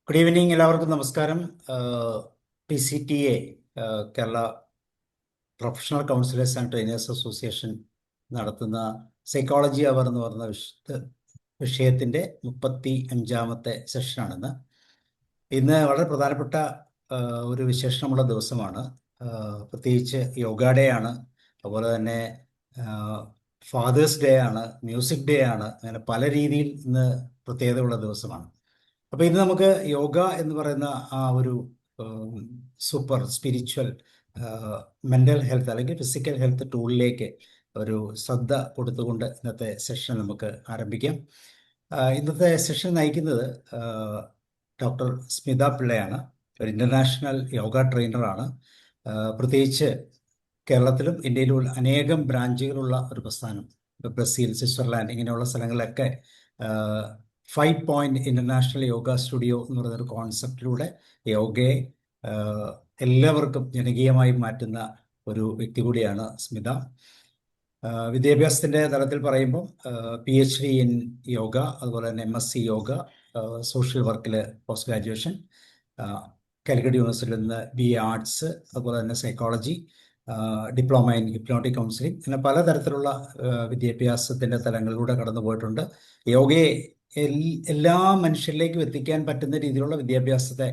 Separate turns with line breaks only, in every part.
Good evening, എല്ലാവർക്കും നമസ്കാരം. PCTA Kerala professional counsellors and trainers association നടത്തുന്ന സൈക്കോളജി അവർ എന്ന് പറയുന്ന വിഷയത്തിൻ്റെ 35ാമത്തെ സെഷനാണിന്ന്. ഇന്ന് വളരെ പ്രധാനപ്പെട്ട ഒരു വിശേഷമുള്ള ദിവസമാണ്. പ്രത്യേകിച്ച് യോഗ ഡേ ആണ്, അതുപോലെ തന്നെ ഫാദേഴ്സ് ഡേ ആണ്, മ്യൂസിക് ഡേ ആണ്. അങ്ങനെ പല രീതിയിൽ ഇന്ന് പ്രത്യേകതയുള്ള ദിവസമാണ്. അപ്പോൾ ഇന്ന് നമുക്ക് യോഗ എന്ന് പറയുന്ന ആ ഒരു സൂപ്പർ സ്പിരിച്വൽ മെൻ്റൽ ഹെൽത്ത് അല്ലെങ്കിൽ ഫിസിക്കൽ ഹെൽത്ത് ടൂളിലേക്ക് ഒരു ശ്രദ്ധ കൊടുത്തുകൊണ്ട് ഇന്നത്തെ സെഷൻ നമുക്ക് ആരംഭിക്കാം. ഇന്നത്തെ സെഷൻ നയിക്കുന്നത് ഡോക്ടർ സ്മിത പിള്ളയാണ്. ഒരു ഇൻ്റർനാഷണൽ യോഗ ട്രെയിനറാണ്. പ്രത്യേകിച്ച് കേരളത്തിലും ഇന്ത്യയിലും അനേകം ബ്രാഞ്ചുകളുള്ള ഒരു പ്രസ്ഥാനം. ബ്രസീൽ, സ്വിറ്റ്സർലാൻഡ് ഇങ്ങനെയുള്ള സ്ഥലങ്ങളിലൊക്കെ 5 പോയിന്റ് ഇന്റർനാഷണൽ യോഗ സ്റ്റുഡിയോ എന്ന് പറയുന്നൊരു കോൺസെപ്റ്റിലൂടെ യോഗയെ എല്ലാവർക്കും ജനകീയമായി മാറ്റുന്ന ഒരു വ്യക്തി കൂടിയാണ് സ്മിത. വിദ്യാഭ്യാസത്തിൻ്റെ തലത്തിൽ പറയുമ്പോൾ PhD ഇൻ യോഗ, അതുപോലെ തന്നെ MSc യോഗ, സോഷ്യൽ വർക്കിൽ പോസ്റ്റ് ഗ്രാജുവേഷൻ, കാലിക്കറ്റ് യൂണിവേഴ്സിറ്റിയിൽ നിന്ന് BA ആർട്സ്, അതുപോലെ തന്നെ psychology, diploma in hypnotic counselling, അങ്ങനെ പലതരത്തിലുള്ള വിദ്യാഭ്യാസത്തിൻ്റെ തലങ്ങളിലൂടെ കടന്നു പോയിട്ടുണ്ട്. യോഗയെ എല്ലാ മനുഷ്യരിലേക്കും എത്തിക്കാൻ പറ്റുന്ന രീതിയിലുള്ള വിദ്യാഭ്യാസത്തെ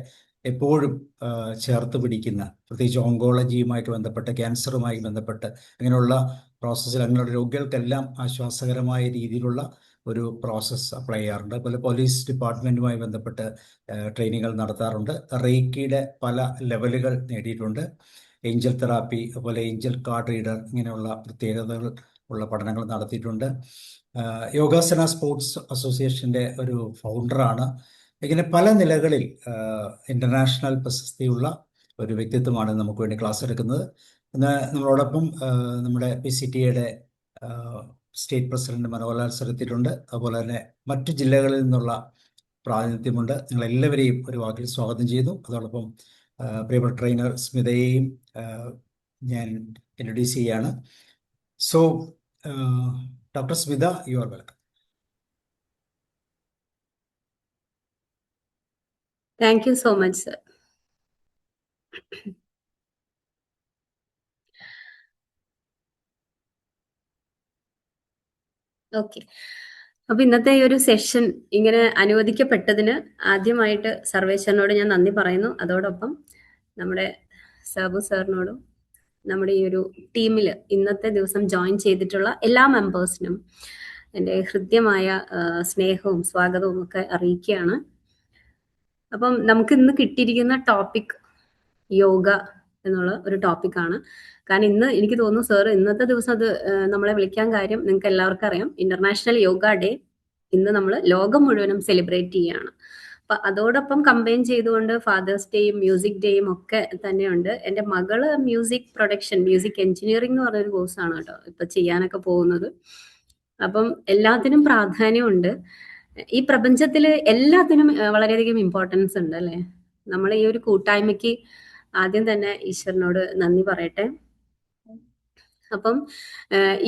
എപ്പോഴും ചേർത്ത് പിടിക്കുന്ന, പ്രത്യേകിച്ച് ഓങ്കോളജിയുമായിട്ട് ബന്ധപ്പെട്ട്, ക്യാൻസറുമായി ബന്ധപ്പെട്ട് അങ്ങനെയുള്ള പ്രോസസ്സിൽ, അങ്ങനെയുള്ള രോഗികൾക്കെല്ലാം ആശ്വാസകരമായ രീതിയിലുള്ള ഒരു പ്രോസസ്സ് അപ്ലൈ ചെയ്യാറുണ്ട്. അതുപോലെ പോലീസ് ഡിപ്പാർട്ട്മെൻറ്റുമായി ബന്ധപ്പെട്ട് ട്രെയിനിങ്ങുകൾ നടത്താറുണ്ട്. റേക്കിയുടെ പല ലെവലുകൾ നേടിയിട്ടുണ്ട്. ഏഞ്ചൽ തെറാപ്പി, അതുപോലെ ഏഞ്ചൽ കാർഡ് റീഡർ, ഇങ്ങനെയുള്ള പ്രത്യേകതകൾ ഉള്ള പഠനങ്ങൾ നടത്തിയിട്ടുണ്ട്. യോഗാസന സ്പോർട്സ് അസോസിയേഷൻ്റെ ഒരു ഫൗണ്ടറാണ്. ഇങ്ങനെ പല നിലകളിൽ ഇൻ്റർനാഷണൽ പ്രശസ്തിയുള്ള ഒരു വ്യക്തിത്വമാണ് നമുക്ക് വേണ്ടി ക്ലാസ് എടുക്കുന്നത്. ഇന്ന് നമ്മളോടൊപ്പം നമ്മുടെ PCTA state president Manoharlal sir എത്തിയിട്ടുണ്ട്. അതുപോലെ തന്നെ മറ്റു ജില്ലകളിൽ നിന്നുള്ള പ്രാതിനിധ്യമുണ്ട്. നിങ്ങളെല്ലാവരെയും ഒരു വാക്കിൽ സ്വാഗതം ചെയ്യുന്നു. അതോടൊപ്പം പ്രിയപ്പെട്ട ട്രെയിനർ സ്മിതയെയും ഞാൻ ഇൻട്രൊഡ്യൂസ് ചെയ്യാണ്. So doctor Smitha, you are welcome.
Thank you so much, sir. Okay, അപ്പൊ ഇന്നത്തെ ഈ ഒരു സെഷൻ ഇങ്ങനെ അനുവദിക്കപ്പെട്ടതിന് ആദ്യമായിട്ട് സർവേശ്വരനോട് ഞാൻ നന്ദി പറയുന്നു. അതോടൊപ്പം നമ്മുടെ സാബു സാറിനോടും നമ്മുടെ ഈ ഒരു ടീമിൽ ഇന്നത്തെ ദിവസം ജോയിൻ ചെയ്തിട്ടുള്ള എല്ലാ മെമ്പേഴ്സിനും എൻ്റെ ഹൃദ്യമായ സ്നേഹവും സ്വാഗതവും ഒക്കെ അറിയിക്കുകയാണ്. അപ്പം നമുക്ക് ഇന്ന് കിട്ടിയിരിക്കുന്ന ടോപ്പിക് യോഗ എന്നുള്ള ഒരു ടോപ്പിക്കാണ്. കാരണം ഇന്ന് എനിക്ക് തോന്നുന്നു സാർ ഇന്നത്തെ ദിവസം അത് നമ്മളെ വിളിക്കാൻ കാര്യം നിങ്ങൾക്ക് എല്ലാവർക്കും അറിയാം. ഇന്റർനാഷണൽ യോഗ ഡേ ഇന്ന് നമ്മൾ ലോകം മുഴുവനും സെലിബ്രേറ്റ് ചെയ്യുകയാണ്. അപ്പൊ അതോടൊപ്പം കമ്പൈൻ ചെയ്തുകൊണ്ട് ഫാദേഴ്സ് ഡേയും മ്യൂസിക് ഡേയും ഒക്കെ തന്നെയുണ്ട്. എൻ്റെ മകള് മ്യൂസിക് പ്രൊഡക്ഷൻ, മ്യൂസിക് എഞ്ചിനീയറിംഗ് എന്ന് പറഞ്ഞൊരു കോഴ്സാണ് കേട്ടോ ഇപ്പൊ ചെയ്യാനൊക്കെ പോകുന്നത്. അപ്പം എല്ലാത്തിനും പ്രാധാന്യമുണ്ട്. ഈ പ്രപഞ്ചത്തിൽ എല്ലാത്തിനും വളരെയധികം ഇമ്പോർട്ടൻസ് ഉണ്ട് അല്ലെ. നമ്മൾ ഈ ഒരു കൂട്ടായ്മയ്ക്ക് ആദ്യം തന്നെ ഈശ്വരനോട് നന്ദി പറയട്ടെ. അപ്പം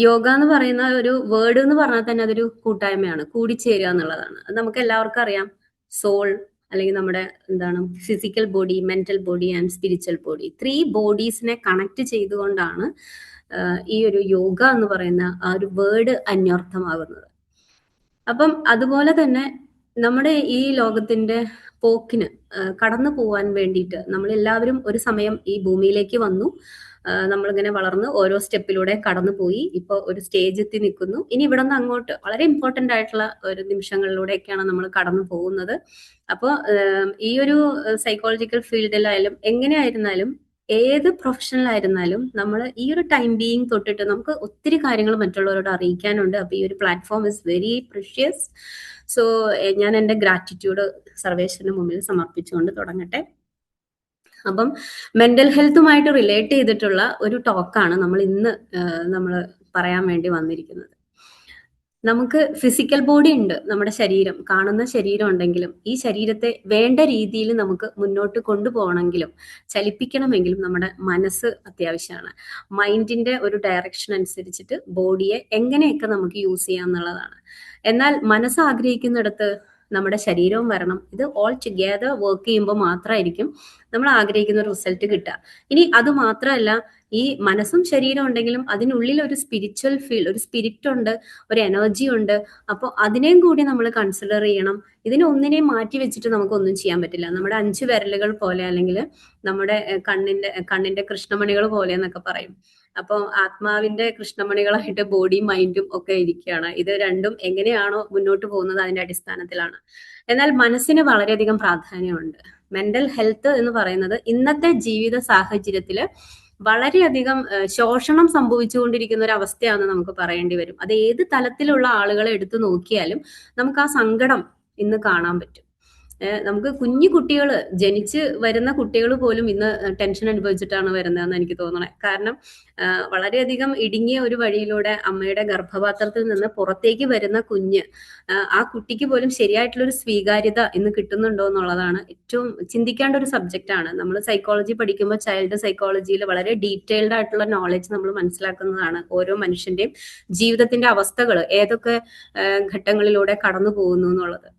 യോഗ എന്ന് പറയുന്ന ഒരു വേർഡ് എന്ന് പറഞ്ഞാൽ തന്നെ അതൊരു കൂട്ടായ്മയാണ്, കൂടിച്ചേരുക എന്നുള്ളതാണ്. അത് നമുക്ക് എല്ലാവർക്കും അറിയാം. സോൾ അല്ലെങ്കിൽ നമ്മുടെ എന്താണ് physical body, mental body and spiritual body, 3 ബോഡീസിനെ കണക്ട് ചെയ്തുകൊണ്ടാണ് ഈ ഒരു യോഗ എന്ന് പറയുന്ന ആ ഒരു വേർഡ് അന്വർത്ഥമാകുന്നത്. അപ്പം അതുപോലെ തന്നെ നമ്മുടെ ഈ ലോകത്തിന്റെ പോക്കിന് കടന്നു പോവാൻ വേണ്ടിയിട്ട് നമ്മൾ എല്ലാവരും ഒരു സമയം ഈ ഭൂമിയിലേക്ക് വന്നു. നമ്മളിങ്ങനെ വളർന്ന് ഓരോ സ്റ്റെപ്പിലൂടെ കടന്നു പോയി. ഇപ്പോൾ ഒരു സ്റ്റേജ് എത്തി നിൽക്കുന്നു. ഇനി ഇവിടെ നിന്ന് അങ്ങോട്ട് വളരെ ഇമ്പോർട്ടന്റ് ആയിട്ടുള്ള ഒരു നിമിഷങ്ങളിലൂടെയൊക്കെയാണ് നമ്മൾ കടന്നു പോകുന്നത്. അപ്പോൾ ഈ ഒരു സൈക്കോളജിക്കൽ ഫീൽഡിലായാലും എങ്ങനെയായിരുന്നാലും ഏത് പ്രൊഫഷണൽ ആയിരുന്നാലും നമ്മൾ ഈ ഒരു ടൈം ബീയിങ് തൊട്ടിട്ട് നമുക്ക് ഒത്തിരി കാര്യങ്ങൾ മറ്റുള്ളവരോട് അറിയിക്കാനുണ്ട്. അപ്പൊ ഈ ഒരു platform is very precious. So ഞാൻ എൻ്റെ ഗ്രാറ്റിറ്റ്യൂഡ് സർവേശ്വരന് മുമ്പിൽ സമർപ്പിച്ചുകൊണ്ട് തുടങ്ങട്ടെ. അപ്പം മെന്റൽ ഹെൽത്തുമായിട്ട് റിലേറ്റ് ചെയ്തിട്ടുള്ള ഒരു ടോക്കാണ് നമ്മൾ ഇന്ന് നമ്മൾ പറയാൻ വേണ്ടി വന്നിരിക്കുന്നത്. നമുക്ക് ഫിസിക്കൽ ബോഡി ഉണ്ട്, നമ്മുടെ ശരീരം, കാണുന്ന ശരീരം ഉണ്ടെങ്കിലും ഈ ശരീരത്തെ വേണ്ട രീതിയിൽ നമുക്ക് മുന്നോട്ട് കൊണ്ടുപോകണമെങ്കിലും ചലിപ്പിക്കണമെങ്കിലും നമ്മുടെ മനസ്സ് അത്യാവശ്യമാണ്. മൈൻഡിന്റെ ഒരു ഡയറക്ഷൻ അനുസരിച്ചിട്ട് ബോഡിയെ എങ്ങനെയൊക്കെ നമുക്ക് യൂസ് ചെയ്യാം എന്നുള്ളതാണ്. എന്നാൽ മനസ്സ് ആഗ്രഹിക്കുന്നിടത്ത് നമ്മുടെ ശരീരവും വരണം. ഇത് ഓൾ ടുഗെദർ വർക്ക് ചെയ്യുമ്പോൾ മാത്രമായിരിക്കും നമ്മൾ ആഗ്രഹിക്കുന്ന ഒരു റിസൾട്ട് കിട്ടുക. ഇനി അത് മാത്രമല്ല, ഈ മനസ്സും ശരീരം ഉണ്ടെങ്കിലും അതിനുള്ളിൽ ഒരു സ്പിരിച്വൽ ഫീൽ, ഒരു സ്പിരിറ്റ് ഉണ്ട്, ഒരു എനർജി ഉണ്ട്. അപ്പോൾ അതിനെയും കൂടി നമ്മൾ കൺസിഡർ ചെയ്യണം. ഇതിനെ ഒന്നിനെയും മാറ്റി വെച്ചിട്ട് നമുക്കൊന്നും ചെയ്യാൻ പറ്റില്ല. നമ്മുടെ 5 വിരലുകൾ പോലെ, അല്ലെങ്കിൽ നമ്മുടെ കണ്ണിന്റെ കൃഷ്ണമണികൾ പോലെ എന്നൊക്കെ പറയും. അപ്പോൾ ആത്മാവിന്റെ കൃഷ്ണമണികളായിട്ട് ബോഡിയും മൈൻഡും ഒക്കെ ഇരിക്കുകയാണ്. ഇത് രണ്ടും എങ്ങനെയാണോ മുന്നോട്ട് പോകുന്നത് അതിന്റെ അടിസ്ഥാനത്തിലാണ്. എന്നാൽ മനസ്സിന് വളരെയധികം പ്രാധാന്യമുണ്ട്. മെന്റൽ ഹെൽത്ത് എന്ന് പറയുന്നത് ഇന്നത്തെ ജീവിത സാഹചര്യത്തില് വളരെയധികം ശോഷണം സംഭവിച്ചുകൊണ്ടിരിക്കുന്ന ഒരു അവസ്ഥയാണെന്ന് നമുക്ക് പറയേണ്ടി വരും. അത് ഏത് തലത്തിലുള്ള ആളുകളെ എടുത്തു നോക്കിയാലും നമുക്ക് ആ സങ്കടം ഇന്ന് കാണാൻ പറ്റും. നമുക്ക് കുഞ്ഞു കുട്ടികൾ, ജനിച്ച് വരുന്ന കുട്ടികൾ പോലും ഇന്ന് ടെൻഷൻ അനുഭവിച്ചിട്ടാണ് വരുന്നതെന്ന് എനിക്ക് തോന്നണേ. കാരണം വളരെയധികം ഇടുങ്ങിയ ഒരു വഴിയിലൂടെ അമ്മയുടെ ഗർഭപാത്രത്തിൽ നിന്ന് പുറത്തേക്ക് വരുന്ന കുഞ്ഞ്, ആ കുട്ടിക്ക് പോലും ശരിയായിട്ടുള്ള ഒരു സ്വീകാര്യത ഇന്ന് കിട്ടുന്നുണ്ടോ എന്നുള്ളതാണ് ഏറ്റവും ചിന്തിക്കേണ്ട ഒരു സബ്ജക്റ്റാണ്. നമ്മൾ സൈക്കോളജി പഠിക്കുമ്പോൾ ചൈൽഡ് സൈക്കോളജിയിൽ വളരെ ഡീറ്റെയിൽഡ് ആയിട്ടുള്ള നോളജ് നമ്മൾ മനസ്സിലാക്കുന്നതാണ്. ഓരോ മനുഷ്യന്റെയും ജീവിതത്തിന്റെ അവസ്ഥകൾ ഏതൊക്കെ ഘട്ടങ്ങളിലൂടെ കടന്നു പോകുന്നു എന്നുള്ളത്.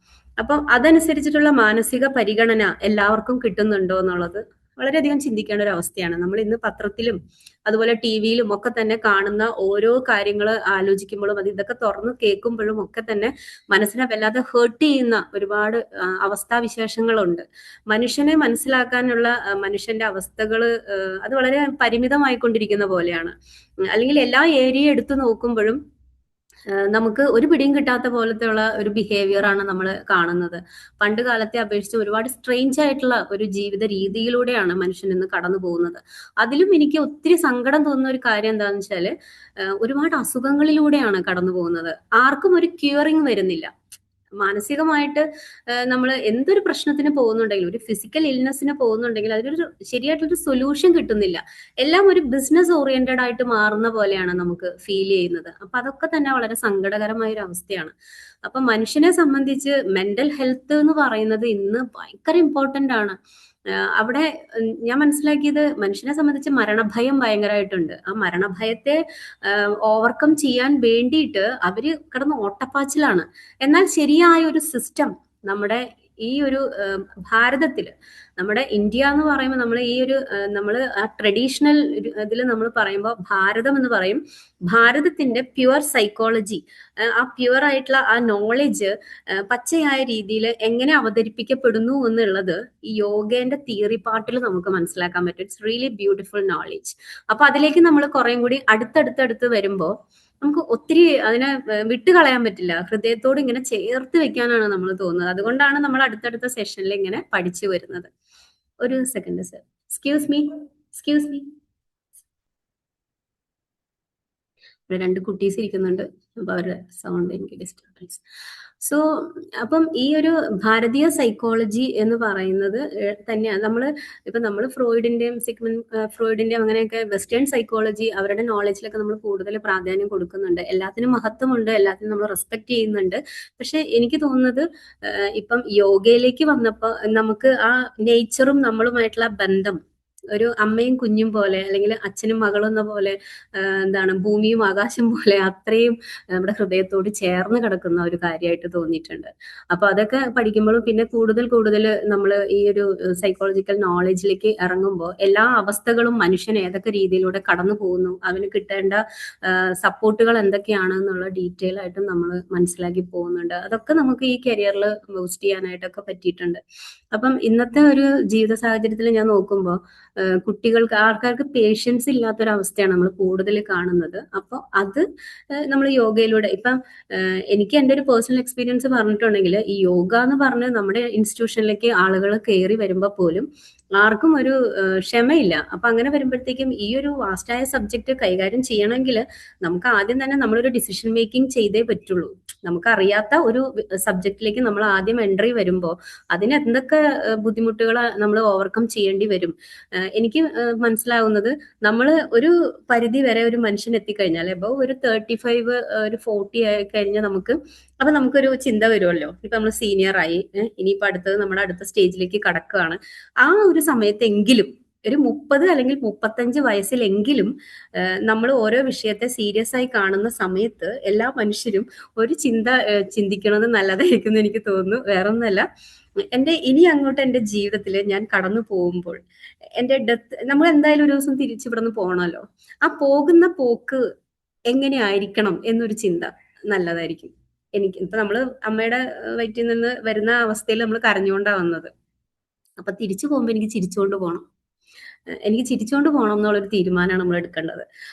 അപ്പം അതനുസരിച്ചിട്ടുള്ള മാനസിക പരിഗണന എല്ലാവർക്കും കിട്ടുന്നുണ്ടോ എന്നുള്ളത് വളരെയധികം ചിന്തിക്കേണ്ട ഒരു അവസ്ഥയാണ്. നമ്മൾ ഇന്ന് പത്രത്തിലും അതുപോലെ ടിവിയിലും ഒക്കെ തന്നെ കാണുന്ന ഓരോ കാര്യങ്ങൾ ആലോചിക്കുമ്പോഴും ഇതൊക്കെ തുറന്ന് കേൾക്കുമ്പോഴും ഒക്കെ തന്നെ മനസ്സിനെ വല്ലാതെ ഹേർട്ട് ചെയ്യുന്ന ഒരുപാട് അവസ്ഥാവിശേഷങ്ങളുണ്ട്. മനുഷ്യനെ മനസ്സിലാക്കാനുള്ള മനുഷ്യന്റെ അവസ്ഥകൾ അത് വളരെ പരിമിതമായിക്കൊണ്ടിരിക്കുന്ന പോലെയാണ്. അല്ലെങ്കിൽ എല്ലാ ഏരിയ എടുത്തു നോക്കുമ്പോഴും നമുക്ക് ഒരു പിടിയും കിട്ടാത്ത പോലത്തെയുള്ള ഒരു ബിഹേവിയർ ആണ് നമ്മൾ കാണുന്നത്. പണ്ട് കാലത്തെ അപേക്ഷിച്ച് ഒരുപാട് സ്ട്രേഞ്ച് ആയിട്ടുള്ള ഒരു ജീവിത രീതിയിലൂടെയാണ് മനുഷ്യൻ ഇന്ന് കടന്നു പോകുന്നത്. അതിലും എനിക്ക് ഒത്തിരി സങ്കടം തോന്നുന്ന ഒരു കാര്യം എന്താണെന്ന് വെച്ചാല്, ഒരുപാട് അസുഖങ്ങളിലൂടെയാണ് കടന്നു പോകുന്നത്. ആർക്കും ഒരു ക്യൂറിങ് വരുന്നില്ല. മാനസികമായിട്ട് നമ്മൾ എന്തൊരു പ്രശ്നത്തിന് പോകുന്നുണ്ടെങ്കിലും, ഒരു ഫിസിക്കൽ ഇൽനെസ്സിന് പോകുന്നുണ്ടെങ്കിൽ അതിനൊരു ശരിയായിട്ടൊരു സൊല്യൂഷൻ കിട്ടുന്നില്ല. എല്ലാം ഒരു ബിസിനസ് ഓറിയന്റഡ് ആയിട്ട് മാറുന്ന പോലെയാണ് നമുക്ക് ഫീൽ ചെയ്യുന്നത്. അപ്പൊ അതൊക്കെ തന്നെ വളരെ സങ്കടകരമായ ഒരു അവസ്ഥയാണ്. അപ്പൊ മനുഷ്യനെ സംബന്ധിച്ച് മെന്റൽ ഹെൽത്ത് എന്ന് പറയുന്നത് ഇന്ന് ഭയങ്കര ഇമ്പോർട്ടന്റ് ആണ്. അവിടെ ഞാൻ മനസ്സിലാക്കിയത്, മനുഷ്യനെ സംബന്ധിച്ച് മരണഭയം ഭയങ്കരമായിട്ടുണ്ട്. ആ മരണഭയത്തെ ഓവർകം ചെയ്യാൻ വേണ്ടിയിട്ട് അവര് കിടന്ന് ഓട്ടപ്പാച്ചിലാണ്. എന്നാൽ ശരിയായ ഒരു സിസ്റ്റം നമ്മുടെ ഈ ഒരു ഭാരതത്തില്, നമ്മുടെ ഇന്ത്യ എന്ന് പറയുമ്പോൾ നമ്മൾ ഈ ഒരു നമ്മൾ ആ ട്രഡീഷണൽ ഇതിൽ നമ്മൾ പറയുമ്പോൾ ഭാരതം എന്ന് പറയും. ഭാരതത്തിന്റെ പ്യുവർ സൈക്കോളജി, ആ പ്യുവർ ആയിട്ടുള്ള ആ നോളജ് പച്ചയായ രീതിയിൽ എങ്ങനെ അവതരിപ്പിക്കപ്പെടുന്നു എന്നുള്ളത് ഈ യോഗേന്റെ തിയറി പാർട്ടിൽ നമുക്ക് മനസ്സിലാക്കാൻ പറ്റും. It's really beautiful knowledge. അപ്പൊ അതിലേക്ക് നമ്മൾ കുറേം കൂടി അടുത്തടുത്ത് വരുമ്പോൾ നമുക്ക് ഒത്തിരി അതിനെ വിട്ടുകളയാൻ പറ്റില്ല. ഹൃദയത്തോട് ഇങ്ങനെ ചേർത്ത് വെക്കാനാണ് നമ്മൾ തോന്നുന്നത്. അതുകൊണ്ടാണ് നമ്മൾ അടുത്തടുത്ത സെഷനിൽ ഇങ്ങനെ പഠിച്ചു വരുന്നത്. ഒരു സെക്കൻഡ് സർ, എക്സ്ക്യൂസ് മീ. ഇവിടെ 2 കുട്ടീസ് ഇരിക്കുന്നുണ്ട്. അപ്പൊ അവരുടെ സൗണ്ട് എനിക്ക് ഡിസ്റ്റർബൻസ്. സോ അപ്പം ഈ ഒരു ഭാരതീയ സൈക്കോളജി എന്ന് പറയുന്നത് തന്നെയാണ് നമ്മൾ ഫ്രോയിഡിന്റെയും ഫ്രോയിഡിന്റെയും അങ്ങനെയൊക്കെ വെസ്റ്റേൺ സൈക്കോളജി അവരുടെ നോളജിലൊക്കെ നമ്മൾ കൂടുതൽ പ്രാധാന്യം കൊടുക്കുന്നുണ്ട്. എല്ലാത്തിനും മഹത്വമുണ്ട്, എല്ലാത്തിനും നമ്മൾ റെസ്പെക്ട് ചെയ്യുന്നുണ്ട്. പക്ഷെ എനിക്ക് തോന്നുന്നത് ഇപ്പം യോഗയിലേക്ക് വന്നപ്പോൾ നമുക്ക് ആ നേച്ചറും നമ്മളുമായിട്ടുള്ള ബന്ധം ഒരു അമ്മയും കുഞ്ഞും പോലെ, അല്ലെങ്കിൽ അച്ഛനും മകളും എന്ന പോലെ, ഭൂമിയും ആകാശം പോലെ അത്രയും നമ്മുടെ ഹൃദയത്തോട് ചേർന്ന് കിടക്കുന്ന ഒരു കാര്യമായിട്ട് തോന്നിയിട്ടുണ്ട്. അപ്പൊ അതൊക്കെ പഠിക്കുമ്പോഴും പിന്നെ കൂടുതൽ നമ്മൾ ഈ ഒരു സൈക്കോളജിക്കൽ നോളജിലേക്ക് ഇറങ്ങുമ്പോൾ എല്ലാ അവസ്ഥകളും മനുഷ്യൻ ഏതൊക്കെ രീതിയിലൂടെ കടന്നു പോകുന്നു, അവന് കിട്ടേണ്ട സപ്പോർട്ടുകൾ എന്തൊക്കെയാണ് എന്നുള്ള ഡീറ്റെയിൽ ആയിട്ടും നമ്മൾ മനസ്സിലാക്കി പോകുന്നുണ്ട്. അതൊക്കെ നമുക്ക് ഈ കരിയറിൽ ബൂസ്റ്റ് ചെയ്യാനായിട്ടൊക്കെ പറ്റിയിട്ടുണ്ട്. അപ്പം ഇന്നത്തെ ഒരു ജീവിത സാഹചര്യത്തിൽ ഞാൻ നോക്കുമ്പോൾ ആൾക്കാർക്ക് പേഷ്യൻസ് ഇല്ലാത്തൊരവസ്ഥയാണ് നമ്മൾ കൂടുതൽ കാണുന്നത്. അപ്പോൾ അത് നമ്മൾ യോഗയിലൂടെ ഇപ്പം എനിക്ക് എൻ്റെ ഒരു പേഴ്സണൽ എക്സ്പീരിയൻസ് പറഞ്ഞിട്ടുണ്ടെങ്കിൽ, ഈ യോഗ എന്ന് പറഞ്ഞ് നമ്മുടെ ഇൻസ്റ്റിറ്റ്യൂഷനിലേക്ക് ആളുകൾ കയറി വരുമ്പോൾ പോലും ആർക്കും ഒരു ക്ഷമയില്ല. അപ്പൊ അങ്ങനെ വരുമ്പോഴത്തേക്കും ഈ ഒരു വാസ്റ്റായ സബ്ജക്ട് കൈകാര്യം ചെയ്യണമെങ്കിൽ നമുക്ക് ആദ്യം തന്നെ നമ്മളൊരു ഡിസിഷൻ മേക്കിംഗ് ചെയ്തേ പറ്റുള്ളൂ. നമുക്കറിയാത്ത ഒരു സബ്ജക്റ്റിലേക്ക് നമ്മൾ ആദ്യം എൻട്രി വരുമ്പോൾ അതിന് എന്തൊക്കെ ബുദ്ധിമുട്ടുകൾ നമ്മൾ ഓവർകം ചെയ്യേണ്ടി വരും. എനിക്ക് മനസ്സിലാവുന്നത്, നമ്മൾ ഒരു പരിധി വരെ ഒരു മനുഷ്യൻ എത്തിക്കഴിഞ്ഞാൽ, ഇപ്പോൾ ഒരു 35 ഒരു 40 ആയി കഴിഞ്ഞാൽ നമുക്കൊരു ചിന്ത വരുമല്ലോ, ഇപ്പൊ നമ്മൾ സീനിയർ ആയി, ഇനിയിപ്പോ നമ്മുടെ അടുത്ത സ്റ്റേജിലേക്ക് കടക്കുകയാണ്. ആ ഒരു സമയത്തെങ്കിലും ഒരു 30 അല്ലെങ്കിൽ 35 വയസ്സിലെങ്കിലും നമ്മൾ ഓരോ വിഷയത്തെ സീരിയസ് ആയി കാണുന്ന സമയത്ത് എല്ലാ മനുഷ്യരും ഒരു ചിന്ത ചിന്തിക്കണത് നല്ലതായിരിക്കും എന്ന് എനിക്ക് തോന്നുന്നു. വേറൊന്നുമല്ല, ഇനി അങ്ങോട്ട് എൻ്റെ ജീവിതത്തിൽ ഞാൻ കടന്നു പോകുമ്പോൾ എൻ്റെ ഡെത്ത്, നമ്മൾ എന്തായാലും ഒരു ദിവസം തിരിച്ച് ഇവിടെ നിന്ന് പോകണമല്ലോ. ആ പോകുന്ന പോക്ക് എങ്ങനെയായിരിക്കണം എന്നൊരു ചിന്ത നല്ലതായിരിക്കും. എനിക്ക് ഇപ്പൊ നമ്മള് അമ്മയുടെ വയറ്റിൽ നിന്ന് വരുന്ന അവസ്ഥയിൽ നമ്മൾ കരഞ്ഞുകൊണ്ടാ വന്നത്. അപ്പൊ തിരിച്ചു പോകുമ്പോ എനിക്ക് ചിരിച്ചുകൊണ്ട് പോകണം. എനിക്ക് ചിരിച്ചുകൊണ്ട് പോകണം എന്നുള്ളൊരു തീരുമാനമാണ് നമ്മൾ എടുക്കേണ്ടത്.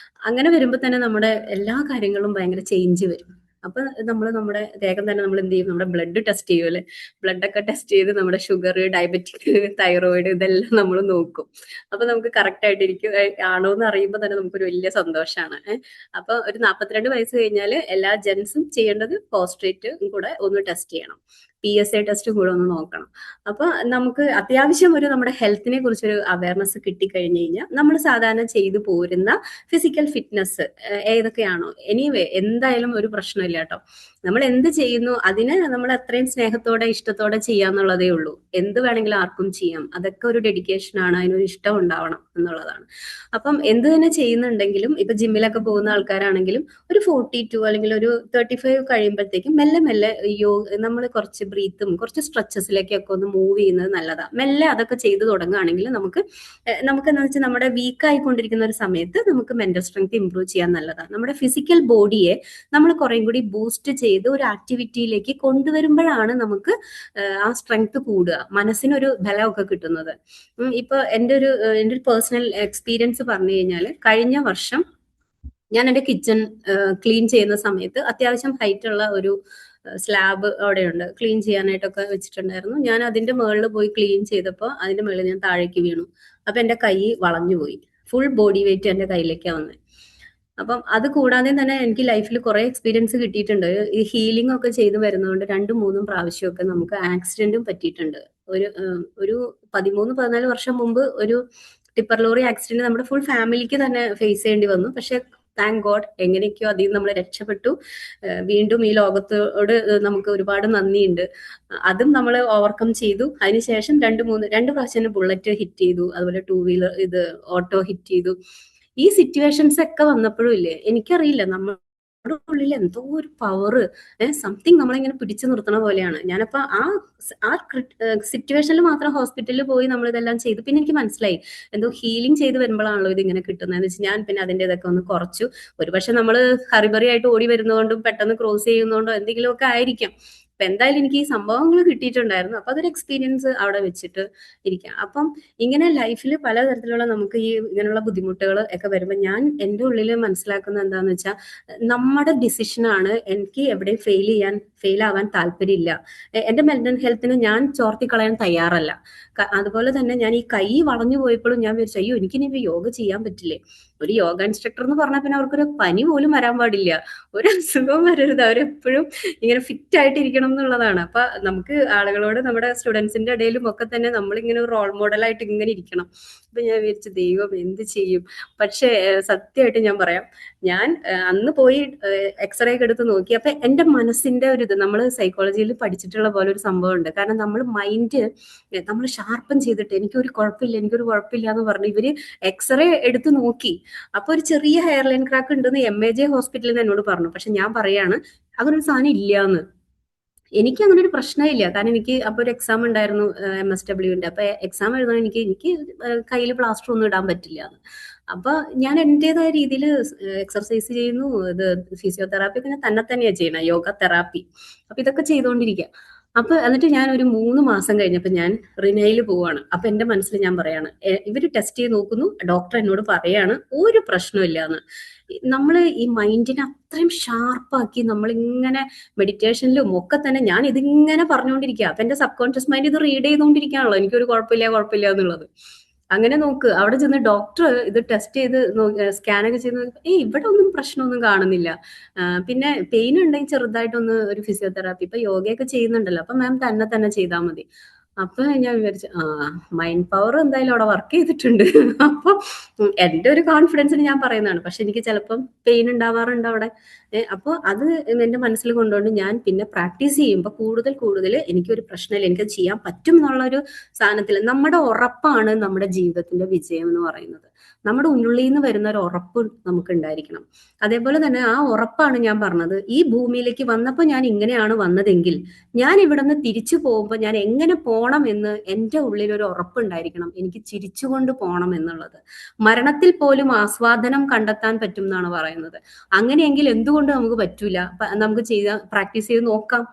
അങ്ങനെ വരുമ്പോൾ തന്നെ നമ്മുടെ എല്ലാ കാര്യങ്ങളും ഭയങ്കര ചേഞ്ച് വരും. അപ്പൊ നമ്മുടെ വേഗം തന്നെ നമ്മൾ എന്ത് ചെയ്യും, നമ്മുടെ ബ്ലഡ് ടെസ്റ്റ് ചെയ്യുമല്ലേ. ബ്ലഡൊക്കെ ടെസ്റ്റ് ചെയ്ത് നമ്മുടെ ഷുഗർ, ഡയബറ്റിക്, തൈറോയിഡ് ഇതെല്ലാം നമ്മൾ നോക്കും. അപ്പൊ നമുക്ക് കറക്റ്റ് ആയിട്ടിരിക്കും ആണോ എന്ന് അറിയുമ്പോൾ തന്നെ നമുക്കൊരു വലിയ സന്തോഷമാണ്. അപ്പൊ ഒരു 42 വയസ്സ് കഴിഞ്ഞാൽ എല്ലാ ജെൻസും ചെയ്യേണ്ടത് പോസ്ട്രേറ്റ് കൂടെ ഒന്ന് ടെസ്റ്റ് ചെയ്യണം. PSA ടെസ്റ്റും കൂടെ ഒന്ന് നോക്കണം. അപ്പൊ നമുക്ക് അത്യാവശ്യം ഒരു നമ്മുടെ ഹെൽത്തിനെ കുറിച്ചൊരു അവയർനെസ് കിട്ടിക്കഴിഞ്ഞു കഴിഞ്ഞാൽ നമ്മൾ സാധാരണ ചെയ്തു പോരുന്ന ഫിസിക്കൽ ഫിറ്റ്നസ് ഏതൊക്കെയാണോ, എനിവേ എന്തായാലും ഒരു പ്രശ്നമില്ല കേട്ടോ. നമ്മൾ എന്ത് ചെയ്യുന്നു അതിന് നമ്മൾ അത്രയും സ്നേഹത്തോടെ ഇഷ്ടത്തോടെ ചെയ്യാന്നുള്ളതേ ഉള്ളൂ. എന്ത് വേണമെങ്കിലും ആർക്കും ചെയ്യാം. അതൊക്കെ ഒരു ഡെഡിക്കേഷൻ ആണ്, അതിനൊരു ഇഷ്ടം ഉണ്ടാവണം എന്നുള്ളതാണ്. അപ്പം എന്ത് തന്നെ ചെയ്യുന്നുണ്ടെങ്കിലും, ഇപ്പൊ ജിമ്മിലൊക്കെ പോകുന്ന ആൾക്കാരാണെങ്കിലും ഒരു 42 അല്ലെങ്കിൽ ഒരു 35 കഴിയുമ്പോഴത്തേക്കും മെല്ലെ മെല്ലെ നമ്മൾ കുറച്ച് ബ്രീത്തും കുറച്ച് സ്ട്രെച്ചസിലേക്കൊക്കെ ഒന്ന് മൂവ് ചെയ്യുന്നത് നല്ലതാണ്. മെല്ലെ അതൊക്കെ ചെയ്തു തുടങ്ങുകയാണെങ്കിൽ നമുക്ക് എന്താ വെച്ചാൽ നമ്മുടെ വീക്ക് ആയിക്കൊണ്ടിരിക്കുന്ന ഒരു സമയത്ത് നമുക്ക് മെന്റൽ സ്ട്രെങ്ത് ഇംപ്രൂവ് ചെയ്യാൻ നല്ലതാണ്. നമ്മുടെ ഫിസിക്കൽ ബോഡിയെ നമ്മൾ കുറേം കൂടി ബൂസ്റ്റ് ചെയ്ത് ഒരു ആക്ടിവിറ്റിയിലേക്ക് കൊണ്ടുവരുമ്പോഴാണ് നമുക്ക് ആ സ്ട്രെങ്ത് കൂടുക, മനസ്സിനൊരു ബലമൊക്കെ കിട്ടുന്നത്. ഇപ്പൊ എൻ്റെ ഒരു പേഴ്സണൽ എക്സ്പീരിയൻസ് പറഞ്ഞു കഴിഞ്ഞാൽ, കഴിഞ്ഞ വർഷം ഞാൻ എൻ്റെ കിച്ചൺ ക്ലീൻ ചെയ്യുന്ന സമയത്ത് അത്യാവശ്യം ഹൈറ്റ് ഉള്ള ഒരു സ്ലാബ് അവിടെയുണ്ട്, ക്ലീൻ ചെയ്യാനായിട്ടൊക്കെ വെച്ചിട്ടുണ്ടായിരുന്നു. ഞാൻ അതിന്റെ മുകളിൽ പോയി ക്ലീൻ ചെയ്തപ്പോൾ അതിന്റെ മുകളിൽ ഞാൻ താഴേക്ക് വീണു. അപ്പൊ എൻ്റെ കൈ വളഞ്ഞുപോയി. ഫുൾ ബോഡി വെയിറ്റ് എൻ്റെ കയ്യിലേക്കാണ് വന്നത്. അപ്പം അത് കൂടാതെ തന്നെ എനിക്ക് ലൈഫിൽ കുറെ എക്സ്പീരിയൻസ് കിട്ടിയിട്ടുണ്ട്. ഈ ഹീലിംഗ് ഒക്കെ ചെയ്തു വരുന്നതുകൊണ്ട് 2-3 പ്രാവശ്യമൊക്കെ നമുക്ക് ആക്സിഡന്റും പറ്റിയിട്ടുണ്ട്. ഒരു 13-14 വർഷം മുമ്പ് ഒരു ടിപ്പർ ലോറി ആക്സിഡന്റ് നമ്മുടെ ഫുൾ ഫാമിലിക്ക് തന്നെ ഫേസ് ചെയ്യേണ്ടി വന്നു. പക്ഷെ താങ്ക് ഗോഡ് എങ്ങനെയൊക്കെയോ അതിൽ നമ്മൾ രക്ഷപ്പെട്ടു. വീണ്ടും ഈ ലോകത്തോട് നമുക്ക് ഒരുപാട് നന്ദിയുണ്ട്. അതും നമ്മൾ ഓവർകം ചെയ്തു. അതിനുശേഷം 2 പ്രാവശ്യം ബുള്ളറ്റ് ഹിറ്റ് ചെയ്തു, അതുപോലെ 2 വീലർ ഓട്ടോ ഹിറ്റ് ചെയ്തു. ഈ സിറ്റുവേഷൻസ് ഒക്കെ വന്നപ്പോഴും ഇല്ലേ, എനിക്കറിയില്ല, നമ്മുടെ ഉള്ളിൽ എന്തോ ഒരു പവർ, സംതിങ് നമ്മളിങ്ങനെ പിടിച്ചു നിർത്തണ പോലെയാണ്. ഞാനപ്പോ ആ സിറ്റുവേഷനിൽ മാത്രം ഹോസ്പിറ്റലിൽ പോയി നമ്മൾ ഇതെല്ലാം ചെയ്തു. പിന്നെ എനിക്ക് മനസ്സിലായി എന്തോ ഹീലിംഗ് ചെയ്ത് വരുമ്പോഴാണല്ലോ ഇത് ഇങ്ങനെ കിട്ടുന്നതെന്ന് വെച്ചാൽ ഞാൻ പിന്നെ അതിന്റെ ഇതൊക്കെ ഒന്ന് കുറച്ചു. ഒരുപക്ഷെ നമ്മൾ ഹറിബറി ആയിട്ട് ഓടി വരുന്നതുകൊണ്ടും പെട്ടെന്ന് ക്രോസ് ചെയ്യുന്നതുകൊണ്ടോ എന്തെങ്കിലുമൊക്കെ ആയിരിക്കാം. അപ്പൊ എന്തായാലും എനിക്ക് ഈ സംഭവങ്ങൾ കിട്ടിയിട്ടുണ്ടായിരുന്നു. അപ്പൊ അതൊരു എക്സ്പീരിയൻസ് അവിടെ വെച്ചിട്ട് ഇരിക്കാം. അപ്പം ഇങ്ങനെ ലൈഫിൽ പലതരത്തിലുള്ള നമുക്ക് ഈ ഇങ്ങനെയുള്ള ബുദ്ധിമുട്ടുകൾ ഒക്കെ വരുമ്പോൾ ഞാൻ എൻ്റെ ഉള്ളിൽ മനസ്സിലാക്കുന്നത് എന്താന്ന് വെച്ചാൽ, നമ്മുടെ ഡിസിഷനാണ്. എനിക്ക് എവിടെയും ഫെയിൽ ആവാൻ താല്പര്യമില്ല. എൻ്റെ മെന്റൽ ഹെൽത്തിന് ഞാൻ ചോർത്തിക്കളയാൻ തയ്യാറല്ല. അതുപോലെ തന്നെ ഞാൻ ഈ കൈ വളഞ്ഞു പോയപ്പോഴും ഞാൻ വിചാരിച്ചു, അയ്യോ എനിക്കിനി യോഗ ചെയ്യാൻ പറ്റില്ലേ. ഒരു യോഗ ഇൻസ്ട്രക്ടർ എന്ന് പറഞ്ഞാൽ പിന്നെ അവർക്കൊരു പനി പോലും വരാൻ പാടില്ല, ഒരു അസുഖവും വരരുത്, അവരെപ്പോഴും ഇങ്ങനെ ഫിറ്റ് ആയിട്ടിരിക്കണം എന്നുള്ളതാണ്. അപ്പൊ നമുക്ക് ആളുകളോട്, നമ്മുടെ സ്റ്റുഡൻസിന്റെ ഇടയിലും ഒക്കെ തന്നെ നമ്മളിങ്ങനെ ഒരു റോൾ മോഡലായിട്ട് ഇങ്ങനെ ഇരിക്കണം. അപ്പൊ ഞാൻ വിചാരിച്ചു, ദൈവം എന്ത് ചെയ്യും. പക്ഷേ സത്യമായിട്ട് ഞാൻ പറയാം, ഞാൻ അന്ന് പോയി എക്സ്റേ ഒക്കെ എടുത്ത് നോക്കി. അപ്പൊ എന്റെ മനസ്സിന്റെ ഒരു നമ്മൾ സൈക്കോളജിയിൽ പഠിച്ചിട്ടുള്ള പോലെ ഒരു സംഭവം ഉണ്ട്. കാരണം നമ്മൾ മൈൻഡ് നമ്മൾ ഷാർപ്പൻ ചെയ്തിട്ട് എനിക്കൊരു കുഴപ്പമില്ല എന്ന് പറഞ്ഞു ഇവര് എക്സ്റേ എടുത്ത് നോക്കി. അപ്പൊ ഒരു ചെറിയ ഹെയർ ലൈൻ ക്രാക്ക് ഉണ്ടെന്ന് MAJ ഹോസ്പിറ്റലിൽ നിന്ന് എന്നോട് പറഞ്ഞു. പക്ഷെ ഞാൻ പറയാണ് അങ്ങനൊരു സാധനം ഇല്ലാന്ന്. എനിക്ക് അങ്ങനെ ഒരു പ്രശ്നമില്ല. കാരണം എനിക്ക് അപ്പൊ ഒരു എക്സാം ഉണ്ടായിരുന്നു MSWന്റെ. അപ്പൊ എക്സാം എഴുതാൻ എനിക്ക് കയ്യിൽ പ്ലാസ്റ്റർ ഒന്നും ഇടാൻ പറ്റില്ല. അപ്പൊ ഞാൻ എന്റേതായ രീതിയിൽ എക്സർസൈസ് ചെയ്യുന്നു, ഇത് ഫിസിയോതെറാപ്പി ഒക്കെ ഞാൻ തന്നെയാണ് ചെയ്യണം, യോഗ തെറാപ്പി. അപ്പൊ ഇതൊക്കെ ചെയ്തുകൊണ്ടിരിക്കുക. അപ്പൊ എന്നിട്ട് ഞാൻ ഒരു 3 മാസം കഴിഞ്ഞപ്പോ ഞാൻ റിനയിൽ പോവാണ്. അപ്പൊ എന്റെ മനസ്സിൽ ഞാൻ പറയാണ്, ഇവര് ടെസ്റ്റ് ചെയ്ത് നോക്കുന്നു, ഡോക്ടർ എന്നോട് പറയാണ് ഒരു പ്രശ്നമില്ല എന്ന്. നമ്മൾ ഈ മൈൻഡിനെ അത്രയും ഷാർപ്പാക്കി നമ്മളിങ്ങനെ മെഡിറ്റേഷനിലും ഒക്കെ തന്നെ ഞാൻ ഇതിങ്ങനെ പറഞ്ഞുകൊണ്ടിരിക്കുക. അപ്പൊ എന്റെ സബ് കോൺഷ്യസ് മൈൻഡ് ഇത് റീഡ് ചെയ്തുകൊണ്ടിരിക്കുകയാണല്ലോ എനിക്കൊരു കുഴപ്പമില്ല എന്നുള്ളത്. അങ്ങനെ നോക്ക്, അവിടെ ചെന്ന് ഡോക്ടർ ഇത് ടെസ്റ്റ് ചെയ്ത് സ്കാനൊക്കെ ചെയ്ത് ഇവിടെ ഒന്നും പ്രശ്നമൊന്നും കാണുന്നില്ല. പിന്നെ പെയിൻ ഉണ്ടെങ്കിൽ ചെറുതായിട്ടൊന്ന് ഒരു ഫിസിയോതെറാപ്പി, ഇപ്പൊ യോഗയൊക്കെ ചെയ്യുന്നുണ്ടല്ലോ, അപ്പൊ മാം തന്നെ ചെയ്താൽ മതി. അപ്പൊ ഞാൻ വിചാരിച്ചു മൈൻഡ് പവർ എന്തായാലും അവിടെ വർക്ക് ചെയ്തിട്ടുണ്ട്. അപ്പൊ എന്റെ ഒരു കോൺഫിഡൻസിന് ഞാൻ പറയുന്നതാണ്. പക്ഷെ എനിക്ക് ചിലപ്പം പെയിൻ ഉണ്ടാവാറുണ്ട് അവിടെ. അപ്പോൾ അത് എന്റെ മനസ്സിൽ കൊണ്ടുകൊണ്ട് ഞാൻ പിന്നെ പ്രാക്ടീസ് ചെയ്യുമ്പോൾ കൂടുതൽ കൂടുതൽ എനിക്കൊരു പ്രശ്നമില്ല, എനിക്ക് ചെയ്യാൻ പറ്റും എന്നുള്ളൊരു സാധനത്തിൽ നമ്മുടെ ഉറപ്പാണ് നമ്മുടെ ജീവിതത്തിന്റെ വിജയം എന്ന് പറയുന്നത്. നമ്മുടെ ഉള്ളിൽ നിന്ന് വരുന്ന ഒരു ഉറപ്പ് നമുക്ക് ഉണ്ടായിരിക്കണം. അതേപോലെ തന്നെ ആ ഉറപ്പാണ് ഞാൻ പറഞ്ഞത്. ഈ ഭൂമിയിലേക്ക് വന്നപ്പോൾ ഞാൻ ഇങ്ങനെയാണ് വന്നതെങ്കിൽ ഞാൻ ഇവിടെ നിന്ന് തിരിച്ചു പോകുമ്പോൾ ഞാൻ എങ്ങനെ പോണം എന്ന് എൻ്റെ ഉള്ളിൽ ഒരു ഉറപ്പുണ്ടായിരിക്കണം. എനിക്ക് ചിരിച്ചുകൊണ്ട് പോണം എന്നുള്ളത്. മരണത്തിൽ പോലും ആസ്വാദനം കണ്ടെത്താൻ പറ്റും എന്നാണ് പറയുന്നത്. അങ്ങനെയെങ്കിൽ എന്തുകൊണ്ട് നമുക്ക് പറ്റൂല? നമുക്ക് പ്രാക്ടീസ് ചെയ്ത് നോക്കാം.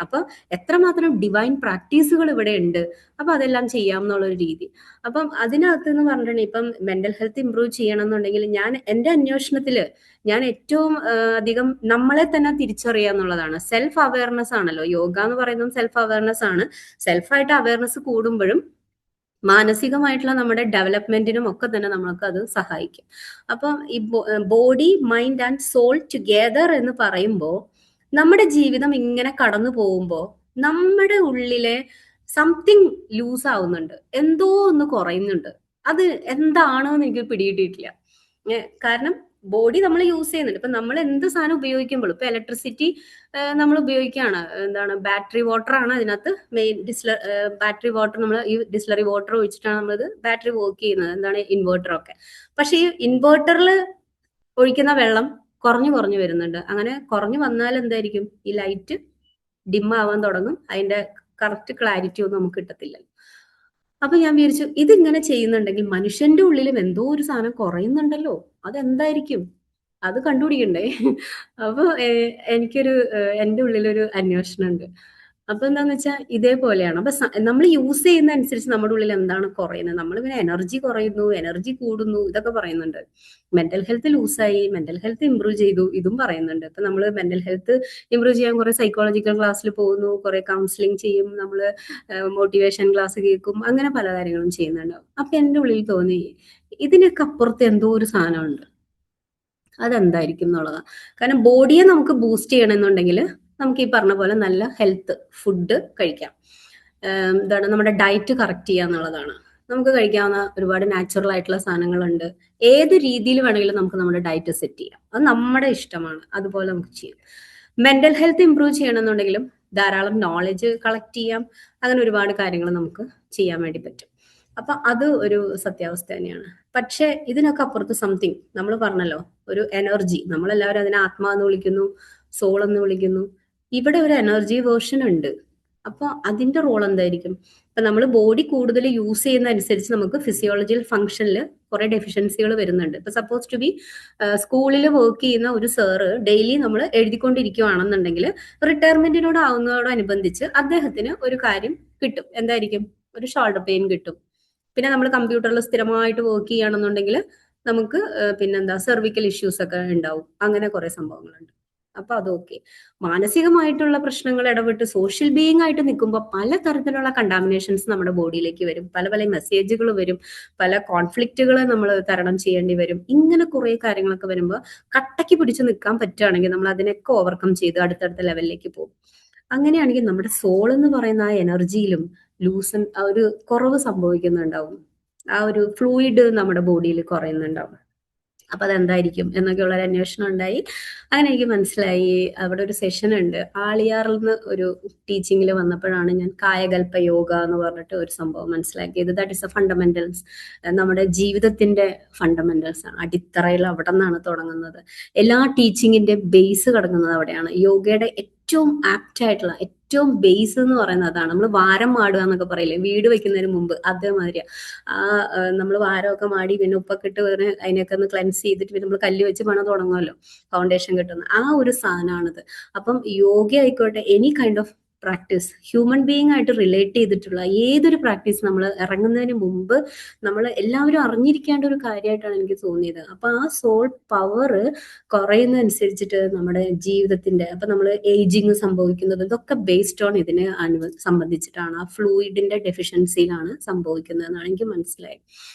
അപ്പൊ എത്രമാത്രം ഡിവൈൻ പ്രാക്ടീസുകൾ ഇവിടെ ഉണ്ട്. അപ്പൊ അതെല്ലാം ചെയ്യാം എന്നുള്ളൊരു രീതി. അപ്പം അതിനകത്ത് എന്ന് പറഞ്ഞിട്ടുണ്ടെങ്കിൽ ഇപ്പം മെന്റൽ ഹെൽത്ത് ഇംപ്രൂവ് ചെയ്യണം എന്നുണ്ടെങ്കിൽ ഞാൻ എൻ്റെ അന്വേഷണത്തില് ഞാൻ ഏറ്റവും അധികം നമ്മളെ തന്നെ തിരിച്ചറിയുക എന്നുള്ളതാണ്. സെൽഫ് അവയർനെസ് ആണല്ലോ യോഗ എന്ന് പറയുന്നത്. സെൽഫ് അവയർനെസ് ആണ്. സെൽഫായിട്ട് അവയർനെസ് കൂടുമ്പോഴും മാനസികമായിട്ടുള്ള നമ്മുടെ ഡെവലപ്മെന്റിനും ഒക്കെ തന്നെ നമ്മൾക്ക് അത് സഹായിക്കും. അപ്പം ഈ body mind and soul together എന്ന് പറയുമ്പോൾ നമ്മുടെ ജീവിതം ഇങ്ങനെ കടന്നു പോകുമ്പോൾ നമ്മുടെ ഉള്ളിലെ സംതിങ് ലൂസ് ആവുന്നുണ്ട്, എന്തോ ഒന്ന് കുറയുന്നുണ്ട്. അത് എന്താണെന്ന് എനിക്ക് പിടികിട്ടിയിട്ടില്ല. കാരണം ബോഡി നമ്മൾ യൂസ് ചെയ്യുന്നുണ്ട്. ഇപ്പൊ നമ്മൾ എന്ത് സാധനം ഉപയോഗിക്കുമ്പോൾ ഇപ്പൊ ഇലക്ട്രിസിറ്റി നമ്മൾ ഉപയോഗിക്കുകയാണ്. എന്താണ് ബാറ്ററി വാട്ടർ ആണ് അതിനകത്ത് മെയിൻ. ബാറ്ററി വാട്ടർ നമ്മൾ ഈ ഡിസ്ലറി വാട്ടർ ഒഴിച്ചിട്ടാണ് നമ്മളിത് ബാറ്ററി വർക്ക് ചെയ്യുന്നത്. എന്താണ് ഇൻവേർട്ടർ ഒക്കെ. പക്ഷെ ഈ ഇൻവേർട്ടറിൽ ഒഴിക്കുന്ന വെള്ളം കുറഞ്ഞു കുറഞ്ഞു വരുന്നുണ്ട്. അങ്ങനെ കുറഞ്ഞു വന്നാൽ എന്തായിരിക്കും? ഈ ലൈറ്റ് ഡിം ആവാൻ തുടങ്ങും. അതിന്റെ കറക്റ്റ് ക്ലാരിറ്റി ഒന്നും നമുക്ക് കിട്ടത്തില്ല. അപ്പൊ ഞാൻ വിചാരിച്ചു ഇതിങ്ങനെ ചെയ്യുന്നുണ്ടെങ്കിൽ മനുഷ്യന്റെ ഉള്ളിലും എന്തോ ഒരു സാധനം കുറയുന്നുണ്ടല്ലോ, അതെന്തായിരിക്കും? അത് കണ്ടുപിടിക്കണ്ടേ? അപ്പൊ എനിക്കൊരു എൻ്റെ ഉള്ളിലൊരു അന്വേഷണം ഉണ്ട്. അപ്പൊ എന്താന്ന് വെച്ചാൽ ഇതേപോലെയാണ്. അപ്പൊ നമ്മൾ യൂസ് ചെയ്യുന്ന അനുസരിച്ച് നമ്മുടെ ഉള്ളിൽ എന്താണ് കുറയുന്നത്? നമ്മൾ ഇങ്ങനെ എനർജി കുറയുന്നു, എനർജി കൂടുന്നു, ഇതൊക്കെ പറയുന്നുണ്ട്. മെന്റൽ ഹെൽത്ത് ലൂസായി, മെന്റൽ ഹെൽത്ത് ഇംപ്രൂവ് ചെയ്തു, ഇതും പറയുന്നുണ്ട്. ഇപ്പൊ നമ്മൾ മെന്റൽ ഹെൽത്ത് ഇംപ്രൂവ് ചെയ്യാൻ കുറെ സൈക്കോളജിക്കൽ ക്ലാസ്സിൽ പോകുന്നു, കുറെ കൗൺസിലിംഗ് ചെയ്യും, നമ്മൾ മോട്ടിവേഷൻ ക്ലാസ് കേൾക്കും, അങ്ങനെ പല കാര്യങ്ങളും ചെയ്യുന്നുണ്ടാവും. അപ്പൊ എൻ്റെ ഉള്ളിൽ തോന്നി ഇതിനൊക്കെ അപ്പുറത്ത് എന്തോ ഒരു സാധനമുണ്ട്. അതെന്തായിരിക്കും എന്നുള്ളതാണ്. കാരണം ബോഡിയെ നമുക്ക് ബൂസ്റ്റ് ചെയ്യണമെന്നുണ്ടെങ്കിൽ നമുക്ക് ഈ പറഞ്ഞ പോലെ നല്ല ഹെൽത്ത് ഫുഡ് കഴിക്കാം. എന്താണ് നമ്മുടെ ഡയറ്റ് കറക്റ്റ് ചെയ്യുക എന്നുള്ളതാണ്. നമുക്ക് കഴിക്കാവുന്ന ഒരുപാട് നാച്ചുറൽ ആയിട്ടുള്ള സാധനങ്ങളുണ്ട്. ഏത് രീതിയിൽ വേണമെങ്കിലും നമുക്ക് നമ്മുടെ ഡയറ്റ് സെറ്റ് ചെയ്യാം. അത് നമ്മുടെ ഇഷ്ടമാണ്. അതുപോലെ നമുക്ക് ചെയ്യാം. മെന്റൽ ഹെൽത്ത് ഇംപ്രൂവ് ചെയ്യണമെന്നുണ്ടെങ്കിലും ധാരാളം നോളജ് കളക്ട് ചെയ്യാം. അങ്ങനെ ഒരുപാട് കാര്യങ്ങൾ നമുക്ക് ചെയ്യാൻ വേണ്ടി പറ്റും. അപ്പൊ അത് ഒരു സത്യാവസ്ഥ തന്നെയാണ്. പക്ഷെ ഇതിനൊക്കെ അപ്പുറത്ത് സംതിങ് നമ്മൾ പറഞ്ഞല്ലോ, ഒരു എനർജി. നമ്മളെല്ലാവരും അതിനെ ആത്മാവെന്ന് വിളിക്കുന്നു, സോൾ എന്ന് വിളിക്കുന്നു. ഇവിടെ ഒരു എനർജി വേർഷൻ ഉണ്ട്. അപ്പൊ അതിന്റെ റോൾ എന്തായിരിക്കും? ഇപ്പൊ നമ്മൾ ബോഡി കൂടുതൽ യൂസ് ചെയ്യുന്ന അനുസരിച്ച് നമുക്ക് ഫിസിയോളജിക്കൽ ഫംഗ്ഷനിൽ കുറെ ഡെഫിഷ്യൻസികൾ വരുന്നുണ്ട്. ഇപ്പൊ സപ്പോസ് ടു ബി സ്കൂളിൽ വർക്ക് ചെയ്യുന്ന ഒരു സാറ് ഡെയിലി നമ്മൾ എഴുതിക്കൊണ്ടിരിക്കുകയാണെന്നുണ്ടെങ്കിൽ റിട്ടയർമെന്റിനോട് ആവുന്നതോടനുബന്ധിച്ച് അദ്ദേഹത്തിന് ഒരു കാര്യം കിട്ടും. എന്തായിരിക്കും? ഒരു ഷോൾഡർ പെയിൻ കിട്ടും. പിന്നെ നമ്മൾ കമ്പ്യൂട്ടറിൽ സ്ഥിരമായിട്ട് വർക്ക് ചെയ്യുകയാണെന്നുണ്ടെങ്കിൽ നമുക്ക് പിന്നെന്താ സെർവിക്കൽ ഇഷ്യൂസ് ഒക്കെ ഉണ്ടാവും. അങ്ങനെ കുറെ സംഭവങ്ങളുണ്ട്. അപ്പൊ അതൊക്കെ മാനസികമായിട്ടുള്ള പ്രശ്നങ്ങൾ ഇടപെട്ട് സോഷ്യൽ ബീയിങ് ആയിട്ട് നിൽക്കുമ്പോൾ പല തരത്തിലുള്ള കണ്ടാമിനേഷൻസ് നമ്മുടെ ബോഡിയിലേക്ക് വരും. പല പല മെസ്സേജുകൾ വരും, പല കോൺഫ്ലിക്റ്റുകൾ നമ്മൾ തരണം ചെയ്യേണ്ടി വരും. ഇങ്ങനെ കുറെ കാര്യങ്ങളൊക്കെ വരുമ്പോൾ കട്ടയ്ക്ക് പിടിച്ചു നിൽക്കാൻ പറ്റുകയാണെങ്കിൽ നമ്മൾ അതിനൊക്കെ ഓവർകം ചെയ്ത് അടുത്തടുത്ത ലെവലിലേക്ക് പോകും. അങ്ങനെയാണെങ്കിൽ നമ്മുടെ സോൾ എന്ന് പറയുന്ന ആ എനർജിയിലും ആ ഒരു കുറവ് സംഭവിക്കുന്നുണ്ടാവും. ആ ഒരു ഫ്ലൂയിഡ് നമ്മുടെ ബോഡിയിൽ കുറയുന്നുണ്ടാവും. അപ്പൊ അതെന്തായിരിക്കും എന്നൊക്കെയുള്ള ഒരു അന്വേഷണം ഉണ്ടായി. അങ്ങനെ എനിക്ക് മനസ്സിലായി. അവിടെ ഒരു സെഷൻ ഉണ്ട്. ആളിയാറിൽ നിന്ന് ഒരു ടീച്ചിങ്ങിൽ വന്നപ്പോഴാണ് ഞാൻ കായകൽപ്പ യോഗ എന്ന് പറഞ്ഞിട്ട് ഒരു സംഭവം മനസ്സിലാക്കിയത്. That is A fundamentals. നമ്മുടെ ജീവിതത്തിന്റെ ഫണ്ടമെന്റൽസ് ആണ്. അടിത്തറയിൽ അവിടെ നിന്നാണ് തുടങ്ങുന്നത്. എല്ലാ ടീച്ചിങ്ങിന്റെ ബേസ് കിടക്കുന്നത് അവിടെയാണ്. യോഗയുടെ ഏറ്റവും ആപ്റ്റ് ആയിട്ടുള്ള ഏറ്റവും ബേസ് എന്ന് പറയുന്നത് അതാണ്. നമ്മൾ വാരം മാടുക എന്നൊക്കെ പറയില്ലേ, വീട് വെക്കുന്നതിന് മുമ്പ്, അതേമാതിരിയാ. നമ്മൾ വാരമൊക്കെ മാടി പിന്നെ ഉപ്പൊക്കെ ഇട്ട് അതിനൊക്കെ ഒന്ന് ക്ലെൻസ് ചെയ്തിട്ട് പിന്നെ നമ്മൾ കല്ല് വെച്ച് പണം തുടങ്ങുമല്ലോ, ഫൗണ്ടേഷൻ കിട്ടുന്ന ആ ഒരു സാധനമാണിത്. അപ്പം യോഗ ആയിക്കോട്ടെ, any kind of practice, human being ആയിട്ട് റിലേറ്റ് ചെയ്തിട്ടുള്ള ഏതൊരു പ്രാക്ടീസ് നമ്മൾ ഇറങ്ങുന്നതിന് മുമ്പ് നമ്മൾ എല്ലാവരും അറിഞ്ഞിരിക്കേണ്ട ഒരു കാര്യമായിട്ടാണ് എനിക്ക് തോന്നിയത്. അപ്പൊ ആ സോൾ പവർ കുറയുന്നതനുസരിച്ചിട്ട് നമ്മുടെ ജീവിതത്തിന്റെ, അപ്പൊ നമ്മൾ ഏജിങ് സംഭവിക്കുന്നത് ഇതൊക്കെ ബേസ്ഡ് ഓൺ ഇതിനെ സംബന്ധിച്ചിട്ടാണ്. ആ ഫ്ലൂയിഡിന്റെ ഡെഫിഷ്യൻസിയിലാണ് സംഭവിക്കുന്നത് എന്നാണ് എനിക്ക് മനസ്സിലായത്.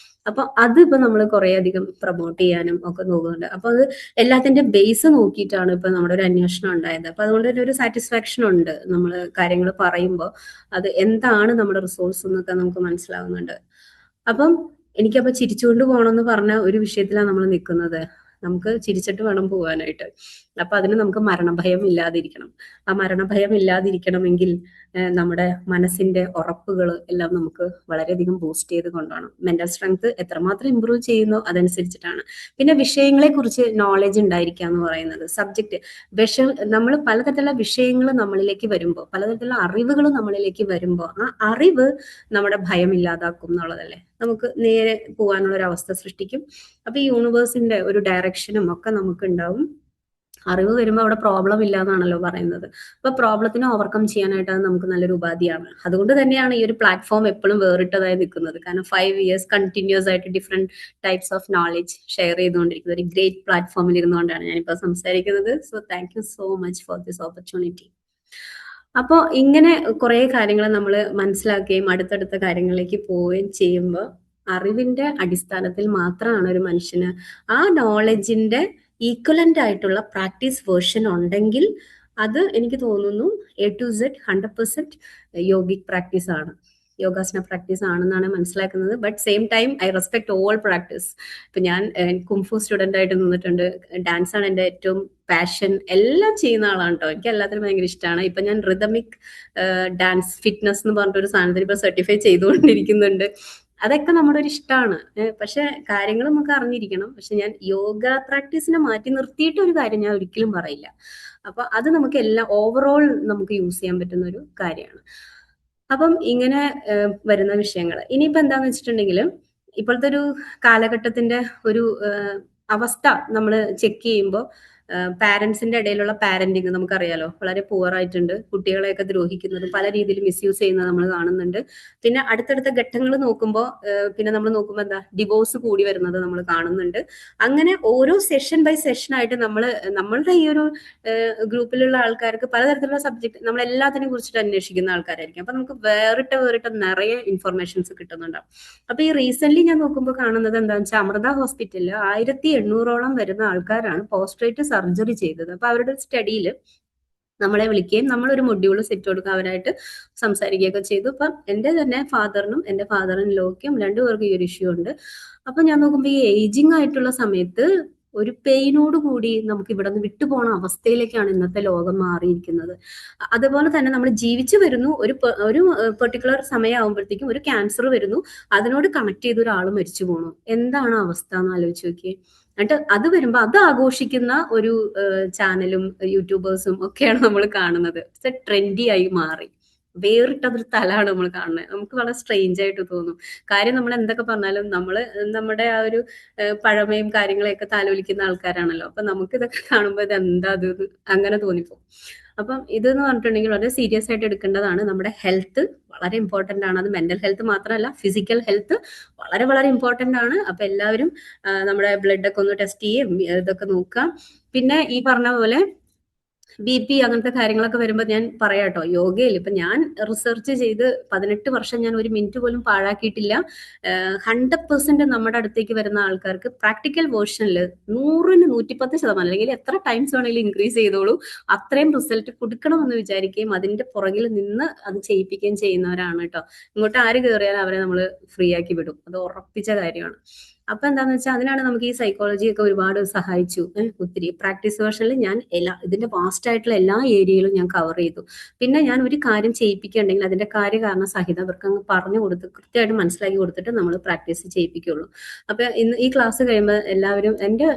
അപ്പൊ അത് ഇപ്പൊ നമ്മൾ കുറെ അധികം പ്രൊമോട്ട് ചെയ്യാനും ഒക്കെ നോക്കുന്നുണ്ട്. അപ്പൊ അത് എല്ലാത്തിന്റെ ബേസ് നോക്കിയിട്ടാണ് ഇപ്പൊ നമ്മുടെ ഒരു അന്വേഷണം ഉണ്ടായത്. അപ്പൊ അതുകൊണ്ട് തന്നെ ഒരു സാറ്റിസ്ഫാക്ഷൻ ഉണ്ട് നമ്മൾ കാര്യങ്ങൾ പറയുമ്പോൾ അത് എന്താണ് നമ്മുടെ റിസോഴ്സ് എന്നൊക്കെ നമുക്ക് മനസ്സിലാവുന്നുണ്ട്. അപ്പം എനിക്കപ്പോ ചിരിച്ചുകൊണ്ട് പോകണമെന്ന് പറഞ്ഞ ഒരു വിഷയത്തിലാണ് നമ്മൾ നിൽക്കുന്നത്. നമുക്ക് ചിരിച്ചിട്ട് വേണം പോകാനായിട്ട്. അപ്പൊ അതിന് നമുക്ക് മരണഭയം ഇല്ലാതിരിക്കണം. ആ മരണഭയം ഇല്ലാതിരിക്കണമെങ്കിൽ നമ്മുടെ മനസ്സിന്റെ ഉറപ്പുകൾ എല്ലാം നമുക്ക് വളരെയധികം ബൂസ്റ്റ് ചെയ്ത് കൊണ്ടുപോകണം. മെന്റൽ സ്ട്രെങ്ത് എത്രമാത്രം ഇമ്പ്രൂവ് ചെയ്യുന്നോ അതനുസരിച്ചിട്ടാണ്. പിന്നെ വിഷയങ്ങളെ കുറിച്ച് നോളജ് ഉണ്ടായിരിക്കുക എന്ന് പറയുന്നത് സബ്ജക്ട് നമ്മൾ പലതരത്തിലുള്ള വിഷയങ്ങൾ നമ്മളിലേക്ക് വരുമ്പോൾ, പലതരത്തിലുള്ള അറിവുകൾ നമ്മളിലേക്ക് വരുമ്പോൾ ആ അറിവ് നമ്മുടെ ഭയം ഇല്ലാതാക്കും എന്നുള്ളതല്ലേ, നമുക്ക് നേരെ പോകാനുള്ള ഒരു അവസ്ഥ സൃഷ്ടിക്കും. അപ്പൊ ഈ യൂണിവേഴ്സിന്റെ ഒരു ഡയറക്ഷനും ഒക്കെ നമുക്ക് ഉണ്ടാവും. അറിവ് വരുമ്പോൾ അവിടെ പ്രോബ്ലം ഇല്ല എന്നാണല്ലോ പറയുന്നത്. അപ്പൊ പ്രോബ്ലത്തിനെ ഓവർകം ചെയ്യാനായിട്ട് അത് നമുക്ക് നല്ലൊരു ഉപാധിയാണ്. അതുകൊണ്ട് തന്നെയാണ് ഈ ഒരു പ്ലാറ്റ്ഫോം എപ്പോഴും വേറിട്ടതായി നിൽക്കുന്നത്. കാരണം 5 years കണ്ടിന്യൂസ് ആയിട്ട് different types of knowledge share ചെയ്തുകൊണ്ടിരിക്കുന്നത് ഒരു ഗ്രേറ്റ് പ്ലാറ്റ്ഫോമിൽ ഇരുന്നുകൊണ്ടാണ് ഞാനിപ്പോൾ സംസാരിക്കുന്നത്. So thank you so much for this opportunity. അപ്പോൾ ഇങ്ങനെ കുറെ കാര്യങ്ങൾ നമ്മൾ മനസ്സിലാക്കുകയും അടുത്തടുത്ത കാര്യങ്ങളിലേക്ക് പോവുകയും ചെയ്യുമ്പോൾ അറിവിന്റെ അടിസ്ഥാനത്തിൽ മാത്രമാണ് ഒരു മനുഷ്യന് ആ നോളജിന്റെ ഈക്വലന്റ് ആയിട്ടുള്ള പ്രാക്ടീസ് വേർഷൻ ഉണ്ടെങ്കിൽ അത് എനിക്ക് തോന്നുന്നു A to Z 100% yogic practice ആണ്, യോഗാസന പ്രാക്ടീസ് ആണെന്നാണ് മനസ്സിലാക്കുന്നത്. But same time I respect all practice. ഇപ്പൊ ഞാൻ കുംഫു സ്റ്റുഡന്റ് ആയിട്ട് നിന്നിട്ടുണ്ട്. ഡാൻസ് ആണ് എൻ്റെ ഏറ്റവും പാഷൻ. എല്ലാം ചെയ്യുന്ന ആളാണ് കേട്ടോ. എനിക്ക് എല്ലാത്തിനും ഭയങ്കര ഇഷ്ടമാണ്. ഇപ്പൊ ഞാൻ റിതമിക് ഡാൻസ് ഫിറ്റ്നസ് എന്ന് പറഞ്ഞിട്ടൊരു സാധനത്തിന് ഇപ്പൊ സർട്ടിഫൈ ചെയ്തുകൊണ്ടിരിക്കുന്നുണ്ട്. അതൊക്കെ നമ്മുടെ ഒരു ഇഷ്ടമാണ്. പക്ഷെ കാര്യങ്ങൾ നമുക്ക് അറിഞ്ഞിരിക്കണം. പക്ഷെ ഞാൻ യോഗ പ്രാക്ടീസിനെ മാറ്റി നിർത്തിയിട്ട് ഒരു കാര്യം ഞാൻ ഒരിക്കലും പറയില്ല. അപ്പൊ അത് നമുക്ക് എല്ലാം ഓവറോൾ നമുക്ക് യൂസ് ചെയ്യാൻ പറ്റുന്ന ഒരു കാര്യമാണ്. അപ്പം ഇങ്ങനെ വരുന്ന വിഷയങ്ങൾ ഇനിയിപ്പോ എന്താന്ന് വെച്ചിട്ടുണ്ടെങ്കിൽ ഇപ്പോഴത്തെ ഒരു കാലഘട്ടത്തിന്റെ ഒരു അവസ്ഥ നമ്മൾ ചെക്ക് ചെയ്യുമ്പോൾ പാരന്റ്സിന്റെ ഇടയിലുള്ള പാരന്റിങ് നമുക്കറിയാലോ വളരെ പുവർ ആയിട്ടുണ്ട്. കുട്ടികളെയൊക്കെ ദ്രോഹിക്കുന്നതും പല രീതിയിൽ മിസ്യൂസ് ചെയ്യുന്നത് നമ്മൾ കാണുന്നുണ്ട്. പിന്നെ അടുത്തടുത്ത ഘട്ടങ്ങൾ നോക്കുമ്പോൾ പിന്നെ നമ്മൾ നോക്കുമ്പോൾ എന്താ ഡിവോഴ്സ് കൂടി വരുന്നത് നമ്മൾ കാണുന്നുണ്ട്. അങ്ങനെ ഓരോ സെഷൻ ബൈ സെഷൻ ആയിട്ട് നമ്മളുടെ ഈ ഒരു ഗ്രൂപ്പിലുള്ള ആൾക്കാർക്ക് പലതരത്തിലുള്ള സബ്ജക്ട് നമ്മൾ എല്ലാത്തിനെ കുറിച്ചിട്ട് അന്വേഷിക്കുന്ന ആൾക്കാരായിരിക്കും. അപ്പൊ നമുക്ക് വേറിട്ട നിറയെ ഇൻഫർമേഷൻസ് കിട്ടുന്നുണ്ടാവും. അപ്പൊ ഈ റീസെന്റ് ഞാൻ നോക്കുമ്പോൾ കാണുന്നത് എന്താണെന്ന് വെച്ചാൽ അമൃത ഹോസ്പിറ്റലിൽ 1800ഓളം വരുന്ന ആൾക്കാരാണ് പോസ്ട്രേറ്റ് സർജറി ചെയ്തത്. അപ്പൊ അവരുടെ സ്റ്റഡിയിൽ നമ്മളെ വിളിക്കുകയും നമ്മളൊരു മൊഡ്യൂൾ സെറ്റ് കൊടുക്കുക അവരായിട്ട് സംസാരിക്കുകയൊക്കെ ചെയ്തു. അപ്പം എൻ്റെ തന്നെ ഫാദറിനും എൻ്റെ ഫാദറിൻ ലോക്കും രണ്ടുപേർക്കും ഈ ഒരു ഇഷ്യൂ ഉണ്ട്. അപ്പൊ ഞാൻ നോക്കുമ്പോൾ ഈ ഏജിങ് ആയിട്ടുള്ള സമയത്ത് ഒരു പെയിനോട് കൂടി നമുക്ക് ഇവിടെ നിന്ന് വിട്ടുപോണ അവസ്ഥയിലേക്കാണ് ഇന്നത്തെ ലോകം മാറിയിരിക്കുന്നത്. അതുപോലെ തന്നെ നമ്മൾ ജീവിച്ചു വരുന്നു, ഒരു പെർട്ടിക്കുലർ സമയമാകുമ്പോഴത്തേക്കും ഒരു ക്യാൻസർ വരുന്നു, അതിനോട് കണക്ട് ചെയ്ത് ഒരാൾ മരിച്ചു പോണു. എന്താണ് അവസ്ഥ എന്ന് ആലോചിച്ച് നോക്കിയേ. എന്നിട്ട് അത് വരുമ്പോൾ അത് ആഘോഷിക്കുന്ന ഒരു ചാനലും യൂട്യൂബേഴ്സും ഒക്കെയാണ് നമ്മൾ കാണുന്നത്. ട്രെൻഡി ആയി മാറി, വേറിട്ടതൊരു തലാണ് നമ്മൾ കാണുന്നത്. നമുക്ക് വളരെ സ്ട്രേഞ്ച് ആയിട്ട് തോന്നും. കാര്യം നമ്മൾ എന്തൊക്കെ പറഞ്ഞാലും നമ്മുടെ ആ ഒരു പഴമയും കാര്യങ്ങളെയൊക്കെ താലോലിക്കുന്ന ആൾക്കാരാണല്ലോ. അപ്പൊ നമുക്ക് ഇതൊക്കെ കാണുമ്പോൾ ഇത് എന്താ അത് അങ്ങനെ തോന്നിപ്പോ. അപ്പം ഇതെന്ന് പറഞ്ഞിട്ടുണ്ടെങ്കിൽ വളരെ സീരിയസ് ആയിട്ട് എടുക്കേണ്ടതാണ്. നമ്മുടെ ഹെൽത്ത് വളരെ ഇമ്പോർട്ടന്റ് ആണ്. അത് മെന്റൽ ഹെൽത്ത് മാത്രമല്ല, ഫിസിക്കൽ ഹെൽത്ത് വളരെ വളരെ ഇമ്പോർട്ടന്റ് ആണ്. അപ്പൊ എല്ലാവരും നമ്മുടെ ബ്ലഡ് ഒക്കെ ഒന്ന് ടെസ്റ്റ് ചെയ്യും, ഇതൊക്കെ നോക്കാം. പിന്നെ ഈ പറഞ്ഞ പോലെ BP അങ്ങനത്തെ കാര്യങ്ങളൊക്കെ വരുമ്പോൾ ഞാൻ പറയാട്ടോ, യോഗയിൽ ഇപ്പൊ ഞാൻ റിസർച്ച് ചെയ്ത് 18 വർഷം ഞാൻ ഒരു മിനിറ്റ് പോലും പാഴാക്കിയിട്ടില്ല. 100% നമ്മുടെ അടുത്തേക്ക് വരുന്ന ആൾക്കാർക്ക് പ്രാക്ടിക്കൽ വേർഷനിൽ 100-ന് 110% അല്ലെങ്കിൽ എത്ര ടൈംസ് വേണമെങ്കിലും ഇൻക്രീസ് ചെയ്തോളൂ, അത്രയും റിസൾട്ട് കൊടുക്കണമെന്ന് വിചാരിക്കുകയും അതിന്റെ പുറകിൽ നിന്ന് അത് ചെയ്യിപ്പിക്കുകയും ചെയ്യുന്നവരാണ് കേട്ടോ. ഇങ്ങോട്ട് ആര് കയറിയാലും അവരെ നമ്മൾ ഫ്രീ ആക്കി വിടും, അത് ഉറപ്പിച്ച കാര്യമാണ്. അപ്പൊ എന്താന്ന് വെച്ചാൽ അതിനാണ് നമുക്ക് ഈ സൈക്കോളജി ഒക്കെ ഒരുപാട് സഹായിച്ചു. ഒത്തിരി പ്രാക്ടീസ് വേർഷനിൽ ഞാൻ ഇതിന്റെ വാസ്റ്റ് ആയിട്ടുള്ള എല്ലാ ഏരിയയിലും ഞാൻ കവർ ചെയ്തു. പിന്നെ ഞാൻ ഒരു കാര്യം ചെയ്യിപ്പിക്കുകയുണ്ടെങ്കിൽ അതിന്റെ കാര്യകാരണ സഹിതം അവർക്ക് അങ്ങ് പറഞ്ഞു കൊടുത്ത് കൃത്യമായിട്ട് മനസ്സിലാക്കി കൊടുത്തിട്ട് നമ്മൾ പ്രാക്ടീസ് ചെയ്യിപ്പിക്കുള്ളൂ. അപ്പൊ ഇന്ന് ഈ ക്ലാസ് കഴിയുമ്പോൾ എല്ലാവരും എന്റെ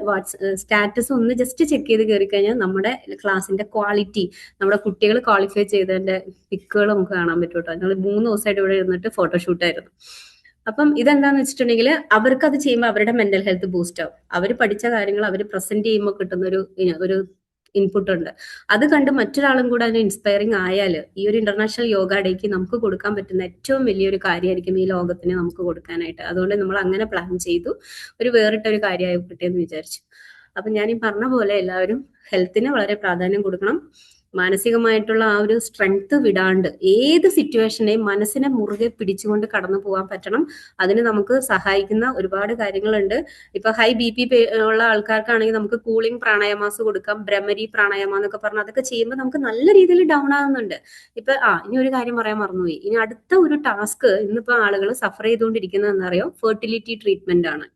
സ്റ്റാറ്റസ് ഒന്ന് ജസ്റ്റ് ചെക്ക് ചെയ്ത് കയറി കഴിഞ്ഞാൽ നമ്മുടെ ക്ലാസിന്റെ ക്വാളിറ്റി, നമ്മുടെ കുട്ടികൾ ക്വാളിഫൈ ചെയ്തതിന്റെ പിക്കുകൾ നമുക്ക് കാണാൻ പറ്റും കേട്ടോ. ഞങ്ങൾ 3 ദിവസമായിട്ട് ഇവിടെ ഇരുന്നിട്ട് ഫോട്ടോഷൂട്ടായിരുന്നു. അപ്പം ഇതെന്താന്ന് വെച്ചിട്ടുണ്ടെങ്കിൽ അവർക്ക് അത് ചെയ്യുമ്പോൾ അവരുടെ മെന്റൽ ഹെൽത്ത് ബൂസ്റ്റ് ആവും. അവർ പഠിച്ച കാര്യങ്ങൾ അവർ പ്രസന്റ് ചെയ്യുമ്പോൾ കിട്ടുന്ന ഒരു ഇൻപുട്ട് ഉണ്ട്. അത് കണ്ട് മറ്റൊരാളും കൂടെ അതിന് ഇൻസ്പയറിംഗ് ആയാൽ ഈ ഒരു ഇന്റർനാഷണൽ യോഗ ഡേക്ക് നമുക്ക് കൊടുക്കാൻ പറ്റുന്ന ഏറ്റവും വലിയൊരു കാര്യമായിരിക്കും ഈ ലോകത്തിന് നമുക്ക് കൊടുക്കാനായിട്ട്. അതുകൊണ്ട് നമ്മൾ അങ്ങനെ പ്ലാൻ ചെയ്തു, ഒരു വേറിട്ട ഒരു കാര്യമായിക്കോട്ടെ എന്ന് വിചാരിച്ചു. അപ്പൊ ഞാൻ ഈ പറഞ്ഞ പോലെ എല്ലാവരും ഹെൽത്തിന് വളരെ പ്രാധാന്യം കൊടുക്കണം. മാനസികമായിട്ടുള്ള ആ ഒരു സ്ട്രെങ്ത് വിടാണ്ട് ഏത് സിറ്റുവേഷനെയും മനസ്സിനെ മുറുകെ പിടിച്ചുകൊണ്ട് കടന്നു പോകാൻ പറ്റണം. അതിന് നമുക്ക് സഹായിക്കുന്ന ഒരുപാട് കാര്യങ്ങളുണ്ട്. ഇപ്പൊ ഹൈ BP ഉള്ള ആൾക്കാർക്കാണെങ്കിൽ നമുക്ക് കൂളിംഗ് പ്രാണായാമാസ് കൊടുക്കാം, ഭ്രമരി പ്രാണായാമ എന്നൊക്കെ പറഞ്ഞാൽ അതൊക്കെ ചെയ്യുമ്പോൾ നമുക്ക് നല്ല രീതിയിൽ ഡൗൺ ആകുന്നുണ്ട്. ഇപ്പൊ ഇനി ഒരു കാര്യം പറയാൻ മറന്നുപോയി. ഇനി അടുത്ത ഒരു ടാസ്ക് ഇന്നിപ്പോ ആളുകൾ സഫർ ചെയ്തുകൊണ്ടിരിക്കുന്നത് എന്നറിയോ, ഫെർട്ടിലിറ്റി ട്രീറ്റ്മെന്റ് ആണ്.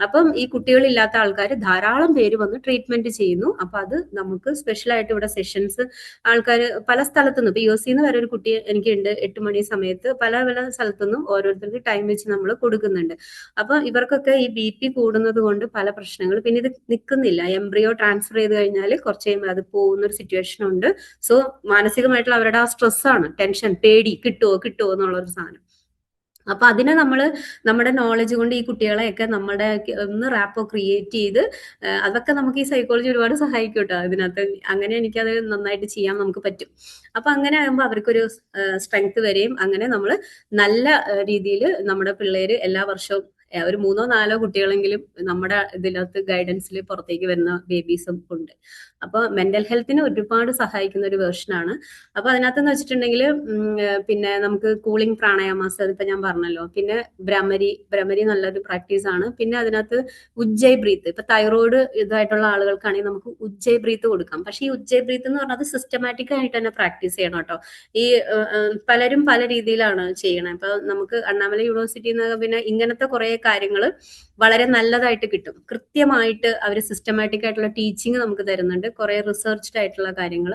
അപ്പം ഈ കുട്ടികളില്ലാത്ത ആൾക്കാർ ധാരാളം പേര് വന്ന് ട്രീറ്റ്മെന്റ് ചെയ്യുന്നു. അപ്പൊ അത് നമുക്ക് സ്പെഷ്യൽ ആയിട്ട് ഇവിടെ സെഷൻസ് ആൾക്കാർ പല സ്ഥലത്തുനിന്ന്, ഇപ്പൊ USC വരെ ഒരു കുട്ടി എനിക്കുണ്ട് 8 മണി സമയത്ത്, പല പല സ്ഥലത്തുനിന്നും ഓരോരുത്തർക്ക് ടൈം വെച്ച് നമ്മൾ കൊടുക്കുന്നുണ്ട്. അപ്പൊ ഇവർക്കൊക്കെ ഈ BP കൂടുന്നത് കൊണ്ട് പല പ്രശ്നങ്ങൾ, പിന്നെ ഇത് നിൽക്കുന്നില്ല, എംബ്രിയോ ട്രാൻസ്ഫർ ചെയ്ത് കഴിഞ്ഞാൽ കുറച്ച് കഴിയുമ്പോൾ അത് പോകുന്ന ഒരു സിറ്റുവേഷൻ ഉണ്ട്. സോ മാനസികമായിട്ടുള്ള അവരുടെ ആ സ്ട്രെസ്സാണ്, ടെൻഷൻ, പേടി, കിട്ടുമോ എന്നുള്ള ഒരു സാധനം. അപ്പൊ അതിനെ നമ്മൾ നമ്മുടെ നോളജ് കൊണ്ട് ഈ കുട്ടികളെയൊക്കെ നമ്മുടെ ഒന്ന് റാപ്പോ ക്രിയേറ്റ് ചെയ്ത് അതൊക്കെ നമുക്ക് ഈ സൈക്കോളജി ഒരുപാട് സഹായിക്കും കേട്ടോ ഇതിനകത്ത്. അങ്ങനെ എനിക്കത് നന്നായിട്ട് ചെയ്യാൻ നമുക്ക് പറ്റും. അപ്പൊ അങ്ങനെ ആകുമ്പോൾ അവർക്കൊരു സ്ട്രെങ്ത് വരെയും, അങ്ങനെ നമ്മൾ നല്ല രീതിയിൽ നമ്മുടെ പിള്ളേര് എല്ലാ വർഷവും ഒരു 3-4 കുട്ടികളെങ്കിലും നമ്മുടെ ഇതിനകത്ത് ഗൈഡൻസിൽ പുറത്തേക്ക് വരുന്ന ബേബീസും ഉണ്ട്. അപ്പൊ മെന്റൽ ഹെൽത്തിനെ ഒരുപാട് സഹായിക്കുന്ന ഒരു വേർഷനാണ്. അപ്പൊ അതിനകത്തെന്ന് വെച്ചിട്ടുണ്ടെങ്കിൽ പിന്നെ നമുക്ക് കൂളിംഗ് പ്രാണായാമാസ്, അതിപ്പോ ഞാൻ പറഞ്ഞല്ലോ. പിന്നെ ഭ്രമരി നല്ലൊരു പ്രാക്ടീസ് ആണ്. പിന്നെ അതിനകത്ത് ഉജ്ജയ് ബ്രീത്ത്, ഇപ്പൊ തൈറോയിഡ് ഇതായിട്ടുള്ള ആളുകൾക്കാണെങ്കിൽ നമുക്ക് ഉജ്ജയ് ബ്രീത്ത് കൊടുക്കാം. പക്ഷെ ഈ ഉജ്ജയ് ബ്രീത്ത് എന്ന് പറഞ്ഞാൽ സിസ്റ്റമാറ്റിക് ആയിട്ട് തന്നെ പ്രാക്ടീസ് ചെയ്യണം കേട്ടോ. ഈ പലരും പല രീതിയിലാണ് ചെയ്യണത്. ഇപ്പൊ നമുക്ക് അണ്ണാമലൈ യൂണിവേഴ്സിറ്റിയിൽ നിന്ന് പിന്നെ ഇങ്ങനത്തെ കുറെ കാര്യങ്ങൾ വളരെ നല്ലതായിട്ട് കിട്ടും. കൃത്യമായിട്ട് അവർ സിസ്റ്റമാറ്റിക് ആയിട്ടുള്ള ടീച്ചിങ് നമുക്ക് തരുന്നുണ്ട്, കുറെ റിസർച്ച്ഡ് ആയിട്ടുള്ള കാര്യങ്ങൾ.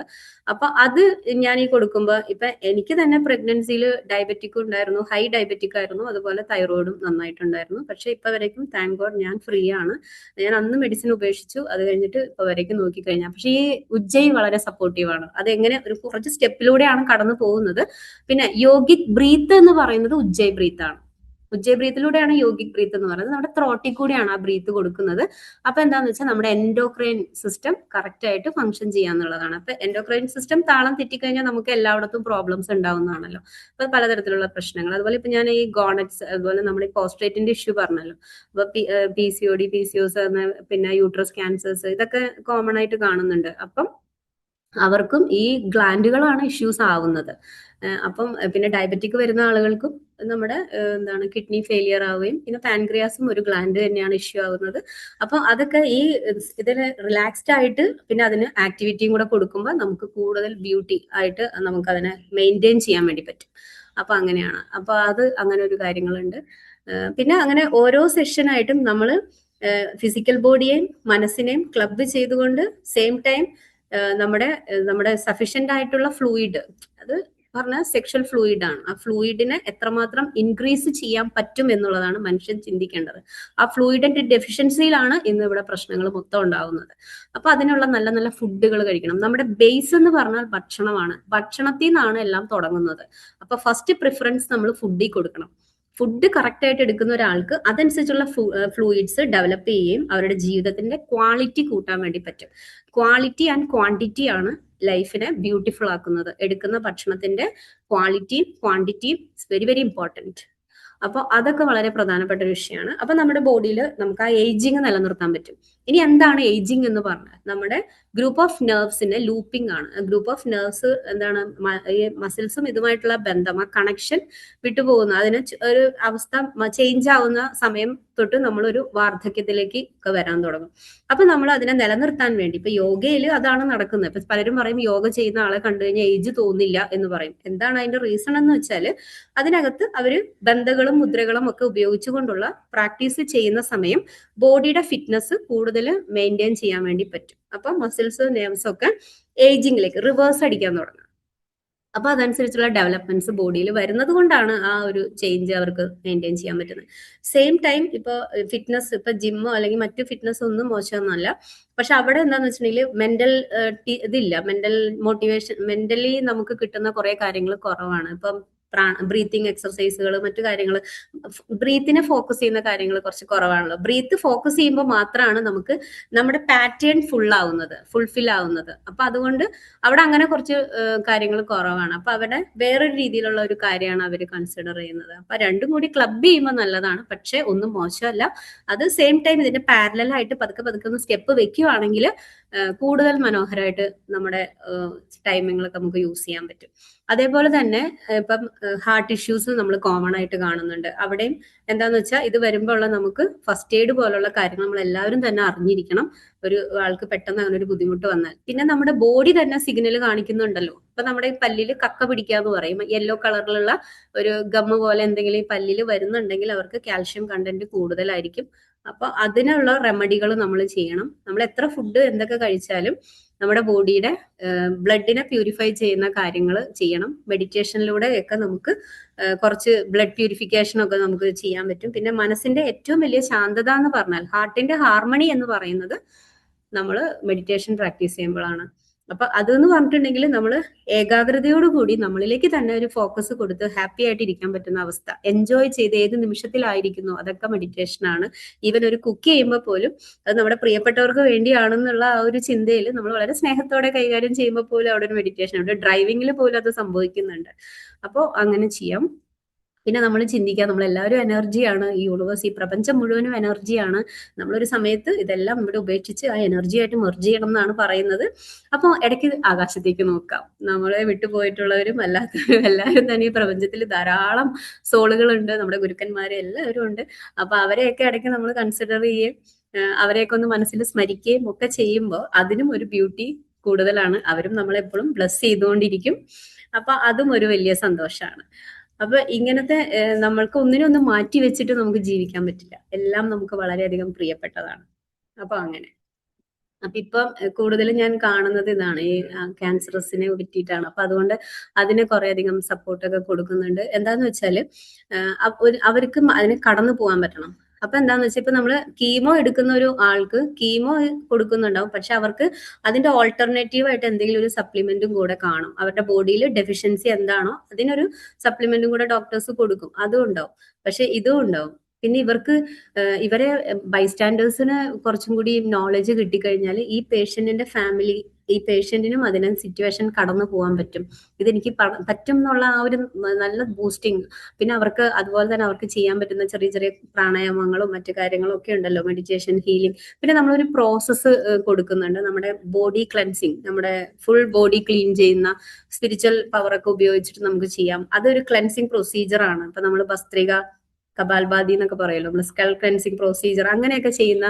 അപ്പൊ അത് ഞാൻ ഈ കൊടുക്കുമ്പോൾ, ഇപ്പൊ എനിക്ക് തന്നെ പ്രഗ്നൻസിയിൽ ഡയബറ്റിക് ഉണ്ടായിരുന്നു, ഹൈ ഡയബറ്റിക് ആയിരുന്നു, അതുപോലെ തൈറോയിഡും നന്നായിട്ടുണ്ടായിരുന്നു. പക്ഷെ ഇപ്പൊ വരേക്കും താങ്ക് ഗോഡ് ഞാൻ ഫ്രീ ആണ്. ഞാൻ അന്ന് മെഡിസിൻ ഉപേക്ഷിച്ചു, അത് കഴിഞ്ഞിട്ട് ഇപ്പൊ വരേക്കും നോക്കിക്കഴിഞ്ഞാൽ. പക്ഷെ ഈ ഉജ്ജയ് വളരെ സപ്പോർട്ടീവ് ആണ്. അതെങ്ങനെ ഒരു കുറച്ച് സ്റ്റെപ്പിലൂടെയാണ് കടന്നു പോകുന്നത്. പിന്നെ യോഗിക് ബ്രീത്ത് എന്ന് പറയുന്നത് ഉജ്ജയ് ബ്രീത്ത് ആണ്. ഉജ്ജയ് ബ്രീത്തിലൂടെയാണ് യോഗിക് ബ്രീത്ത് എന്ന് പറയുന്നത്. നമ്മുടെ ത്രോട്ടിൽ കൂടെയാണ് ആ ബ്രീത്ത് കൊടുക്കുന്നത്. അപ്പൊ എന്താന്ന് വെച്ചാൽ നമ്മുടെ എൻഡോക്രൈൻ സിസ്റ്റം കറക്റ്റ് ആയിട്ട് ഫംഗ്ഷൻ ചെയ്യാന്നുള്ളതാണ്. അപ്പൊ എൻഡോക്രൈൻ സിസ്റ്റം താളം തെറ്റിക്കഴിഞ്ഞാൽ നമുക്ക് എല്ലായിടത്തും പ്രോബ്ലംസ് ഉണ്ടാവുന്നതാണല്ലോ. അപ്പൊ പലതരത്തിലുള്ള പ്രശ്നങ്ങൾ, അതുപോലെ ഇപ്പൊ ഞാൻ ഈ ഗോണറ്റ്സ്, അതുപോലെ നമ്മുടെ ഈ പോസ്ട്രേറ്റിന്റെ ഇഷ്യൂ പറഞ്ഞല്ലോ. അപ്പൊ PCOD, PCOS, പിന്നെ യൂട്രസ് ക്യാൻസേഴ്സ്, ഇതൊക്കെ കോമൺ ആയിട്ട് കാണുന്നുണ്ട്. അപ്പം അവർക്കും ഈ ഗ്ലാൻഡുകളാണ് ഇഷ്യൂസ് ആവുന്നത്. അപ്പം പിന്നെ ഡയബറ്റിക് വരുന്ന ആളുകൾക്കും നമ്മുടെ എന്താണ് കിഡ്നി ഫെയിലിയർ ആവുകയും, പിന്നെ പാൻക്രിയാസും ഒരു ഗ്ലാൻഡ് തന്നെയാണ് ഇഷ്യൂ ആവുന്നത്. അപ്പൊ അതൊക്കെ ഈ ഇതിന് റിലാക്സ്ഡ് ആയിട്ട് പിന്നെ അതിന് ആക്ടിവിറ്റിയും കൂടെ കൊടുക്കുമ്പോൾ നമുക്ക് കൂടുതൽ ബ്യൂട്ടി ആയിട്ട് നമുക്ക് അതിനെ മെയിൻറ്റെയിൻ ചെയ്യാൻ വേണ്ടി പറ്റും. അപ്പൊ അങ്ങനെയാണ്. അപ്പൊ അത് അങ്ങനെ ഒരു കാര്യങ്ങളുണ്ട്. പിന്നെ അങ്ങനെ ഓരോ സെഷനായിട്ടും നമ്മൾ ഫിസിക്കൽ ബോഡിയെയും മനസ്സിനെയും ക്ലബ് ചെയ്തുകൊണ്ട് സെയിം ടൈം നമ്മുടെ സഫീഷ്യന്റ് ആയിട്ടുള്ള ഫ്ലൂയിഡ്, അത് പറഞ്ഞ സെക്ഷൽ ഫ്ലൂയിഡ് ആണ്. ആ ഫ്ലൂയിഡിനെ എത്രമാത്രം ഇൻക്രീസ് ചെയ്യാൻ പറ്റും എന്നുള്ളതാണ് മനുഷ്യൻ ചിന്തിക്കേണ്ടത്. ആ ഫ്ലൂയിഡിന്റെ ഡെഫിഷ്യൻസിയിലാണ് ഇന്ന് ഇവിടെ പ്രശ്നങ്ങൾ മൊത്തം ഉണ്ടാവുന്നത്. അപ്പൊ അതിനുള്ള നല്ല നല്ല ഫുഡുകൾ കഴിക്കണം. നമ്മുടെ ബേസ് എന്ന് പറഞ്ഞാൽ ഭക്ഷണമാണ്. ഭക്ഷണത്തിൽ നിന്നാണ് എല്ലാം തുടങ്ങുന്നത്. അപ്പൊ ഫസ്റ്റ് പ്രിഫറൻസ് നമ്മൾ ഫുഡിൽ കൊടുക്കണം. ഫുഡ് കറക്റ്റ് ആയിട്ട് എടുക്കുന്ന ഒരാൾക്ക് അതനുസരിച്ചുള്ള ഫ്ലൂയിഡ്സ് ഡെവലപ്പ് ചെയ്യുകയും അവരുടെ ജീവിതത്തിന്റെ ക്വാളിറ്റി കൂട്ടാൻ വേണ്ടി പറ്റും. ക്വാളിറ്റി ആൻഡ് ക്വാണ്ടിറ്റി ആണ് ലൈഫിനെ ബ്യൂട്ടിഫുൾ ആക്കുന്നത്. എടുക്കുന്ന ഭക്ഷണത്തിന്റെ ക്വാളിറ്റിയും ക്വാണ്ടിറ്റിയും ഇറ്റ്സ് വെരി വെരി ഇമ്പോർട്ടൻറ്റ്. അപ്പോൾ അതൊക്കെ വളരെ പ്രധാനപ്പെട്ട ഒരു വിഷയമാണ്. അപ്പൊ നമ്മുടെ ബോഡിയിൽ നമുക്ക് ആ ഏജിങ് നിലനിർത്താൻ പറ്റും. ഇനി എന്താണ് ഏജിങ് എന്ന് പറഞ്ഞാൽ, നമ്മുടെ ഗ്രൂപ്പ് ഓഫ് നെർവ്സിന്റെ ലൂപ്പിംഗ് ആണ്. ഗ്രൂപ്പ് ഓഫ് നെർവ്സ് എന്താണ്, ഈ മസിൽസും ഇതുമായിട്ടുള്ള ബന്ധം, ആ കണക്ഷൻ വിട്ടുപോകുന്ന, അതിന് ഒരു അവസ്ഥ ചേഞ്ച് ആവുന്ന സമയം തൊട്ട് നമ്മളൊരു വാർദ്ധക്യത്തിലേക്ക് ഒക്കെ വരാൻ തുടങ്ങും. അപ്പൊ നമ്മൾ അതിനെ നിലനിർത്താൻ വേണ്ടി, ഇപ്പൊ യോഗയിൽ അതാണ് നടക്കുന്നത്. ഇപ്പൊ പലരും പറയും യോഗ ചെയ്യുന്ന ആളെ കണ്ടു കഴിഞ്ഞാൽ ഏജ് തോന്നില്ല എന്ന് പറയും. എന്താണ് അതിന്റെ റീസൺ എന്ന് വെച്ചാൽ, അതിനകത്ത് അവര് ബന്ധങ്ങളും മുദ്രകളും ഒക്കെ ഉപയോഗിച്ചുകൊണ്ടുള്ള പ്രാക്ടീസ് ചെയ്യുന്ന സമയം ബോഡിയുടെ ഫിറ്റ്നസ് കൂടുതൽ മെയിൻറ്റെയിൻ ചെയ്യാൻ വേണ്ടി പറ്റും. അപ്പൊ മസിൽസ്, നെർവ്സ് ഒക്കെ ഏജിങ്ങിലേക്ക് റിവേഴ്സ് അടിക്കാൻ തുടങ്ങും. അപ്പൊ അതനുസരിച്ചുള്ള ഡെവലപ്മെന്റ്സ് ബോഡിയിൽ വരുന്നത് കൊണ്ടാണ് ആ ഒരു ചേഞ്ച് അവർക്ക് മെയിൻറ്റെയിൻ ചെയ്യാൻ പറ്റുന്നത്. സെയിം ടൈം ഇപ്പൊ ഫിറ്റ്നസ്, ഇപ്പൊ ജിമ്മോ അല്ലെങ്കിൽ മറ്റു ഫിറ്റ്നസ് ഒന്നും മോശമൊന്നുമല്ല. പക്ഷെ അവിടെ എന്താന്ന് വെച്ചിട്ടുണ്ടെങ്കിൽ മെന്റൽ ഇതില്ല, മെന്റൽ മോട്ടിവേഷൻ, മെന്റലി നമുക്ക് കിട്ടുന്ന കുറെ കാര്യങ്ങൾ കുറവാണ്. ഇപ്പം ബ്രീത്തിങ് എക്സർസൈസുകൾ, മറ്റു കാര്യങ്ങൾ, ബ്രീത്തിനെ ഫോക്കസ് ചെയ്യുന്ന കാര്യങ്ങൾ കുറച്ച് കുറവാണല്ലോ. ബ്രീത്ത് ഫോക്കസ് ചെയ്യുമ്പോൾ മാത്രമാണ് നമുക്ക് നമ്മുടെ പാറ്റേൺ ഫുൾഫിൽ ആവുന്നത്. അപ്പൊ അതുകൊണ്ട് അവിടെ അങ്ങനെ കുറച്ച് കാര്യങ്ങൾ കുറവാണ്. അപ്പൊ അവിടെ വേറൊരു രീതിയിലുള്ള ഒരു കാര്യമാണ് അവർ കൺസിഡർ ചെയ്യുന്നത്. അപ്പൊ രണ്ടും കൂടി ക്ലബ് ചെയ്യുമ്പോൾ നല്ലതാണ്, പക്ഷെ ഒന്നും മോശമല്ല. അത് സെയിം ടൈം ഇതിന്റെ പാരലൽ ആയിട്ട് പതുക്കെ പതുക്കെ ഒന്ന് സ്റ്റെപ്പ് വെക്കുകയാണെങ്കിൽ കൂടുതൽ മനോഹരമായിട്ട് നമ്മുടെ ടൈമിങ്ങളൊക്കെ നമുക്ക് യൂസ് ചെയ്യാൻ പറ്റും. അതേപോലെ തന്നെ ഇപ്പം ഹാർട്ട് ഇഷ്യൂസ് നമ്മൾ കോമൺ ആയിട്ട് കാണുന്നുണ്ട്. അവിടെയും എന്താന്ന് വെച്ചാൽ ഇത് വരുമ്പോൾ നമുക്ക് ഫസ്റ്റ് എയ്ഡ് പോലുള്ള കാര്യങ്ങൾ നമ്മൾ എല്ലാവരും തന്നെ അറിഞ്ഞിരിക്കണം. ഒരു ആൾക്ക് പെട്ടെന്ന് അങ്ങനെ ഒരു ബുദ്ധിമുട്ട് വന്നാൽ. പിന്നെ നമ്മുടെ ബോഡി തന്നെ സിഗ്നൽ കാണിക്കുന്നുണ്ടല്ലോ. ഇപ്പൊ നമ്മുടെ ഈ പല്ലിൽ കക്ക പിടിക്കാന്ന് പറയും, യെല്ലോ കളറിലുള്ള ഒരു ഗമ്മ് പോലെ എന്തെങ്കിലും ഈ പല്ലിൽ വരുന്നുണ്ടെങ്കിൽ അവർക്ക് കാൽഷ്യം കണ്ടന്റ് കൂടുതലായിരിക്കും. അപ്പൊ അതിനുള്ള റെമഡികൾ നമ്മൾ ചെയ്യണം. നമ്മൾ എത്ര ഫുഡ് എന്തൊക്കെ കഴിച്ചാലും നമ്മുടെ ബോഡിയുടെ ബ്ലഡിനെ പ്യൂരിഫൈ ചെയ്യുന്ന കാര്യങ്ങൾ ചെയ്യണം. മെഡിറ്റേഷനിലൂടെ ഒക്കെ നമുക്ക് കുറച്ച് ബ്ലഡ് പ്യൂരിഫിക്കേഷൻ ഒക്കെ നമുക്ക് ചെയ്യാൻ പറ്റും. പിന്നെ മനസ്സിന്റെ ഏറ്റവും വലിയ ശാന്തത എന്ന് പറഞ്ഞാൽ, ഹാർട്ടിന്റെ ഹാർമണി എന്ന് പറയുന്നത് നമ്മൾ മെഡിറ്റേഷൻ പ്രാക്ടീസ് ചെയ്യുമ്പോഴാണ്. അപ്പൊ അതെന്ന് പറഞ്ഞിട്ടുണ്ടെങ്കിൽ നമ്മൾ ഏകാഗ്രതയോടുകൂടി നമ്മളിലേക്ക് തന്നെ ഒരു ഫോക്കസ് കൊടുത്ത് ഹാപ്പി ആയിട്ട് ഇരിക്കാൻ പറ്റുന്ന അവസ്ഥ, എൻജോയ് ചെയ്ത് ഏത് നിമിഷത്തിലായിരിക്കുന്നു അതൊക്കെ മെഡിറ്റേഷൻ ആണ്. ഈവൻ ഒരു കുക്ക് ചെയ്യുമ്പോൾ പോലും അത് നമ്മുടെ പ്രിയപ്പെട്ടവർക്ക് വേണ്ടിയാണെന്നുള്ള ആ ഒരു ചിന്തയിൽ നമ്മൾ വളരെ സ്നേഹത്തോടെ കൈകാര്യം ചെയ്യുമ്പോൾ പോലും അവിടെ ഒരു മെഡിറ്റേഷൻ ഉണ്ട്. ഡ്രൈവിംഗിൽ പോലും അത് സംഭവിക്കുന്നുണ്ട്. അപ്പോൾ അങ്ങനെ ചെയ്യാം. പിന്നെ നമ്മൾ ചിന്തിക്കുക, നമ്മളെല്ലാവരും എനർജിയാണ്, ഈ യൂണിവേഴ്സ്, ഈ പ്രപഞ്ചം മുഴുവനും എനർജിയാണ്. നമ്മളൊരു സമയത്ത് ഇതെല്ലാം ഇവിടെ ഉപേക്ഷിച്ച് ആ എനർജി ആയിട്ട് മെർജ് ചെയ്യണം എന്നാണ് പറയുന്നത്. അപ്പോൾ ഇടയ്ക്ക് ആകാശത്തേക്ക് നോക്കാം. നമ്മളെ വിട്ടുപോയിട്ടുള്ളവരും അല്ലാത്തവരും എല്ലാവരും തന്നെ ഈ പ്രപഞ്ചത്തിൽ ധാരാളം സോളുകളുണ്ട്, നമ്മുടെ ഗുരുക്കന്മാരെ എല്ലാവരും ഉണ്ട്. അപ്പൊ അവരെയൊക്കെ ഇടയ്ക്ക് നമ്മൾ കൺസിഡർ ചെയ്യുകയും അവരെയൊക്കെ ഒന്ന് മനസ്സിൽ സ്മരിക്കുകയും ഒക്കെ ചെയ്യുമ്പോൾ അതിനും ഒരു ബ്യൂട്ടി കൂടുതലാണ്. അവരും നമ്മളെപ്പോഴും ബ്ലസ് ചെയ്തുകൊണ്ടിരിക്കും. അപ്പൊ അതും ഒരു വലിയ സന്തോഷമാണ്. അപ്പൊ ഇങ്ങനത്തെ നമ്മൾക്ക് ഒന്നിനൊന്നും മാറ്റി വെച്ചിട്ട് നമുക്ക് ജീവിക്കാൻ പറ്റില്ല. എല്ലാം നമുക്ക് വളരെയധികം പ്രിയപ്പെട്ടതാണ്. അപ്പൊ അങ്ങനെ. അപ്പൊ ഇപ്പം കൂടുതലും ഞാൻ കാണുന്നത് ഇതാണ്, ഈ ക്യാൻസറസിനെ പറ്റിയിട്ടാണ്. അപ്പൊ അതുകൊണ്ട് അതിന് കുറെ അധികം സപ്പോർട്ടൊക്കെ കൊടുക്കുന്നുണ്ട്. എന്താന്ന് വെച്ചാല് അവർക്ക് അതിനെ കടന്നു പോകാൻ പറ്റണം. അപ്പൊ എന്താന്ന് വെച്ചാൽ ഇപ്പൊ നമ്മള് കീമോ എടുക്കുന്ന ഒരു ആൾക്ക് കീമോ കൊടുക്കുന്നുണ്ടാവും, പക്ഷെ അവർക്ക് അതിന്റെ ഓൾട്ടർനേറ്റീവ് ആയിട്ട് എന്തെങ്കിലും ഒരു സപ്ലിമെന്റും കൂടെ കാണും. അവരുടെ ബോഡിയിൽ ഡെഫിഷ്യൻസി എന്താണോ അതിനൊരു സപ്ലിമെന്റും കൂടെ ഡോക്ടേഴ്സ് കൊടുക്കും, അതും ഉണ്ടാവും. പക്ഷെ ഇതും ഉണ്ടാവും. പിന്നെ ഇവരെ ബൈസ്റ്റാൻഡേഴ്സിന് കുറച്ചും കൂടി നോളജ് കിട്ടിക്കഴിഞ്ഞാൽ ഈ പേഷ്യന്റിന്റെ ഫാമിലി, ഈ പേഷ്യന്റിനും അതിനെ സിറ്റുവേഷൻ കടന്നു പോകാൻ പറ്റും. ഇതെനിക്ക് പറ്റും എന്നുള്ള ആ ഒരു നല്ല ബൂസ്റ്റിംഗ്. പിന്നെ അവർക്ക് അതുപോലെ തന്നെ അവർക്ക് ചെയ്യാൻ പറ്റുന്ന ചെറിയ ചെറിയ പ്രാണായാമങ്ങളും മറ്റു കാര്യങ്ങളും ഒക്കെ ഉണ്ടല്ലോ, മെഡിറ്റേഷൻ, ഹീലിംഗ്. പിന്നെ നമ്മളൊരു പ്രോസസ്സ് കൊടുക്കുന്നുണ്ട്, നമ്മുടെ ബോഡി ക്ലെൻസിങ്, നമ്മുടെ ഫുൾ ബോഡി ക്ലീൻ ചെയ്യുന്ന സ്പിരിച്വൽ പവറൊക്കെ ഉപയോഗിച്ചിട്ട് നമുക്ക് ചെയ്യാം. അതൊരു ക്ലെൻസിങ് പ്രൊസീജിയർ ആണ്. ഇപ്പൊ നമ്മൾ ഭസ്ത്രിക, കപാൽഭാതി എന്നൊക്കെ പറയുമല്ലോ, നമ്മൾ സ്കൽ ക്ലെൻസിങ് പ്രൊസീജിയർ, അങ്ങനെയൊക്കെ ചെയ്യുന്ന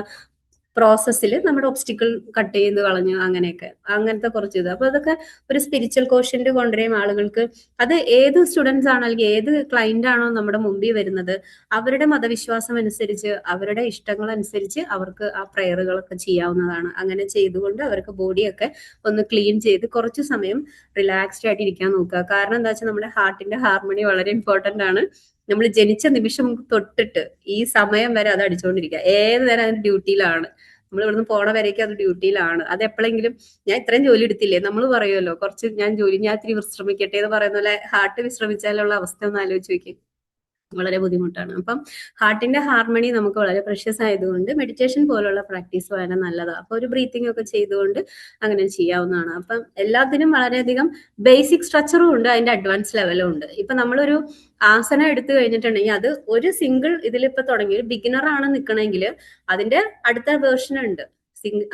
പ്രോസസ്സിൽ നമ്മുടെ ഒബ്സ്റ്റിക്കിൾ കട്ട് ചെയ്ത് കളഞ്ഞ് അങ്ങനത്തെ കുറച്ച് ഇത്. അപ്പൊ അതൊക്കെ ഒരു സ്പിരിച്വൽ കോഷ്യന്റ് കൊണ്ടുവരും ആളുകൾക്ക്. അത് ഏത് സ്റ്റുഡൻസ് ആണോ അല്ലെങ്കിൽ ഏത് ക്ലയന്റ് ആണോ നമ്മുടെ മുമ്പിൽ വരുന്നത്, അവരുടെ മതവിശ്വാസം അനുസരിച്ച് അവരുടെ ഇഷ്ടങ്ങൾ അനുസരിച്ച് അവർക്ക് ആ പ്രയറുകളൊക്കെ ചെയ്യാവുന്നതാണ്. അങ്ങനെ ചെയ്തുകൊണ്ട് അവർക്ക് ബോഡിയൊക്കെ ഒന്ന് ക്ലീൻ ചെയ്ത് കുറച്ച് സമയം റിലാക്സ്ഡ് ആയിട്ട് ഇരിക്കാൻ നോക്കുക. കാരണം എന്താ വെച്ചാൽ നമ്മുടെ ഹാർട്ടിന്റെ ഹാർമണി വളരെ ഇമ്പോർട്ടന്റ് ആണ്. നമ്മൾ ജനിച്ച നിമിഷം തൊട്ടിട്ട് ഈ സമയം വരെ അത് അടിച്ചുകൊണ്ടിരിക്കുക. ഏത് നേരം അതിന് ഡ്യൂട്ടിയിലാണ്. നമ്മൾ ഇവിടുന്ന് പോണ വരേക്കും അത് ഡ്യൂട്ടിയിലാണ്. അത് എപ്പോഴെങ്കിലും ഞാൻ ഇത്രയും ജോലി എടുത്തില്ലേ, നമ്മൾ പറയുമല്ലോ കുറച്ച് ഞാൻ ഇത്തിരി വിശ്രമിക്കട്ടെ എന്ന് പറയുന്ന പോലെ ഹാർട്ട് വിശ്രമിച്ചാലുള്ള അവസ്ഥ ഒന്ന് ആലോചിച്ച് നോക്കി. വളരെ ബുദ്ധിമുട്ടാണ്. അപ്പം ഹാർട്ടിന്റെ ഹാർമണി നമുക്ക് വളരെ പ്രഷ്യസ് ആയതുകൊണ്ട് മെഡിറ്റേഷൻ പോലുള്ള പ്രാക്ടീസ് വളരെ നല്ലതാണ്. അപ്പൊ ഒരു ബ്രീത്തിങ് ഒക്കെ ചെയ്തുകൊണ്ട് അങ്ങനെ ചെയ്യാവുന്നതാണ്. അപ്പം എല്ലാത്തിനും വളരെയധികം ബേസിക് സ്ട്രക്ചറും ഉണ്ട്, അതിന്റെ അഡ്വാൻസ് ലെവലും ഉണ്ട്. ഇപ്പൊ നമ്മളൊരു ആസനം എടുത്തു കഴിഞ്ഞിട്ടുണ്ടെങ്കിൽ അത് ഒരു സിംഗിൾ ഇതിലിപ്പോ തുടങ്ങി ഒരു ബിഗിനർ ആണ് നിൽക്കണമെങ്കിൽ അതിന്റെ അടുത്ത വേർഷൻ ഉണ്ട്.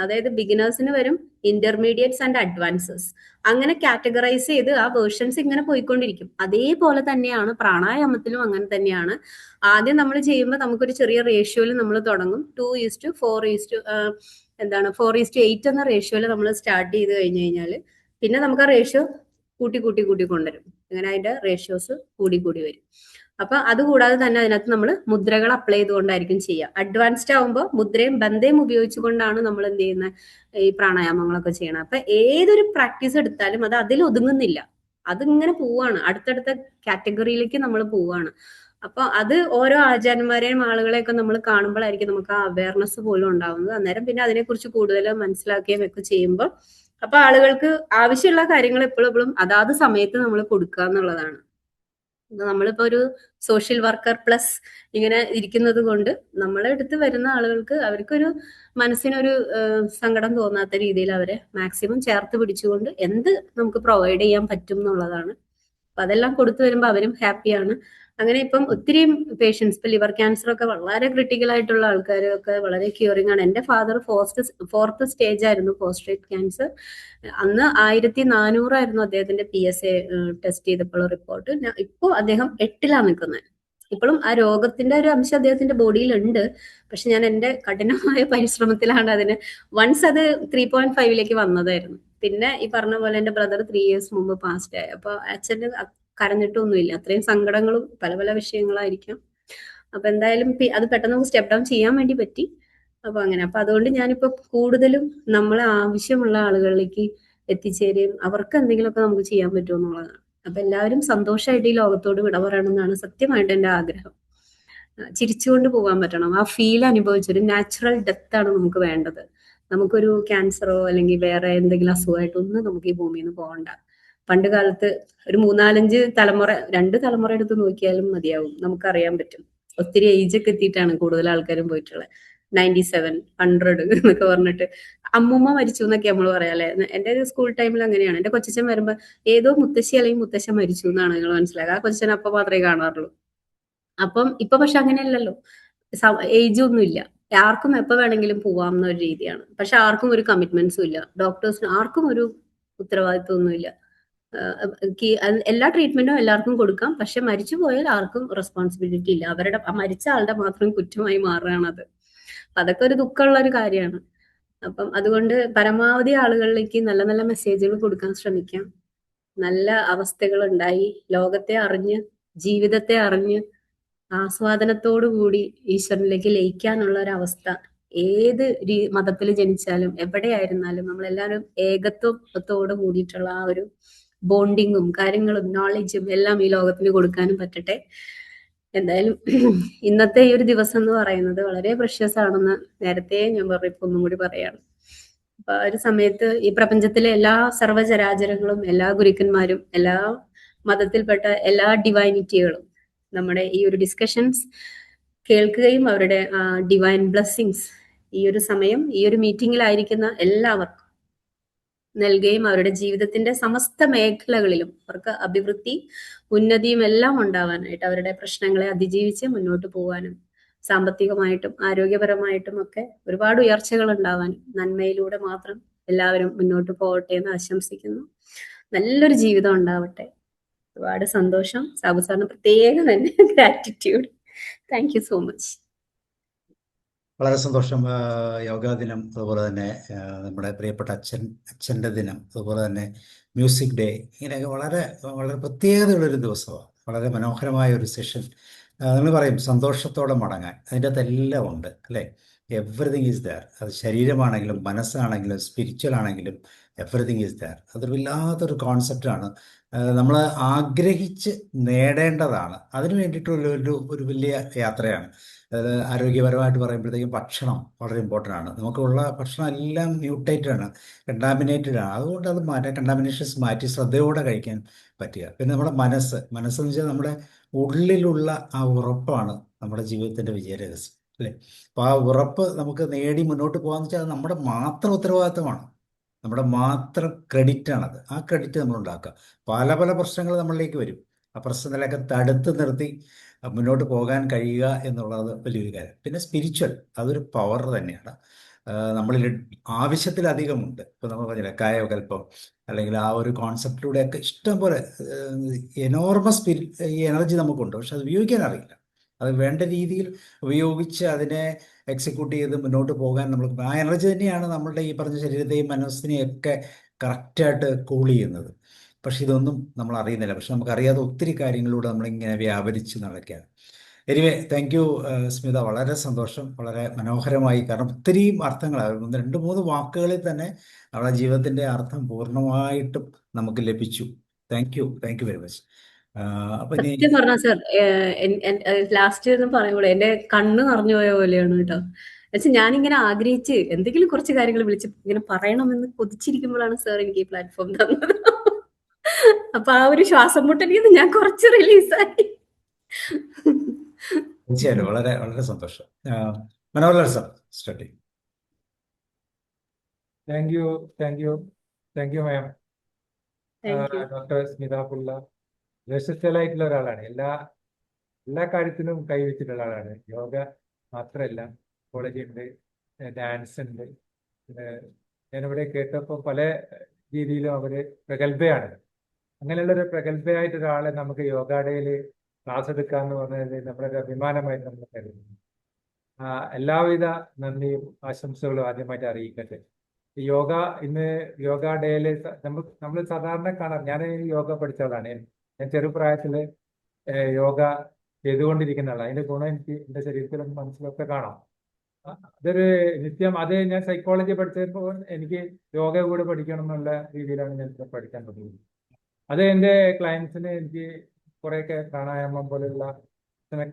അതായത് ബിഗിനേഴ്സിന് വരും, ഇന്റർമീഡിയറ്റ്സ് ആൻഡ് അഡ്വാൻസസ്, അങ്ങനെ കാറ്റഗറൈസ് ചെയ്ത് ആ വേർഷൻസ് ഇങ്ങനെ പോയിക്കൊണ്ടിരിക്കും. അതേപോലെ തന്നെയാണ് പ്രാണായാമത്തിലും അങ്ങനെ തന്നെയാണ്. ആദ്യം നമ്മൾ ചെയ്യുമ്പോൾ നമുക്കൊരു ചെറിയ റേഷ്യോയിൽ നമ്മൾ തുടങ്ങും. 4:8 എന്ന റേഷ്യോയിൽ നമ്മൾ സ്റ്റാർട്ട് ചെയ്ത് കഴിഞ്ഞു കഴിഞ്ഞാൽ പിന്നെ നമുക്ക് ആ റേഷ്യോ കൂട്ടി കൊണ്ടുവരും. അങ്ങനെ അതിന്റെ റേഷ്യോസ് കൂടി വരും. അപ്പൊ അതുകൂടാതെ തന്നെ അതിനകത്ത് നമ്മൾ മുദ്രകൾ അപ്ലൈ ചെയ്തുകൊണ്ടായിരിക്കും ചെയ്യുക. അഡ്വാൻസ്ഡ് ആവുമ്പോൾ മുദ്രയും ബന്ധയും ഉപയോഗിച്ചുകൊണ്ടാണ് നമ്മൾ എന്ത് ചെയ്യുന്നത്, ഈ പ്രാണായാമങ്ങളൊക്കെ ചെയ്യണം. അപ്പൊ ഏതൊരു പ്രാക്ടീസ് എടുത്താലും അത് അതിൽ ഒതുങ്ങുന്നില്ല, അതിങ്ങനെ പോവാണ്, അടുത്തടുത്ത കാറ്റഗറിയിലേക്ക് നമ്മൾ പോവാണ്. അപ്പൊ അത് ഓരോ ആചാര്യന്മാരെയും ആളുകളെയൊക്കെ നമ്മൾ കാണുമ്പോഴായിരിക്കും നമുക്ക് ആ അവയർനെസ് പോലും ഉണ്ടാവുന്നത്. അന്നേരം പിന്നെ അതിനെക്കുറിച്ച് കൂടുതൽ മനസ്സിലാക്കുകയും ഒക്കെ ചെയ്യുമ്പോൾ അപ്പൊ ആളുകൾക്ക് ആവശ്യമുള്ള കാര്യങ്ങൾ എപ്പോഴും അതാത് സമയത്ത് നമ്മൾ കൊടുക്കുക എന്നുള്ളതാണ്. നമ്മളിപ്പോ ഒരു സോഷ്യൽ വർക്കർ പ്ലസ് ഇങ്ങനെ ഇരിക്കുന്നത് കൊണ്ട് നമ്മളെ അടുത്ത് വരുന്ന ആളുകൾക്ക് അവർക്കൊരു മനസ്സിനൊരു സങ്കടം തോന്നാത്ത രീതിയിൽ അവരെ മാക്സിമം ചേർത്ത് പിടിച്ചുകൊണ്ട് എന്ത് നമുക്ക് പ്രൊവൈഡ് ചെയ്യാൻ പറ്റും എന്നുള്ളതാണ്. അപ്പൊ അതെല്ലാം കൊടുത്തു വരുമ്പോൾ അവരും ഹാപ്പിയാണ്. അങ്ങനെ ഇപ്പം ഒത്തിരിയും പേഷ്യൻസ്, ഇപ്പൊ ലിവർ ക്യാൻസർ ഒക്കെ വളരെ ക്രിട്ടിക്കൽ ആയിട്ടുള്ള ആൾക്കാരൊക്കെ വളരെ ക്യൂറിംഗ് ആണ്. എന്റെ ഫാദർ ഫോർത്ത് സ്റ്റേജ് ആയിരുന്നു പോസ്ട്രേറ്റ് ക്യാൻസർ. അന്ന് 1400 ആയിരുന്നു അദ്ദേഹത്തിന്റെ PSA ടെസ്റ്റ് ചെയ്തപ്പോൾ റിപ്പോർട്ട്. ഇപ്പോൾ അദ്ദേഹം 8ലാണ് നിൽക്കുന്നത്. ഇപ്പോഴും ആ രോഗത്തിന്റെ ഒരു അംശം അദ്ദേഹത്തിന്റെ ബോഡിയിൽ ഉണ്ട്. പക്ഷെ ഞാൻ എന്റെ കഠിനമായ പരിശ്രമത്തിലാണ് അതിന് വൺസ് അത് 3.5ലേക്ക് വന്നതായിരുന്നു. പിന്നെ ഈ പറഞ്ഞ പോലെ എന്റെ ബ്രദർ 3 ഇയേഴ്സ് മുമ്പ് പാസ്റ്റ് ആയി. അപ്പൊ അച്ഛന് കരഞ്ഞിട്ടൊന്നുമില്ല. അത്രയും സങ്കടങ്ങളും പല പല വിഷയങ്ങളായിരിക്കാം. അപ്പൊ എന്തായാലും അത് പെട്ടെന്ന് നമുക്ക് സ്റ്റെപ്പ് ഡൗൺ ചെയ്യാൻ വേണ്ടി പറ്റി. അപ്പൊ അങ്ങനെ. അപ്പൊ അതുകൊണ്ട് ഞാനിപ്പോ കൂടുതലും നമ്മളെ ആവശ്യമുള്ള ആളുകളിലേക്ക് എത്തിച്ചേരുകയും അവർക്ക് എന്തെങ്കിലുമൊക്കെ നമുക്ക് ചെയ്യാൻ പറ്റുമോ എന്നുള്ളതാണ്. അപ്പൊ എല്ലാവരും സന്തോഷമായിട്ട് ഈ ലോകത്തോട് വിട പറയണം എന്നാണ് സത്യമായിട്ട് എന്റെ ആഗ്രഹം. ചിരിച്ചുകൊണ്ട് പോകാൻ പറ്റണം. ആ ഫീൽ അനുഭവിച്ചൊരു നാച്ചുറൽ ഡെത്ത് ആണ് നമുക്ക് വേണ്ടത്. നമുക്കൊരു ക്യാൻസറോ അല്ലെങ്കിൽ വേറെ എന്തെങ്കിലും അസുഖമായിട്ടൊന്നും നമുക്ക് ഈ ഭൂമിയിൽ നിന്ന് പോകണ്ട. പണ്ട് കാലത്ത് ഒരു 3-4-5 തലമുറ, 2 തലമുറ എടുത്ത് നോക്കിയാലും മതിയാവും, നമുക്കറിയാൻ പറ്റും. ഒത്തിരി ഏജ് ഒക്കെ എത്തിയിട്ടാണ് കൂടുതൽ ആൾക്കാരും പോയിട്ടുള്ളത്. 97, 100 എന്നൊക്കെ പറഞ്ഞിട്ട് അമ്മൂമ്മ മരിച്ചു എന്നൊക്കെ നമ്മൾ പറയാം അല്ലെ. എന്റെ ഒരു സ്കൂൾ ടൈമിൽ അങ്ങനെയാണ്. എന്റെ കൊച്ചച്ഛൻ വരുമ്പോ ഏതോ മുത്തശ്ശി അല്ലെങ്കിൽ മുത്തശ്ശൻ മരിച്ചു എന്നാണ് നിങ്ങൾ മനസ്സിലാക്കുക. ആ കൊച്ചച്ഛൻ അപ്പൊ മാത്രമേ കാണാറുള്ളൂ. അപ്പം ഇപ്പൊ പക്ഷെ അങ്ങനെയല്ലല്ലോ. ഏജ് ഒന്നും ഇല്ല. ആർക്കും എപ്പോ വേണമെങ്കിലും പോവാം എന്നൊരു രീതിയാണ്. പക്ഷെ ആർക്കും ഒരു കമ്മിറ്റ്മെന്റ്സും ഇല്ല. ഡോക്ടേഴ്സിന് ആർക്കും ഒരു ഉത്തരവാദിത്വം ഒന്നുമില്ല. എല്ലാ ട്രീറ്റ്മെന്റും എല്ലാവർക്കും കൊടുക്കാം. പക്ഷെ മരിച്ചു പോയാൽ ആർക്കും റെസ്പോൺസിബിലിറ്റി ഇല്ല. അവരുടെ മരിച്ച ആളുടെ മാത്രം കുറ്റമായി മാറുകയാണത്. അതൊക്കെ ഒരു ദുഃഖമുള്ള ഒരു കാര്യമാണ്. അപ്പം അതുകൊണ്ട് പരമാവധി ആളുകളിലേക്ക് നല്ല നല്ല മെസ്സേജുകൾ കൊടുക്കാൻ ശ്രമിക്കാം. നല്ല അവസ്ഥകൾ ഉണ്ടായി ലോകത്തെ അറിഞ്ഞ് ജീവിതത്തെ അറിഞ്ഞ് ആസ്വാദനത്തോടു കൂടി ഈശ്വരനിലേക്ക് ലയിക്കാനുള്ള ഒരു അവസ്ഥ ഏത് മതത്തിൽ ജനിച്ചാലും എവിടെയായിരുന്നാലും നമ്മളെല്ലാവരും ഏകത്വത്തോട് കൂടിയിട്ടുള്ള ആ ഒരു ബോണ്ടിങ്ങും കാര്യങ്ങളും നോളജും എല്ലാം ഈ ലോകത്തിന് കൊടുക്കാനും പറ്റട്ടെ. എന്തായാലും ഇന്നത്തെ ഈ ഒരു ദിവസം എന്ന് പറയുന്നത് വളരെ പ്രഷ്യസ് ആണെന്ന് നേരത്തെ ഞാൻ പറഞ്ഞപ്പോ ഒന്നും കൂടി പറയാണ്. അപ്പൊ ആ ഒരു സമയത്ത് ഈ പ്രപഞ്ചത്തിലെ എല്ലാ സർവ്വചരാചരങ്ങളും, എല്ലാ ഗുരുക്കന്മാരും, എല്ലാ മതത്തിൽപ്പെട്ട എല്ലാ ഡിവൈനിറ്റികളും നമ്മുടെ ഈ ഒരു ഡിസ്കഷൻസ് കേൾക്കുകയും അവരുടെ ഡിവൈൻ ബ്ലെസ്സിങ്സ് ഈ ഒരു സമയം ഈ ഒരു മീറ്റിംഗിലായിരിക്കുന്ന എല്ലാവർക്കും നൽകുകയും അവരുടെ ജീവിതത്തിന്റെ സമസ്ത മേഖലകളിലും അവർക്ക് അഭിവൃദ്ധി ഉന്നതിയും എല്ലാം ഉണ്ടാവാനായിട്ട്, അവരുടെ പ്രശ്നങ്ങളെ അതിജീവിച്ച് മുന്നോട്ട് പോകാനും സാമ്പത്തികമായിട്ടും ആരോഗ്യപരമായിട്ടും ഒക്കെ ഒരുപാട് ഉയർച്ചകൾ ഉണ്ടാവാനും നന്മയിലൂടെ മാത്രം എല്ലാവരും മുന്നോട്ട് പോകട്ടെ എന്ന് ആശംസിക്കുന്നു. നല്ലൊരു ജീവിതം ഉണ്ടാവട്ടെ. ഒരുപാട് സന്തോഷം. സാബു സാറിന് പ്രത്യേകം തന്നെ gratitude. Thank you so much.
വളരെ സന്തോഷം. യോഗാ ദിനം, അതുപോലെ തന്നെ നമ്മുടെ പ്രിയപ്പെട്ട അച്ഛൻ്റെ ദിനം, അതുപോലെ തന്നെ മ്യൂസിക് ഡേ, ഇങ്ങനെയൊക്കെ വളരെ വളരെ പ്രത്യേകതയുള്ളൊരു ദിവസമാണ്. വളരെ മനോഹരമായ ഒരു സെഷൻ. നമ്മൾ പറയും സന്തോഷത്തോടെ മടങ്ങാൻ, അതിൻ്റെ അകത്തെല്ലാം ഉണ്ട് അല്ലേ. Everything is there. അത് ശരീരമാണെങ്കിലും മനസ്സാണെങ്കിലും സ്പിരിച്വൽ ആണെങ്കിലും എവറിതിങ് ഈസ് ദയർ. അതൊരു വല്ലാത്തൊരു കോൺസെപ്റ്റാണ്. നമ്മൾ ആഗ്രഹിച്ച് നേടേണ്ടതാണ്. അതിന് വേണ്ടിയിട്ടുള്ള ഒരു വലിയ യാത്രയാണ്. അത് ആരോഗ്യപരമായിട്ട് പറയുമ്പോഴത്തേക്കും ഭക്ഷണം വളരെ ഇമ്പോർട്ടൻ്റ് ആണ്. നമുക്കുള്ള ഭക്ഷണം എല്ലാം മ്യൂട്ടേറ്റഡ് ആണ്, കണ്ടാമിനേറ്റഡ് ആണ്. അതുകൊണ്ട് അത് കണ്ടാമിനേഷൻസ് മാറ്റി ശ്രദ്ധയോടെ കഴിക്കാൻ പറ്റുക. പിന്നെ നമ്മുടെ മനസ്സെന്ന് വെച്ചാൽ നമ്മുടെ ഉള്ളിലുള്ള ആ ഉറപ്പാണ് നമ്മുടെ ജീവിതത്തിൻ്റെ വിജയരഹസ്യം അല്ലേ. അപ്പോൾ ആ ഉറപ്പ് നമുക്ക് നേടി മുന്നോട്ട് പോകാമെന്ന് വെച്ചാൽ അത് നമ്മുടെ മാത്രം ഉത്തരവാദിത്തമാണ്, നമ്മുടെ മാത്രം ക്രെഡിറ്റാണത്. ആ ക്രെഡിറ്റ് നമ്മൾ ഉണ്ടാക്കുക. പല പല പ്രശ്നങ്ങൾ നമ്മളിലേക്ക് വരും. ആ പ്രശ്നത്തിലൊക്കെ തടുത്ത് നിർത്തി മുന്നോട്ട് പോകാൻ കഴിയുക എന്നുള്ളത് വലിയൊരു കാര്യം. പിന്നെ സ്പിരിച്വൽ, അതൊരു പവർ തന്നെയാണ്. നമ്മളിൽ ആവശ്യത്തിലധികമുണ്ട്. ഇപ്പോൾ നമ്മൾ പറഞ്ഞില്ല കായകൽപ്പം, അല്ലെങ്കിൽ ആ ഒരു കോൺസെപ്റ്റിലൂടെയൊക്കെ ഇഷ്ടം പോലെ എനോർമസ് ഈ എനർജി നമുക്കുണ്ട്. പക്ഷെ അത് ഉപയോഗിക്കാൻ അറിയില്ല. അത് വേണ്ട രീതിയിൽ ഉപയോഗിച്ച് അതിനെ എക്സിക്യൂട്ട് ചെയ്ത് മുന്നോട്ട് പോകാൻ നമ്മൾ, ആ എനർജി തന്നെയാണ് നമ്മളുടെ ഈ പറഞ്ഞ ശരീരത്തെയും മനസ്സിനെയും ഒക്കെ കറക്റ്റായിട്ട് കൂൾ ചെയ്യുന്നത്. പക്ഷെ ഇതൊന്നും നമ്മൾ അറിയുന്നില്ല. പക്ഷെ നമുക്കറിയാതെ ഒത്തിരി കാര്യങ്ങളിലൂടെ നമ്മളിങ്ങനെ വ്യാപരിച്ച് നടക്കുകയാണ്. Anyway, thank you Smitha. വളരെ സന്തോഷം. വളരെ മനോഹരമായി. കാരണം ഒത്തിരിയും അർത്ഥങ്ങളാണ്. 2-3 വാക്കുകളിൽ തന്നെ നമ്മുടെ ജീവിതത്തിൻ്റെ അർത്ഥം പൂർണ്ണമായിട്ടും നമുക്ക് ലഭിച്ചു. Thank you very much. അപ്പൊ ഇനി
സത്യം പറഞ്ഞ സർ, ലാസ്റ്റ് എന്ന് പറയുമ്പോൾ എന്റെ കണ്ണ് നിറഞ്ഞു പോയ പോലെയാണ് കേട്ടോ. എന്നുവെച്ചാൽ ഞാനിങ്ങനെ ആഗ്രഹിച്ച് എന്തെങ്കിലും കുറച്ച് കാര്യങ്ങൾ വിളിച്ച് ഇങ്ങനെ പറയണമെന്ന് കൊതിച്ചിരിക്കുമ്പോഴാണ് സാർ എനിക്ക് ഈ പ്ലാറ്റ്ഫോം തന്നത്. അപ്പൊ ആ ഒരു ശ്വാസം മുട്ടലിൽ നിന്ന് ഞാൻ കുറച്ച് റിലീസായി.
തീർച്ചയായിട്ടും വളരെ വളരെ സന്തോഷം. Manohar sir study.
Thank you, thank you, thank you ma'am.
Thank you.
Doctor Smitha പുള്ള വെർസറ്റൈലായിട്ടുള്ള ഒരാളാണ്. എല്ലാ കാര്യത്തിലും കൈവച്ചിട്ടുള്ള ആളാണ്. യോഗ മാത്രമല്ല, കോളേജ് ഉണ്ട്, ഡാൻസ് ഉണ്ട്. ഞാനിവിടെ കേട്ടപ്പോൾ പല രീതിയിലും അവര് പ്രഗത്ഭയാണ്. അങ്ങനെയുള്ള ഒരു പ്രഗത്ഭയായിട്ട് ഒരാളെ നമുക്ക് യോഗ ഡേയിൽ ക്ലാസ് എടുക്കാന്ന് പറഞ്ഞത് നമ്മുടെ ഒരു അഭിമാനമായിട്ട് നമ്മൾ കരുതുന്നു. എല്ലാവിധ നന്ദിയും ആശംസകളും ആദ്യമായിട്ട് അറിയിക്കട്ടെ. യോഗ ഇന്ന് യോഗ ഡേയിൽ നമ്മൾ സാധാരണ കാണാം. ഞാൻ യോഗ പഠിച്ചതാണ്. ഞാൻ ചെറുപ്രായത്തില് യോഗ ചെയ്തുകൊണ്ടിരിക്കുന്ന ആളാണ്. അതിന്റെ ഗുണം എനിക്ക് എന്റെ ശരീരത്തിലും മനസ്സിലൊക്കെ കാണാം. അതൊരു നിത്യം. അത് ഞാൻ സൈക്കോളജി പഠിച്ചപ്പോൾ എനിക്ക് യോഗ കൂടെ പഠിക്കണം എന്നുള്ള രീതിയിലാണ് ഞാൻ പഠിക്കാൻ തുടങ്ങിയത്. അത് എൻ്റെ ക്ലയൻസിന് എനിക്ക് കുറേയൊക്കെ പ്രാണായാമം പോലെയുള്ള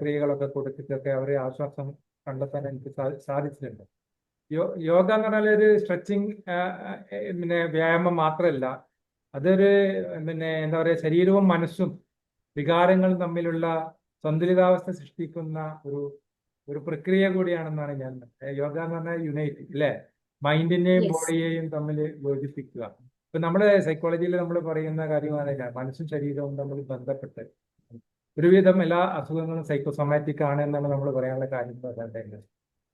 ക്രിയകളൊക്കെ കൊടുത്തിട്ടൊക്കെ അവരെ ആശ്വാസം കണ്ടെത്താൻ എനിക്ക് സാധിച്ചിട്ടുണ്ട്. യോഗ എന്ന് പറഞ്ഞാൽ ഒരു സ്ട്രെച്ചിങ് വ്യായാമം മാത്രമല്ല, അതൊരു എന്താ പറയുക, ശരീരവും മനസ്സും വികാരങ്ങളും തമ്മിലുള്ള സന്തുലിതാവസ്ഥ സൃഷ്ടിക്കുന്ന ഒരു പ്രക്രിയ കൂടിയാണെന്നാണ് ഞാൻ. യോഗ എന്ന് പറഞ്ഞാൽ യുണൈറ്റ്, അല്ലെ, മൈൻഡിനെയും ബോഡിയെയും തമ്മിൽ യോജിപ്പിക്കുക. ഇപ്പൊ നമ്മുടെ സൈക്കോളജിയിൽ നമ്മൾ പറയുന്ന കാര്യമാണ് മനസ്സും ശരീരവും തമ്മിൽ ബന്ധപ്പെട്ട് ഒരുവിധം എല്ലാ അസുഖങ്ങളും സൈക്കോസൊമാറ്റിക് ആണ് എന്നാണ് നമ്മൾ പറയാനുള്ള കാര്യം പറയേണ്ടത്.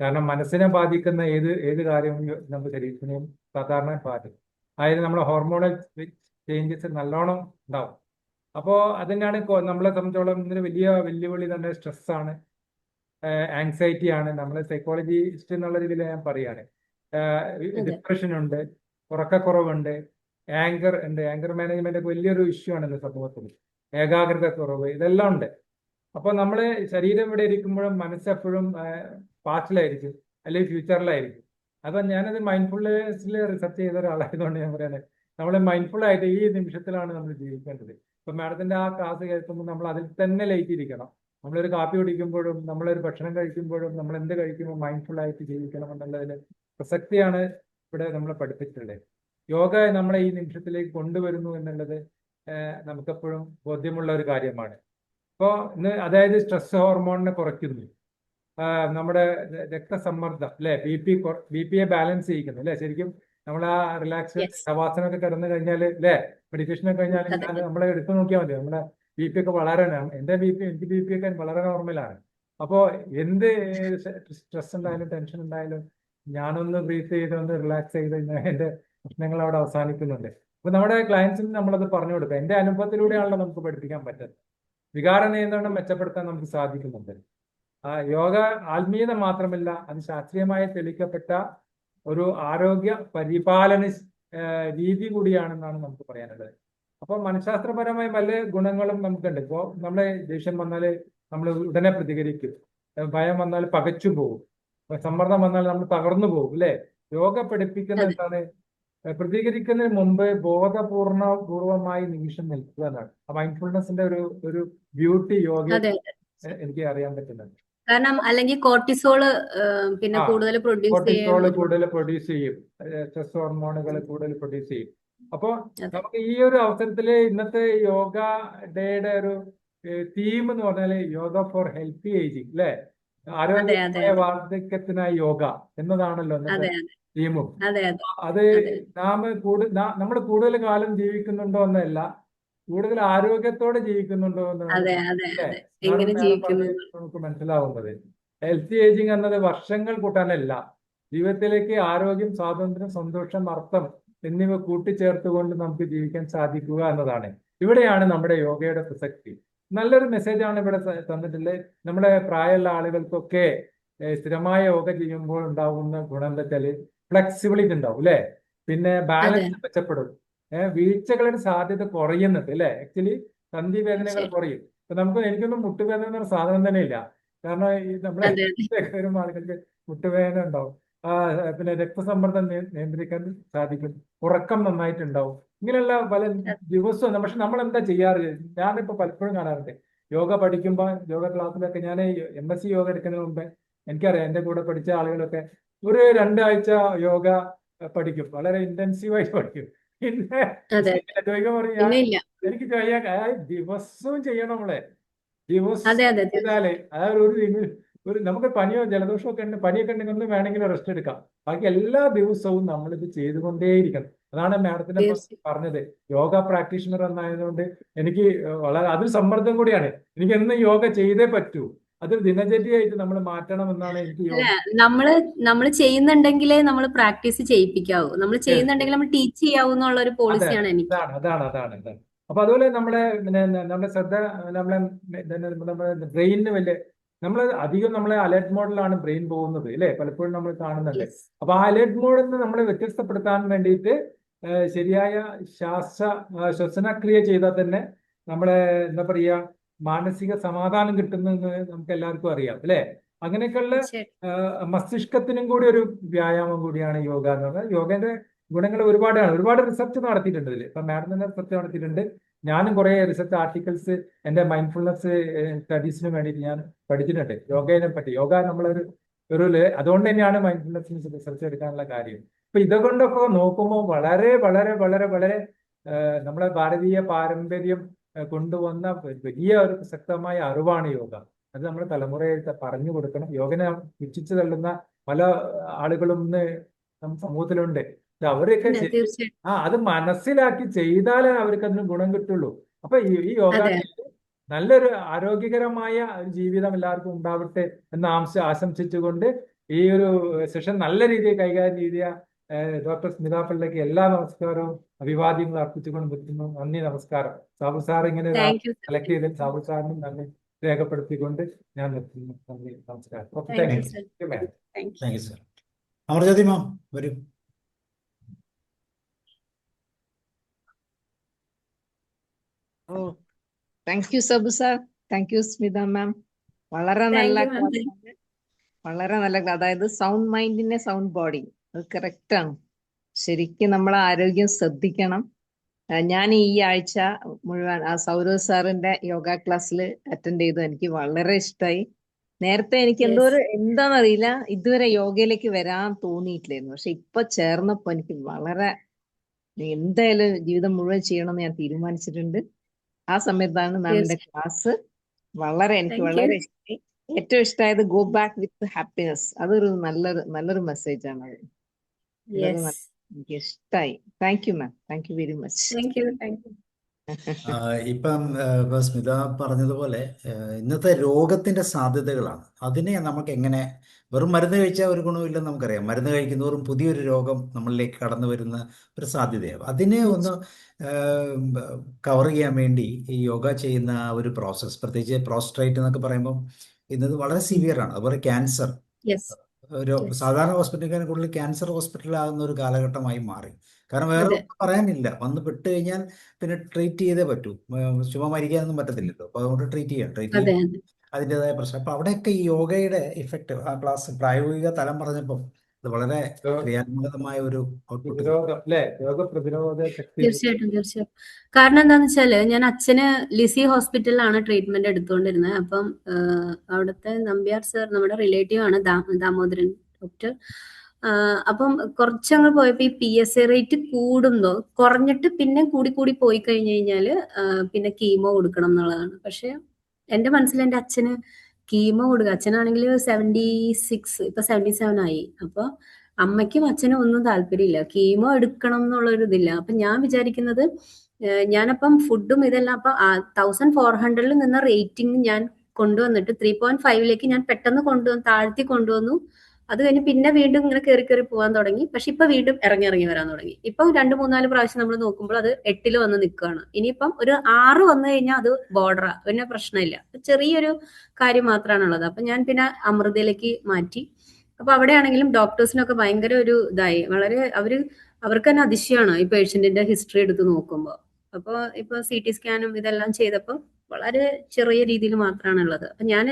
കാരണം മനസ്സിനെ ബാധിക്കുന്ന ഏത് കാര്യവും നമ്മുടെ ശരീരത്തിനെയും സാധാരണ ബാധിക്കും. അതായത് നമ്മുടെ ഹോർമോണൽ ചേഞ്ചസ് നല്ലോണം ഉണ്ടാവും. അപ്പോൾ അതിനാണ് നമ്മളെ സംബന്ധിച്ചോളം ഇതിന് വലിയ വെല്ലുവിളി തന്നെ സ്ട്രെസ്സാണ്, ആങ്സൈറ്റി ആണ്. നമ്മൾ സൈക്കോളജിസ്റ്റ് എന്നുള്ള രീതിയിൽ ഞാൻ പറയുകയാണ്. ഡിപ്രഷൻ ഉണ്ട്, ഉറക്കക്കുറവുണ്ട്, ആങ്കർ ഉണ്ട്. ആങ്കർ മാനേജ്മെന്റ് ഒക്കെ വലിയൊരു ഇഷ്യൂ ആണ് ഇന്ന് സമൂഹത്തിൽ. ഏകാഗ്രത കുറവ്, ഇതെല്ലാം ഉണ്ട്. അപ്പൊ നമ്മള് ശരീരം ഇവിടെ ഇരിക്കുമ്പോഴും മനസ്സെപ്പോഴും പാസ്റ്റിലായിരിക്കും, അല്ലെങ്കിൽ ഫ്യൂച്ചറിലായിരിക്കും. അപ്പൊ ഞാനത് മൈൻഡ്ഫുൾനെസ്സിൽ റിസർച്ച് ചെയ്ത ഒരാളായതുകൊണ്ട് ഞാൻ പറയുന്നത്, നമ്മൾ മൈൻഡ്ഫുൾ ആയിട്ട് ഈ നിമിഷത്തിലാണ് നമ്മൾ ജീവിക്കേണ്ടത്. ഇപ്പൊ മാഡത്തിന്റെ ആ ക്ലാസ് കേൾക്കുമ്പോൾ നമ്മൾ അതിൽ തന്നെ ലയിച്ചിരിക്കണം. നമ്മളൊരു കാപ്പി കുടിക്കുമ്പോഴും നമ്മളൊരു ഭക്ഷണം കഴിക്കുമ്പോഴും നമ്മൾ എന്ത് കഴിക്കുമ്പോൾ മൈൻഡ്ഫുൾ ആയിട്ട് ജീവിക്കണം എന്നുള്ളതിന് പ്രസക്തിയാണ് ഇവിടെ നമ്മൾ പഠിപ്പിച്ചിട്ടുള്ളത്. യോഗ നമ്മളെ ഈ നിമിഷത്തിലേക്ക് കൊണ്ടുവരുന്നു എന്നുള്ളത് നമുക്കെപ്പോഴും ബോധ്യമുള്ള ഒരു കാര്യമാണ്. ഇപ്പോൾ ഇന്ന് അതായത് സ്ട്രെസ് ഹോർമോണിനെ കുറയ്ക്കുന്നു, നമ്മുടെ രക്തസമ്മർദ്ദം, അല്ലെ, ബി പിയെ ബാലൻസ് ചെയ്യിക്കുന്നു, അല്ലെ. ശരിക്കും നമ്മൾ ആ റിലാക്സ് ശവാസനമൊക്കെ കിടന്നു കഴിഞ്ഞാൽ, അല്ലെ, മെഡിറ്റേഷനൊക്കെ കഴിഞ്ഞാൽ നമ്മളെ എടുത്തു നോക്കിയാൽ മതി, നമ്മുടെ ബി പി ഒക്കെ വളരെ, എനിക്ക് ബി പി ഒക്കെ വളരെ നോർമലാണ്. അപ്പോൾ എന്ത് സ്ട്രെസ് ഉണ്ടായാലും ടെൻഷൻ ഉണ്ടായാലും ഞാനൊന്ന് ബ്രീത്ത് ചെയ്ത് ഒന്ന് റിലാക്സ് ചെയ്ത് കഴിഞ്ഞാൽ എൻ്റെ പ്രശ്നങ്ങൾ അവിടെ അവസാനിക്കുന്നുണ്ട്. അപ്പൊ നമ്മുടെ ക്ലയൻസിന് നമ്മളത് പറഞ്ഞു കൊടുക്കുക. എൻ്റെ അനുഭവത്തിലൂടെയാണല്ലോ നമുക്ക് പഠിപ്പിക്കാൻ പറ്റുന്നത്. വികാര നിയന്ത്രണം മെച്ചപ്പെടുത്താൻ നമുക്ക് സാധിക്കുന്നുണ്ട്. യോഗ ആത്മീയത മാത്രമല്ല, അത് ശാസ്ത്രീയമായി തെളിയിക്കപ്പെട്ട ഒരു ആരോഗ്യ പരിപാലന രീതി കൂടിയാണെന്നാണ് നമുക്ക് പറയാനുള്ളത്. അപ്പോൾ മനഃശാസ്ത്രപരമായി പല ഗുണങ്ങളും നമുക്കുണ്ട്. ഇപ്പോൾ നമ്മളെ ദേഷ്യം വന്നാൽ നമ്മൾ ഉടനെ പ്രതികരിക്കും, ഭയം വന്നാൽ പകച്ചു പോകും, സമ്മർദ്ദം വന്നാൽ നമ്മൾ തകർന്നു പോകും, അല്ലെ. യോഗ പഠിപ്പിക്കുന്ന എന്താണ്? പ്രതികരിക്കുന്നതിന് മുമ്പ് ബോധപൂർവമായി നിമിഷം നിൽക്കുക എന്നാണ്. ആ മൈൻഡ്ഫുൾനെസിന്റെ ഒരു ബ്യൂട്ടി യോഗ എനിക്ക് അറിയാൻ പറ്റുന്നുണ്ട്.
കാരണം അല്ലെങ്കിൽ കോർട്ടിസോള് പിന്നെ കൂടുതൽ
പ്രൊഡ്യൂസ് ചെയ്യും, സ്ട്രെസ് ഹോർമോണുകൾ കൂടുതൽ പ്രൊഡ്യൂസ് ചെയ്യും. അപ്പൊ നമുക്ക് ഈ ഒരു അവസരത്തില് ഇന്നത്തെ യോഗ ഡേയുടെ ഒരു തീം എന്ന് പറഞ്ഞാല് യോഗ ഫോർ ഹെൽത്തി ഏജിങ്, അല്ലെ, ആരോഗ്യമായ വാർദ്ധക്യത്തിനായി യോഗ എന്നതാണല്ലോ തീമും. അത് നമ്മൾ കൂടുതൽ കാലം ജീവിക്കുന്നുണ്ടോ എന്നല്ല, കൂടുതൽ ആരോഗ്യത്തോടെ ജീവിക്കുന്നുണ്ടോ എന്നാണ് നമുക്ക് മനസ്സിലാവുന്നത്. ഹെൽത്തി ഏജിങ് എന്നത് വർഷങ്ങൾ കൂട്ടാനല്ല, ജീവിതത്തിലേക്ക് ആരോഗ്യം, സ്വാതന്ത്ര്യം, സന്തോഷം, അർത്ഥം എന്നിവ കൂട്ടിച്ചേർത്തുകൊണ്ട് നമുക്ക് ജീവിക്കാൻ സാധിക്കുക എന്നതാണ്. ഇവിടെയാണ് നമ്മുടെ യോഗയുടെ പ്രസക്തി. നല്ലൊരു മെസ്സേജാണ് ഇവിടെ തന്നിട്ടുള്ളത്. നമ്മുടെ പ്രായമുള്ള ആളുകൾക്കൊക്കെ സ്ഥിരമായ യോഗ ചെയ്യുമ്പോൾ ഉണ്ടാകുന്ന ഗുണം എന്താ വെച്ചാല് ഫ്ലെക്സിബിലിറ്റി ഉണ്ടാവും, അല്ലെ, പിന്നെ ബാലൻസ് മെച്ചപ്പെടും, വീഴ്ചകളുടെ സാധ്യത കുറയുന്നുണ്ട്, അല്ലെ. ആക്ച്വലി സന്ധി വേദനകൾ കുറയും. ഇപ്പൊ എനിക്കൊന്നും മുട്ടുവേദന എന്ന സാധനം തന്നെ ഇല്ല. കാരണം ഈ നമ്മളെ വരുന്ന ആളുകൾക്ക് മുട്ടുവേദന ഉണ്ടാവും, പിന്നെ രക്തസമ്മർദ്ദം നിയന്ത്രിക്കാൻ സാധിക്കും, ഉറക്കം നന്നായിട്ടുണ്ടാവും. ഇങ്ങനെയുള്ള പല ദിവസവും. പക്ഷെ നമ്മൾ എന്താ ചെയ്യാറ്? ഞാനിപ്പോ പലപ്പോഴും കാണാറുണ്ട്, യോഗ പഠിക്കുമ്പോൾ യോഗ ക്ലാസ്സിലൊക്കെ ഞാൻ MSc യോഗ എടുക്കുന്നതിന് മുമ്പ് എനിക്കറിയാം, എൻ്റെ കൂടെ പഠിച്ച ആളുകളൊക്കെ ഒരു 2 ആഴ്ച യോഗ പഠിക്കും, വളരെ ഇന്റൻസീവായി പഠിക്കും. പിന്നെ എനിക്ക് ചെയ്യാൻ ദിവസവും ചെയ്യണം നമ്മളെ. ദിവസം
അതെ അതെ
ചെയ്താലേ അതായത് ഒരു നമുക്ക് പനിയോ ജലദോഷമോ ഒക്കെ ഉണ്ട്, പനിയൊക്കെ ഉണ്ടെങ്കിൽ ഒന്ന് വേണമെങ്കിൽ റെസ്റ്റ് എടുക്കാം. ബാക്കി എല്ലാ ദിവസവും നമ്മളിത് ചെയ്തുകൊണ്ടേയിരിക്കണം. അതാണ് മാഡത്തിനെ
തീർച്ചയായും
പറഞ്ഞത്. യോഗ പ്രാക്ടീഷണർ എന്നായതുകൊണ്ട് എനിക്ക് വളരെ അതൊരു സമ്മർദ്ദം കൂടിയാണ്. എനിക്ക് എന്നും യോഗ ചെയ്തേ പറ്റൂ. അതൊരു ദിനചര്യയായിട്ട് നമ്മൾ മാറ്റണം എന്നാണ് എനിക്ക്
അല്ല
യോഗ.
നമ്മള് ചെയ്യുന്നുണ്ടെങ്കിലേ നമ്മൾ പ്രാക്ടീസ് ചെയ്യിപ്പിക്കാവൂ. നമ്മൾ ചെയ്യുന്നുണ്ടെങ്കിൽ നമ്മൾ ടീച്ച് ചെയ്യാവൂ എന്നുള്ള ഒരു
അതെ
പോളിസിയാണ് എനിക്ക്.
അതാണ്. അപ്പൊ അതുപോലെ നമ്മുടെ ശ്രദ്ധ നമ്മുടെ ബ്രെയിനിന് വലിയ നമ്മൾ അധികം നമ്മളെ അലേർട്ട് മോഡിലാണ് ബ്രെയിൻ പോകുന്നത് അല്ലെ, പലപ്പോഴും നമ്മൾ കാണുന്നുണ്ട്.
യെസ്
അപ്പൊ ആ അലേർട്ട് മോഡിൽ നിന്ന് നമ്മളെ വ്യത്യസ്തപ്പെടുത്താൻ വേണ്ടിയിട്ട് ശരിയായ ശ്വസനക്രിയ ചെയ്താൽ തന്നെ നമ്മളെ എന്താ പറയുക മാനസിക സമാധാനം കിട്ടുന്നെന്ന് നമുക്ക് എല്ലാവർക്കും അറിയാം അല്ലെ. അങ്ങനെയൊക്കെയുള്ള
തീർച്ചയായിട്ടും
മസ്തിഷ്കത്തിനും കൂടി ഒരു വ്യായാമം കൂടിയാണ് യോഗ എന്ന് പറഞ്ഞാൽ. യോഗന്റെ ഗുണങ്ങൾ ഒരുപാട് റിസർച്ച് നടത്തിയിട്ടുണ്ട് ഇതിൽ. ഇപ്പൊ മാഡം തന്നെ റിസർച്ച് നടത്തിയിട്ടുണ്ട്. ഞാനും കുറെ റിസർച്ച് ആർട്ടിക്കിൾസ് എന്റെ മൈൻഡ്ഫുൾനെസ് സ്റ്റഡീസിന് വേണ്ടിയിട്ട് ഞാൻ പഠിച്ചിട്ടുണ്ട് യോഗയെ പറ്റി. യോഗ അതുകൊണ്ട് തന്നെയാണ് മൈൻഡ്ഫുൾനെസ് റിസർച്ച് എടുക്കാനുള്ള കാര്യം. അപ്പൊ ഇതുകൊണ്ടൊക്കെ നോക്കുമ്പോൾ വളരെ വളരെ വളരെ വളരെ നമ്മളെ ഭാരതീയ പാരമ്പര്യം കൊണ്ടുവന്ന വലിയ ഒരു ശക്തമായ അറിവാണ് യോഗ. അത് നമ്മൾ തലമുറയെ പറഞ്ഞു കൊടുക്കണം. യോഗനെ പുച്ഛിച്ചു തള്ളുന്ന പല ആളുകളും ഇന്ന് നമ്മുടെ സമൂഹത്തിലുണ്ട്. അവരൊക്കെ
തീർച്ചയായിട്ടും
അത് മനസ്സിലാക്കി ചെയ്താലേ അവർക്ക് അതിന് ഗുണം കിട്ടുള്ളൂ. അപ്പൊ ഈ യോഗ
അതെ
നല്ലൊരു ആരോഗ്യകരമായ ഒരു ജീവിതം എല്ലാവർക്കും ഉണ്ടാവട്ടെ എന്ന് ആശംസിച്ചുകൊണ്ട് ഈ ഒരു സെഷൻ നല്ല രീതിയിൽ കൈകാര്യം ചെയ്ത ഡോക്ടർ സ്മിത പിള്ളയ്ക്ക് എല്ലാ നമസ്കാരവും അഭിവാദ്യങ്ങൾ അർപ്പിച്ചുകൊണ്ട് നിർത്തുന്നു. നന്ദി, നമസ്കാരം. സാബു സാർ ഇങ്ങനെ
താങ്ക് യു
സെലക്ട് ചെയ്തതിൽ സാബു സാറിനും നന്ദി രേഖപ്പെടുത്തിക്കൊണ്ട് ഞാൻ നിർത്തുന്നു. നന്ദി, നമസ്കാരം. Okay,
thank you
thank
sir
you madam.
Thank you.
Thank you sir. Amarjyothi ma'am വരൂ.
Oh thank you Sabu sir, thank you Smitha ma'am. വളരെ നല്ല
താങ്ക് യു മാം.
ക്ലാസ്, വളരെ നല്ല ക്ലാസ്. അതായത് സൗണ്ട് മൈൻഡിന്റെ സൗണ്ട് ബോഡി, അത് കറക്റ്റ് ആണ്. ശരിക്കും നമ്മളെ ആരോഗ്യം ശ്രദ്ധിക്കണം. ഞാൻ ഈ ആഴ്ച മുഴുവൻ ആ സൗരവ് സാറിന്റെ യോഗ ക്ലാസ്സിൽ അറ്റൻഡ് ചെയ്തു. എനിക്ക് വളരെ ഇഷ്ടമായി. നേരത്തെ എനിക്ക് എന്താണെന്നറിയില്ല, ഇതുവരെ യോഗയിലേക്ക് വരാൻ തോന്നിയിട്ടില്ലായിരുന്നു. പക്ഷെ ഇപ്പൊ ചേർന്നപ്പോ എനിക്ക് വളരെ എന്തായാലും ജീവിതം മുഴുവൻ ചെയ്യണമെന്ന് ഞാൻ തീരുമാനിച്ചിട്ടുണ്ട്. ആ സമയത്താണ് മാമിന്റെ ക്ലാസ് എനിക്ക് വളരെ ഇഷ്ടമായി. ഏറ്റവും ഇഷ്ടമായത് ഗോ ബാക്ക് വിത്ത് ഹാപ്പിനെസ്. അതൊരു നല്ലൊരു മെസ്സേജ് ആണ്. അത് എനിക്ക് ഇഷ്ടമായി. Thank you ma'am, thank you very much.
ഇപ്പം സ്മിത പറഞ്ഞതുപോലെ ഇന്നത്തെ രോഗത്തിന്റെ സാധ്യതകളാണ്. അതിനെ നമുക്ക് എങ്ങനെ, വെറും മരുന്ന് കഴിച്ചാൽ ഒരു ഗുണമില്ലെന്ന് നമുക്കറിയാം. മരുന്ന് കഴിക്കുന്നവരും പുതിയൊരു രോഗം നമ്മളിലേക്ക് കടന്നു വരുന്ന ഒരു സാധ്യതയാവും. അതിനെ ഒന്ന് കവർ ചെയ്യാൻ വേണ്ടി ഈ യോഗ ചെയ്യുന്ന ഒരു പ്രോസസ്സ്, പ്രത്യേകിച്ച് പ്രോസ്ട്രേറ്റ് എന്നൊക്കെ പറയുമ്പോൾ ഇന്നത് വളരെ സിവിയർ ആണ്. അതുപോലെ ക്യാൻസർ ഒരു സാധാരണ ഹോസ്പിറ്റലിനേക്കാൾ കൂടുതൽ ക്യാൻസർ ഹോസ്പിറ്റലാകുന്ന ഒരു കാലഘട്ടമായി മാറി. കാരണം വേറെ ഒന്നും പറയാനില്ല. വന്ന് പെട്ട് കഴിഞ്ഞാൽ പിന്നെ ട്രീറ്റ് ചെയ്തേ പറ്റൂ. ചുമ്മാ മരിക്കാനൊന്നും പറ്റത്തില്ലല്ലോ. അപ്പൊ അതുകൊണ്ട് ട്രീറ്റ് ചെയ്യാം അതിൻ്റെതായ പ്രശ്നം. അപ്പൊ അവിടെയൊക്കെ ഈ യോഗയുടെ ഇഫക്റ്റ് ആ ക്ലാസ് പ്രായോഗിക തലം പറഞ്ഞപ്പം അത് വളരെ ക്രിയാത്മകമായ ഒരു ഔട്ട്പുട്ട്.
തീർച്ചയായിട്ടും. കാരണം എന്താന്ന് വെച്ചാല് ഞാൻ അച്ഛന് ലിസി ഹോസ്പിറ്റലിലാണ് ട്രീറ്റ്മെന്റ് എടുത്തുകൊണ്ടിരുന്നത്. അപ്പം അവിടുത്തെ നമ്പ്യാർ സർ നമ്മുടെ റിലേറ്റീവ് ആണ്, ദാമോദരൻ ഡോക്ടർ. അപ്പം കുറച്ചങ്ങ് പോയപ്പോ ഈ PSA റേറ്റ് കൂടുന്നോ കുറഞ്ഞിട്ട് പിന്നെ കൂടി പോയി കഴിഞ്ഞു കഴിഞ്ഞാല് പിന്നെ കീമോ കൊടുക്കണം എന്നുള്ളതാണ്. പക്ഷെ എന്റെ മനസ്സിൽ എന്റെ അച്ഛന് കീമോ കൊടുക്കുക, അച്ഛനാണെങ്കിൽ 76, ഇപ്പൊ 77 ആയി. അപ്പൊ അമ്മയ്ക്കും അച്ഛനും ഒന്നും താല്പര്യമില്ല, കീമോ എടുക്കണം എന്നുള്ളൊരു ഇതില്ല. അപ്പൊ ഞാൻ വിചാരിക്കുന്നത് ഞാനപ്പം ഫുഡും ഇതെല്ലാം അപ്പൊ 1400 നിന്ന റേറ്റിംഗ് ഞാൻ കൊണ്ടുവന്നിട്ട് 3.5 ഞാൻ പെട്ടെന്ന് താഴ്ത്തി കൊണ്ടുവന്നു. അത് കഴിഞ്ഞ് പിന്നെ വീണ്ടും ഇങ്ങനെ കയറി പോകാൻ തുടങ്ങി. പക്ഷെ ഇപ്പൊ വീണ്ടും ഇറങ്ങി വരാൻ തുടങ്ങി. ഇപ്പം 2-3-4 പ്രാവശ്യം നമ്മൾ നോക്കുമ്പോൾ അത് 8 വന്ന് നിൽക്കുകയാണ്. ഇനിയിപ്പം ഒരു 6 വന്നു കഴിഞ്ഞാൽ അത് ബോർഡറാ, പിന്നെ പ്രശ്നമില്ല. ചെറിയൊരു കാര്യം മാത്രമാണുള്ളത്. അപ്പൊ ഞാൻ പിന്നെ അമൃതയിലേക്ക് മാറ്റി. അപ്പൊ അവിടെയാണെങ്കിലും ഡോക്ടേഴ്സിനൊക്കെ ഭയങ്കര ഒരു ഇതായി, വളരെ അവർക്ക് തന്നെ അതിശയമാണ് ഈ പേഷ്യന്റിന്റെ ഹിസ്റ്ററി എടുത്ത് നോക്കുമ്പോൾ. അപ്പൊ ഇപ്പൊ CT സ്കാനും ഇതെല്ലാം ചെയ്തപ്പോൾ വളരെ ചെറിയ രീതിയിൽ മാത്രമാണുള്ളത്. അപ്പൊ ഞാൻ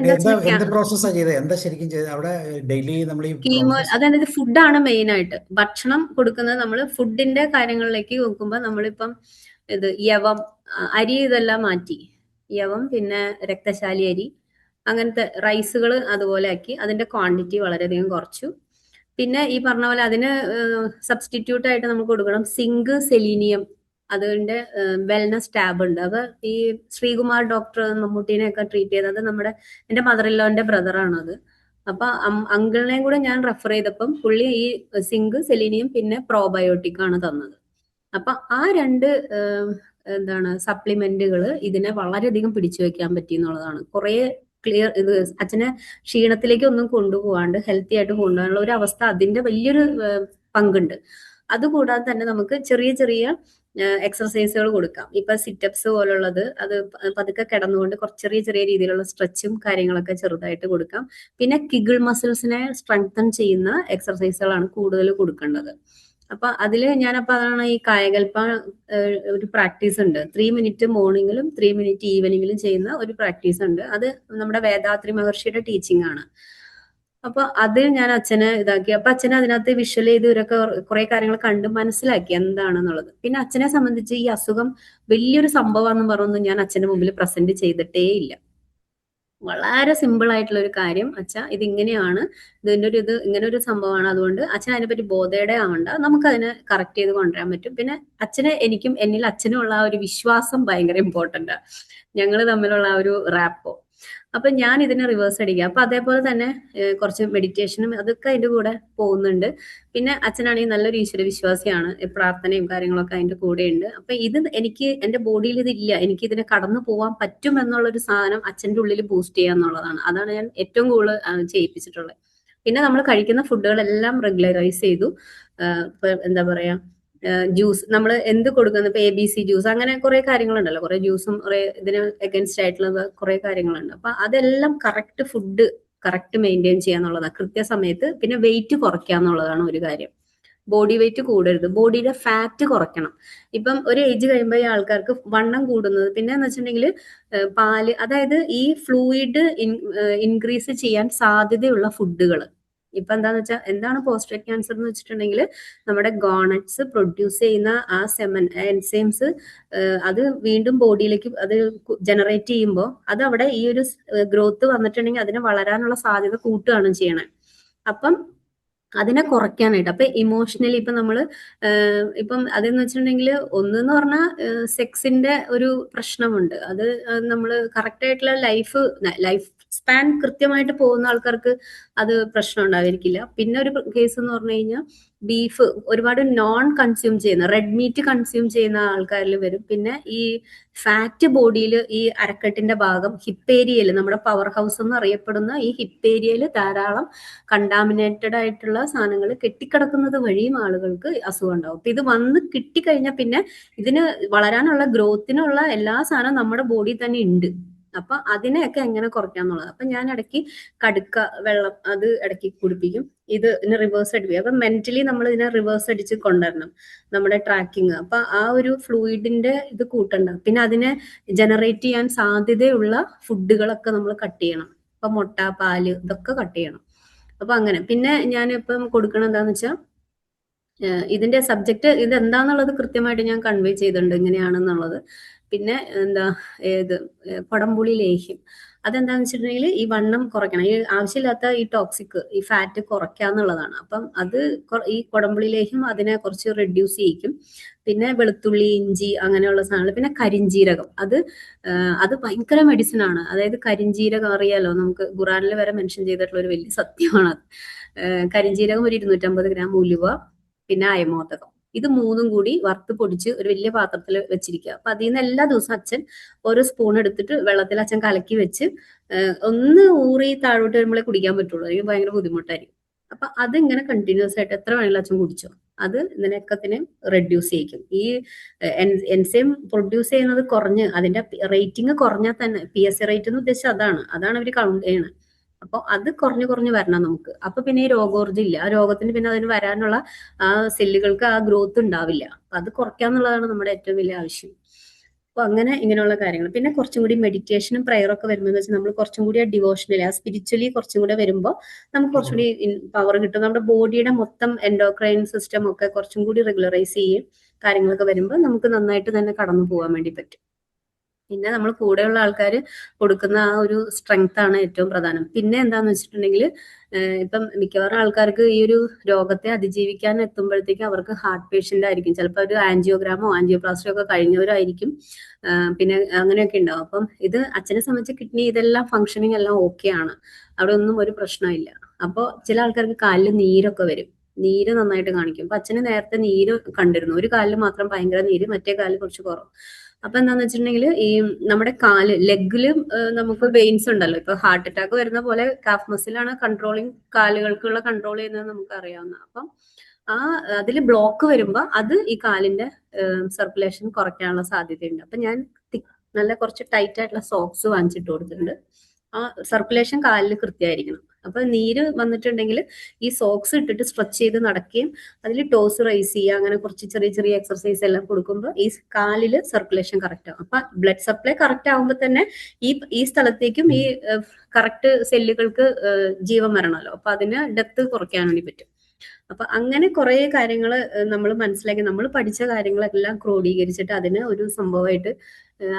കീമോ, അതായത് ഫുഡാണ് മെയിൻ ആയിട്ട്. ഭക്ഷണം കൊടുക്കുന്നത് നമ്മൾ ഫുഡിന്റെ കാര്യങ്ങളിലേക്ക് നോക്കുമ്പോൾ നമ്മളിപ്പം ഇത് യവം അരി ഇതെല്ലാം മാറ്റി, യവം പിന്നെ രക്തശാലി അരി അങ്ങനത്തെ റൈസുകൾ അതുപോലെ ആക്കി, അതിന്റെ ക്വാണ്ടിറ്റി വളരെയധികം കുറച്ചു. പിന്നെ ഈ പറഞ്ഞ പോലെ അതിന് സബ്സ്റ്റിറ്റ്യൂട്ട് ആയിട്ട് നമുക്ക് കൊടുക്കണം സിങ്ക്, സെലീനിയം. അതിന്റെ വെൽനസ് ടാബ് ഉണ്ട്. അപ്പൊ ഈ ശ്രീകുമാർ ഡോക്ടർ മമ്മൂട്ടീനെ ഒക്കെ ട്രീറ്റ് ചെയ്തത് എന്റെ മദർ ഇല്ലോന്റെ ബ്രദറാണ് അത്. അപ്പൊ അങ്കിളിനെയും കൂടെ ഞാൻ റെഫർ ചെയ്തപ്പം പുള്ളി ഈ സിങ്ക്, സെലീനിയം പിന്നെ പ്രോബയോട്ടിക് ആണ് തന്നത്. അപ്പൊ ആ രണ്ട് സപ്ലിമെന്റുകൾ ഇതിനെ വളരെയധികം പിടിച്ചു വെക്കാൻ പറ്റി എന്നുള്ളതാണ്. കുറെ ക്ലിയർ ഇത് അച്ഛനെ ക്ഷീണത്തിലേക്ക് ഒന്നും കൊണ്ടുപോകാണ്ട് ഹെൽത്തി ആയിട്ട് കൊണ്ടുപോകാനുള്ള ഒരു അവസ്ഥ അതിന്റെ വലിയൊരു പങ്കുണ്ട്. അതുകൂടാതെ തന്നെ നമുക്ക് ചെറിയ ചെറിയ എക്സർസൈസുകൾ കൊടുക്കാം. ഇപ്പൊ സിറ്റപ്സ് പോലുള്ളത് അത് പതുക്കെ കിടന്നുകൊണ്ട് കുറച്ച് ചെറിയ ചെറിയ രീതിയിലുള്ള സ്ട്രെച്ചും കാര്യങ്ങളൊക്കെ ചെറുതായിട്ട് കൊടുക്കാം. പിന്നെ കിഗിൾ മസിൽസിനെ സ്ട്രെങ്തൻ ചെയ്യുന്ന എക്സർസൈസുകളാണ് കൂടുതൽ കൊടുക്കേണ്ടത്. അപ്പൊ അതില് അതാണ് ഈ കായകൽപ്പ ഒരു പ്രാക്ടീസ് ഉണ്ട്. 3 മിനിറ്റ് മോർണിംഗിലും 3 മിനിറ്റ് ഈവനിങ്ങിലും ചെയ്യുന്ന ഒരു പ്രാക്ടീസ് ഉണ്ട്. അത് നമ്മുടെ വേദാത്രി മഹർഷിയുടെ ടീച്ചിങ് ആണ്. അപ്പൊ അത് ഞാൻ അച്ഛനെ ഇതാക്കി. അപ്പൊ അച്ഛനെ അതിനകത്ത് വിഷ്വൽ ചെയ്ത് ഇവരൊക്കെ കുറെ കാര്യങ്ങൾ കണ്ട് മനസ്സിലാക്കി എന്താണെന്നുള്ളത്. പിന്നെ അച്ഛനെ സംബന്ധിച്ച് ഈ അസുഖം വലിയൊരു സംഭവമാണെന്ന് പറഞ്ഞു ഞാൻ അച്ഛന്റെ മുമ്പിൽ പ്രസന്റ് ചെയ്തിട്ടേ ഇല്ല. വളരെ സിമ്പിൾ ആയിട്ടുള്ള ഒരു കാര്യം, അച്ഛ ഇതിങ്ങനെയാണ്, ഇത് ഇങ്ങനെ ഒരു സംഭവമാണ്, അതുകൊണ്ട് അച്ഛൻ അതിനെപ്പറ്റി ബോധയുടെ ആവണ്ട, നമുക്ക് അതിനെ കറക്റ്റ് ചെയ്ത് കൊണ്ടുവരാൻ പറ്റും. പിന്നെ അച്ഛന് എന്നിൽ അച്ഛനും ഉള്ള ആ ഒരു വിശ്വാസം ഭയങ്കര ഇമ്പോർട്ടന്റ് ആണ്, ഞങ്ങൾ തമ്മിലുള്ള ആ ഒരു റാപ്പോ. അപ്പൊ ഞാൻ ഇതിനെ റിവേഴ്സ് അടിക്കുക. അപ്പൊ അതേപോലെ തന്നെ കുറച്ച് മെഡിറ്റേഷനും അതൊക്കെ അതിന്റെ കൂടെ പോകുന്നുണ്ട്. പിന്നെ അച്ഛനാണെങ്കിൽ നല്ലൊരു ഈശ്വര വിശ്വാസിയാണ്, പ്രാർത്ഥനയും കാര്യങ്ങളൊക്കെ അതിന്റെ കൂടെ ഉണ്ട്. അപ്പൊ ഇത് എനിക്ക് എന്റെ ബോഡിയിൽ ഇതില്ല, എനിക്ക് ഇതിനെ കടന്നു പോകാൻ പറ്റും എന്നുള്ളൊരു സാധനം അച്ഛന്റെ ഉള്ളിൽ ബൂസ്റ്റ് ചെയ്യുക എന്നുള്ളതാണ്. അതാണ് ഞാൻ ഏറ്റവും കൂടുതൽ ചെയ്യിപ്പിച്ചിട്ടുള്ളത്. പിന്നെ നമ്മൾ കഴിക്കുന്ന ഫുഡുകളെല്ലാം റെഗുലറൈസ് ചെയ്തു. എന്താ പറയാ, ജ്യൂസ് നമ്മൾ എന്ത് കൊടുക്കുന്നു, ഇപ്പൊ ABC ജ്യൂസ്, അങ്ങനെ കുറെ കാര്യങ്ങളുണ്ടല്ലോ, കുറെ ജ്യൂസും കുറെ ഇതിന് അഗൻസ്റ്റ് ആയിട്ടുള്ള കുറെ കാര്യങ്ങളുണ്ട്. അപ്പൊ അതെല്ലാം കറക്റ്റ് ഫുഡ് കറക്റ്റ് മെയിൻറ്റെയിൻ ചെയ്യാന്നുള്ളതാണ് കൃത്യസമയത്ത്. പിന്നെ വെയിറ്റ് കുറയ്ക്കുക എന്നുള്ളതാണ് ഒരു കാര്യം. ബോഡി വെയിറ്റ് കൂടരുത്, ബോഡിയുടെ ഫാറ്റ് കുറയ്ക്കണം. ഇപ്പം ഒരു ഏജ് കഴിയുമ്പോൾ ഈ ആൾക്കാർക്ക് വണ്ണം കൂടുന്നത് പിന്നെ എന്ന് വെച്ചിട്ടുണ്ടെങ്കിൽ പാല്, അതായത് ഈ ഫ്ലൂയിഡ് ഇൻക്രീസ് ചെയ്യാൻ സാധ്യതയുള്ള ഫുഡുകൾ. ഇപ്പൊ എന്താന്ന് വെച്ചാൽ, എന്താണ് പോസ്ട്രേറ്റ് ക്യാൻസർ എന്ന് വെച്ചിട്ടുണ്ടെങ്കിൽ നമ്മുടെ ഗോണറ്റ്സ് പ്രൊഡ്യൂസ് ചെയ്യുന്ന ആ എൻസൈംസ് അത് വീണ്ടും ബോഡിയിലേക്ക് അത് ജനറേറ്റ് ചെയ്യുമ്പോൾ അത് അവിടെ ഈ ഒരു ഗ്രോത്ത് വന്നിട്ടുണ്ടെങ്കിൽ അതിനെ വളരാനുള്ള സാധ്യത കൂട്ടുകയാണ് ചെയ്യണേ. അപ്പം അതിനെ കുറയ്ക്കാനായിട്ട്, അപ്പൊ ഇമോഷണലി ഇപ്പൊ നമ്മള് ഇപ്പം അതെന്ന് വെച്ചിട്ടുണ്ടെങ്കിൽ ഒന്നെന്ന് പറഞ്ഞാൽ സെക്സിന്റെ ഒരു പ്രശ്നമുണ്ട്. അത് നമ്മൾ കറക്റ്റ് ആയിട്ടുള്ള ലൈഫ് സ്പാൻ കൃത്യമായിട്ട് പോകുന്ന ആൾക്കാർക്ക് അത് പ്രശ്നം ഉണ്ടായിരിക്കില്ല. പിന്നെ ഒരു കേസ് എന്ന് പറഞ്ഞു കഴിഞ്ഞാൽ ബീഫ് ഒരുപാട് നോൺ കൺസ്യൂം ചെയ്യുന്ന, റെഡ് മീറ്റ് കൺസ്യൂം ചെയ്യുന്ന ആൾക്കാരിൽ വരും. പിന്നെ ഈ ഫാറ്റ് ബോഡിയിൽ ഈ അരക്കെട്ടിന്റെ ഭാഗം ഹിപ്പ് ഏരിയയിൽ, നമ്മുടെ പവർ ഹൗസ് എന്ന് അറിയപ്പെടുന്ന ഈ ഹിപ്പ് ഏരിയയിൽ ധാരാളം കണ്ടാമിനേറ്റഡ് ആയിട്ടുള്ള സാധനങ്ങൾ കെട്ടിക്കിടക്കുന്നത് വഴിയും ആളുകൾക്ക് അസുഖം ഉണ്ടാവും. അപ്പൊ ഇത് വന്ന് കിട്ടിക്കഴിഞ്ഞാൽ പിന്നെ ഇതിന് വളരാനുള്ള ഗ്രോത്തിനുള്ള എല്ലാ സാധനവും നമ്മുടെ ബോഡിയിൽ തന്നെ ഉണ്ട്. അപ്പൊ അതിനെയൊക്കെ എങ്ങനെ കുറയ്ക്കാന്നുള്ളത്. അപ്പൊ ഞാൻ ഇടയ്ക്ക് കടുക്ക വെള്ളം അത് ഇടയ്ക്ക് കുടിപ്പിക്കും, ഇതിനെ റിവേഴ്സ് അടിപ്പിക്കും. അപ്പൊ മെന്റലി നമ്മൾ ഇതിനെ റിവേഴ്സ് അടിച്ച് കൊണ്ടുവരണം നമ്മുടെ ട്രാക്കിങ്. അപ്പൊ ആ ഒരു ഫ്ലൂയിഡിന്റെ ഇത് കൂട്ടണ്ട. പിന്നെ അതിനെ ജനറേറ്റ് ചെയ്യാൻ സാധ്യതയുള്ള ഫുഡുകളൊക്കെ നമ്മൾ കട്ട് ചെയ്യണം. ഇപ്പൊ മുട്ട, പാല് ഇതൊക്കെ കട്ട് ചെയ്യണം. അപ്പൊ അങ്ങനെ. പിന്നെ ഞാനിപ്പം കൊടുക്കണം എന്താന്ന് വെച്ചാൽ ഇതിന്റെ സബ്ജക്ട് ഇതെന്താന്നുള്ളത് കൃത്യമായിട്ട് ഞാൻ കൺവേ ചെയ്തിട്ടുണ്ട് ഇങ്ങനെയാണെന്നുള്ളത്. പിന്നെ കൊടംപുളി ലേഹ്യം, അതെന്താന്ന് വെച്ചിട്ടുണ്ടെങ്കിൽ ഈ വണ്ണം കുറയ്ക്കണം, ഈ ആവശ്യമില്ലാത്ത ഈ ടോക്സിക് ഈ ഫാറ്റ് കുറയ്ക്കാന്നുള്ളതാണ്. അപ്പം അത് ഈ കൊടംപുളി ലേഹ്യം അതിനെ കുറച്ച് റെഡ്യൂസ് ചെയ്യിക്കും. പിന്നെ വെളുത്തുള്ളി, ഇഞ്ചി അങ്ങനെയുള്ള സാധനങ്ങൾ. പിന്നെ കരിഞ്ജീരകം, അത് ഭയങ്കര മെഡിസിൻ ആണ്. അതായത് കരിഞ്ജീരകം അറിയാലോ, നമുക്ക് ഖുറാനിൽ വരെ മെൻഷൻ ചെയ്തിട്ടുള്ള ഒരു വലിയ സത്യമാണ്. കരിഞ്ജീരകം ഒരു 250 ഗ്രാം, ഉലുവ, പിന്നെ അയമോദകം, ഇത് മൂന്നും കൂടി വറുത്ത് പൊടിച്ച് ഒരു വലിയ പാത്രത്തിൽ വെച്ചിരിക്കുക. അപ്പൊ അതിൽ നിന്ന് എല്ലാ ദിവസവും അച്ഛൻ ഓരോ സ്പൂൺ എടുത്തിട്ട് വെള്ളത്തിൽ അച്ഛൻ കലക്കി വെച്ച് ഒന്ന് ഊറി താഴോട്ട് വരുമ്പോഴേ കുടിക്കാൻ പറ്റുള്ളൂ, എനിക്ക് ഭയങ്കര ബുദ്ധിമുട്ടായിരിക്കും. അപ്പൊ അതിങ്ങനെ കണ്ടിന്യൂസ് ആയിട്ട് എത്ര വേണമെങ്കിലും അച്ഛൻ കുടിച്ചോ, അത് ഇതിനൊക്കത്തിനെ റെഡ്യൂസ് ചെയ്യിക്കും. ഈ എൻസൈം പ്രൊഡ്യൂസ് ചെയ്യുന്നത് കുറഞ്ഞ് അതിന്റെ റേറ്റിംഗ് കുറഞ്ഞാൽ തന്നെ, PSA റേറ്റ് എന്ന് ഉദ്ദേശിച്ചത് അതാണ് അവർ കൗണ്ട് ചെയ്യണത്. അപ്പൊ അത് കുറഞ്ഞു വരണം നമുക്ക്. അപ്പൊ പിന്നെ ഈ രോഗോർജ്ജം ഇല്ല, ആ രോഗത്തിന് പിന്നെ അതിന് വരാനുള്ള ആ സെല്ലുകൾക്ക് ആ ഗ്രോത്ത് ഉണ്ടാവില്ല. അപ്പൊ അത് കുറയ്ക്കാന്നുള്ളതാണ് നമ്മുടെ ഏറ്റവും വലിയ ആവശ്യം. അപ്പൊ അങ്ങനെ ഇങ്ങനെയുള്ള കാര്യങ്ങൾ. പിന്നെ കുറച്ചും കൂടി മെഡിറ്റേഷനും പ്രയറൊക്കെ വരുമ്പോൾ വെച്ചാൽ നമ്മൾ കുറച്ചും കൂടി ആ ഡിവോഷണലി, ആ സ്പിരിച്വലി കുറച്ചും കൂടി വരുമ്പോൾ നമുക്ക് കുറച്ചും കൂടി പവർ കിട്ടും. നമ്മുടെ ബോഡിയുടെ മൊത്തം എൻഡോക്രൈൻ സിസ്റ്റം ഒക്കെ കുറച്ചും കൂടി റെഗുലറൈസ് ചെയ്യും കാര്യങ്ങളൊക്കെ വരുമ്പോൾ നമുക്ക് നന്നായിട്ട് തന്നെ കടന്നു പോകാൻ വേണ്ടി പറ്റും. പിന്നെ നമ്മൾ കൂടെയുള്ള ആൾക്കാർ കൊടുക്കുന്ന ആ ഒരു സ്ട്രെങ്ത് ആണ് ഏറ്റവും പ്രധാനം. പിന്നെ എന്താന്ന് വെച്ചിട്ടുണ്ടെങ്കിൽ ഇപ്പം മിക്കവാറും ആൾക്കാർക്ക് ഈ ഒരു രോഗത്തെ അതിജീവിക്കാൻ എത്തുമ്പോഴത്തേക്കും അവർക്ക് ഹാർട്ട് പേഷ്യന്റ് ആയിരിക്കും, ചിലപ്പോൾ ഒരു ആൻജിയോഗ്രാമോ ആൻജിയോപ്ലാസ്റ്റിയോ ഒക്കെ കഴിഞ്ഞവരായിരിക്കും. പിന്നെ അങ്ങനെയൊക്കെ ഉണ്ടാവും. അപ്പം ഇത് അച്ഛനെ സംബന്ധിച്ച് കിഡ്നി ഇതെല്ലാം ഫങ്ഷനിങ് എല്ലാം ഓക്കെ ആണ്, അവിടെ ഒന്നും ഒരു പ്രശ്നമില്ല. അപ്പോൾ ചില ആൾക്കാർക്ക് കാലിൽ നീരൊക്കെ വരും, നീര് നന്നായിട്ട് കാണിക്കും. അപ്പൊ അച്ഛന് നേരത്തെ നീര് കണ്ടിരുന്നു, ഒരു കാലിൽ മാത്രം ഭയങ്കര നീര്, മറ്റേ കാലിൽ കുറച്ച് കുറവ്. അപ്പൊ എന്താന്ന് വെച്ചിട്ടുണ്ടെങ്കിൽ ഈ നമ്മുടെ കാല് ലെഗില് നമുക്ക് വെയിൻസ് ഉണ്ടല്ലോ, ഇപ്പൊ ഹാർട്ട് അറ്റാക്ക് വരുന്ന പോലെ കാഫ് മസിലാണ് കൺട്രോളിങ്, കാലുകൾക്കുള്ള കൺട്രോൾ ചെയ്യുന്നത് നമുക്ക് അറിയാവുന്ന. അപ്പം അതിൽ ബ്ലോക്ക് വരുമ്പോ അത് ഈ കാലിന്റെ സർക്കുലേഷൻ കുറയ്ക്കാനുള്ള സാധ്യതയുണ്ട്. അപ്പൊ ഞാൻ നല്ല കുറച്ച് ടൈറ്റ് ആയിട്ടുള്ള സോക്സ് വാങ്ങിച്ചിട്ട് കൊടുത്തിട്ടുണ്ട്. ആ സർക്കുലേഷൻ കാലിൽ കൃത്യമായിരിക്കണം. അപ്പൊ നീര് വന്നിട്ടുണ്ടെങ്കിൽ ഈ സോക്സ് ഇട്ടിട്ട് സ്ട്രെച്ച് ചെയ്ത് നടക്കുകയും അതിൽ ടോസ് റൈസ് ചെയ്യുക, അങ്ങനെ കുറച്ച് ചെറിയ ചെറിയ എക്സർസൈസ് എല്ലാം കൊടുക്കുമ്പോൾ ഈ കാലില് സർക്കുലേഷൻ കറക്റ്റ് ആവും. അപ്പൊ ബ്ലഡ് സപ്ലൈ കറക്റ്റ് ആകുമ്പോൾ തന്നെ ഈ സ്ഥലത്തേക്കും ഈ കറക്റ്റ് സെല്ലുകൾക്ക് ജീവൻ വരണമല്ലോ, അപ്പൊ അതിന് ഡെപ്ത് കുറയ്ക്കാൻ വേണ്ടി പറ്റും. അപ്പൊ അങ്ങനെ കുറെ കാര്യങ്ങൾ നമ്മൾ മനസ്സിലാക്കി, നമ്മൾ പഠിച്ച കാര്യങ്ങളെല്ലാം ക്രോഡീകരിച്ചിട്ട് അതിനെ ഒരു സംഭവമായിട്ട്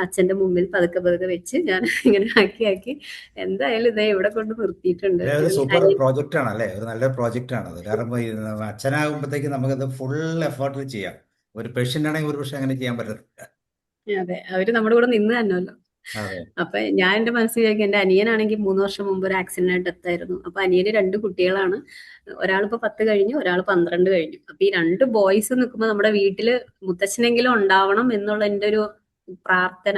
അച്ഛന്റെ മുമ്പിൽ പതുക്കെ പതുക്കെ വെച്ച് ഞാൻ ഇങ്ങനെ ആക്കി എന്തായാലും ഇതേ ഇവിടെ കൊണ്ട് നിർത്തിയിട്ടുണ്ട്.
ഒരു സൂപ്പർ പ്രോജക്റ്റ് ആണ് അല്ലേ, ഒരു നല്ല പ്രോജക്റ്റ് ആണത്. കാരണം അച്ഛനാകുമ്പോഴത്തേക്ക് നമുക്കത് ഫുൾ എഫേർട്ടിൽ ചെയ്യാം. ഒരു പേഷ്യന്റ് ആണെങ്കിൽ ഒരു പക്ഷെ അങ്ങനെ ചെയ്യാൻ പറ്റത്തില്ല.
അതെ, അവര് നമ്മുടെ കൂടെ നിന്ന് തന്നെയല്ലോ.
അതെ.
അപ്പൊ ഞാൻ എന്റെ മനസ്സിൽ വിചാരിക്കും, എന്റെ അനിയനാണെങ്കിൽ 3 വർഷം മുമ്പ് ഒരു ആക്സിഡന്റ് ആയിട്ട് എത്തായിരുന്നു. അപ്പൊ അനിയന് 2 കുട്ടികളാണ്, ഒരാളിപ്പോ 10 കഴിഞ്ഞു, ഒരാൾ 12 കഴിഞ്ഞു. അപ്പൊ ഈ 2 ബോയ്സ് നിൽക്കുമ്പോൾ നമ്മുടെ വീട്ടില് മുത്തച്ഛനെങ്കിലും ഉണ്ടാവണം എന്നുള്ള എന്റെ ഒരു പ്രാർത്ഥന.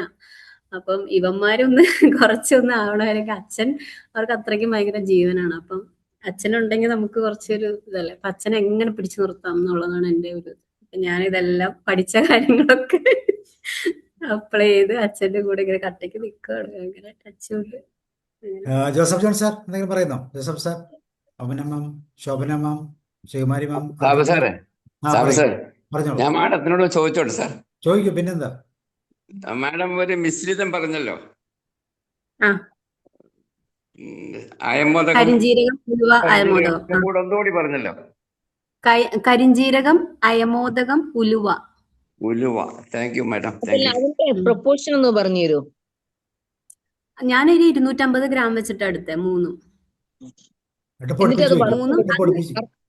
അപ്പം ഇവന്മാരൊന്ന് കുറച്ചൊന്ന് ആവണവരൊക്കെ അച്ഛൻ അവർക്ക് അത്രയ്ക്കും ഭയങ്കര ജീവനാണ്. അപ്പം അച്ഛനുണ്ടെങ്കിൽ നമുക്ക് കുറച്ചൊരു ഇതല്ലേ, അപ്പൊ അച്ഛനെ എങ്ങനെ പിടിച്ചു നിർത്താം എന്നുള്ളതാണ് എന്റെ ഒരു ഞാനിതെല്ലാം പഠിച്ച കാര്യങ്ങളൊക്കെ അപ്ലൈ ചെയ്ത് അച്ഛന്റെ കൂടെ ഇങ്ങനെ കട്ടയ്ക്ക് നിൽക്കുകയാണ്, അങ്ങനെ ടച്ച് കൊണ്ട്.
ജോസഫ് ജോൺ സാർ എന്തെങ്കിലും പറയുന്നോ? ജോസഫ് സാർ, അമന മാം, ശോഭന മാം, ശിവകുമാരി മാം.
സാറേ
പറഞ്ഞോളൂ.
ഞാൻ മാഡത്തിനോട് ചോദിച്ചോട്ടെ സാർ?
ചോദിക്കൂ, പിന്നെന്താ.
മാഡം ഒരു മിശ്രിതം പറഞ്ഞല്ലോ,
ആ,
അയമോദകം,
കരിഞ്ജീരകം, ഉലുവ, അയമോദകം.
ഒന്നുകൂടി പറഞ്ഞല്ലോ.
കരിഞ്ജീരകം, അയമോദകം, ഉലുവ.
Thank you madam.
അതിന്റെ പ്രൊപ്പോർഷൻ ഒന്ന് പറഞ്ഞു തരുമോ?
ഞാനൊരു 250 ഗ്രാം വെച്ചിട്ട് എടുത്തേ, 3.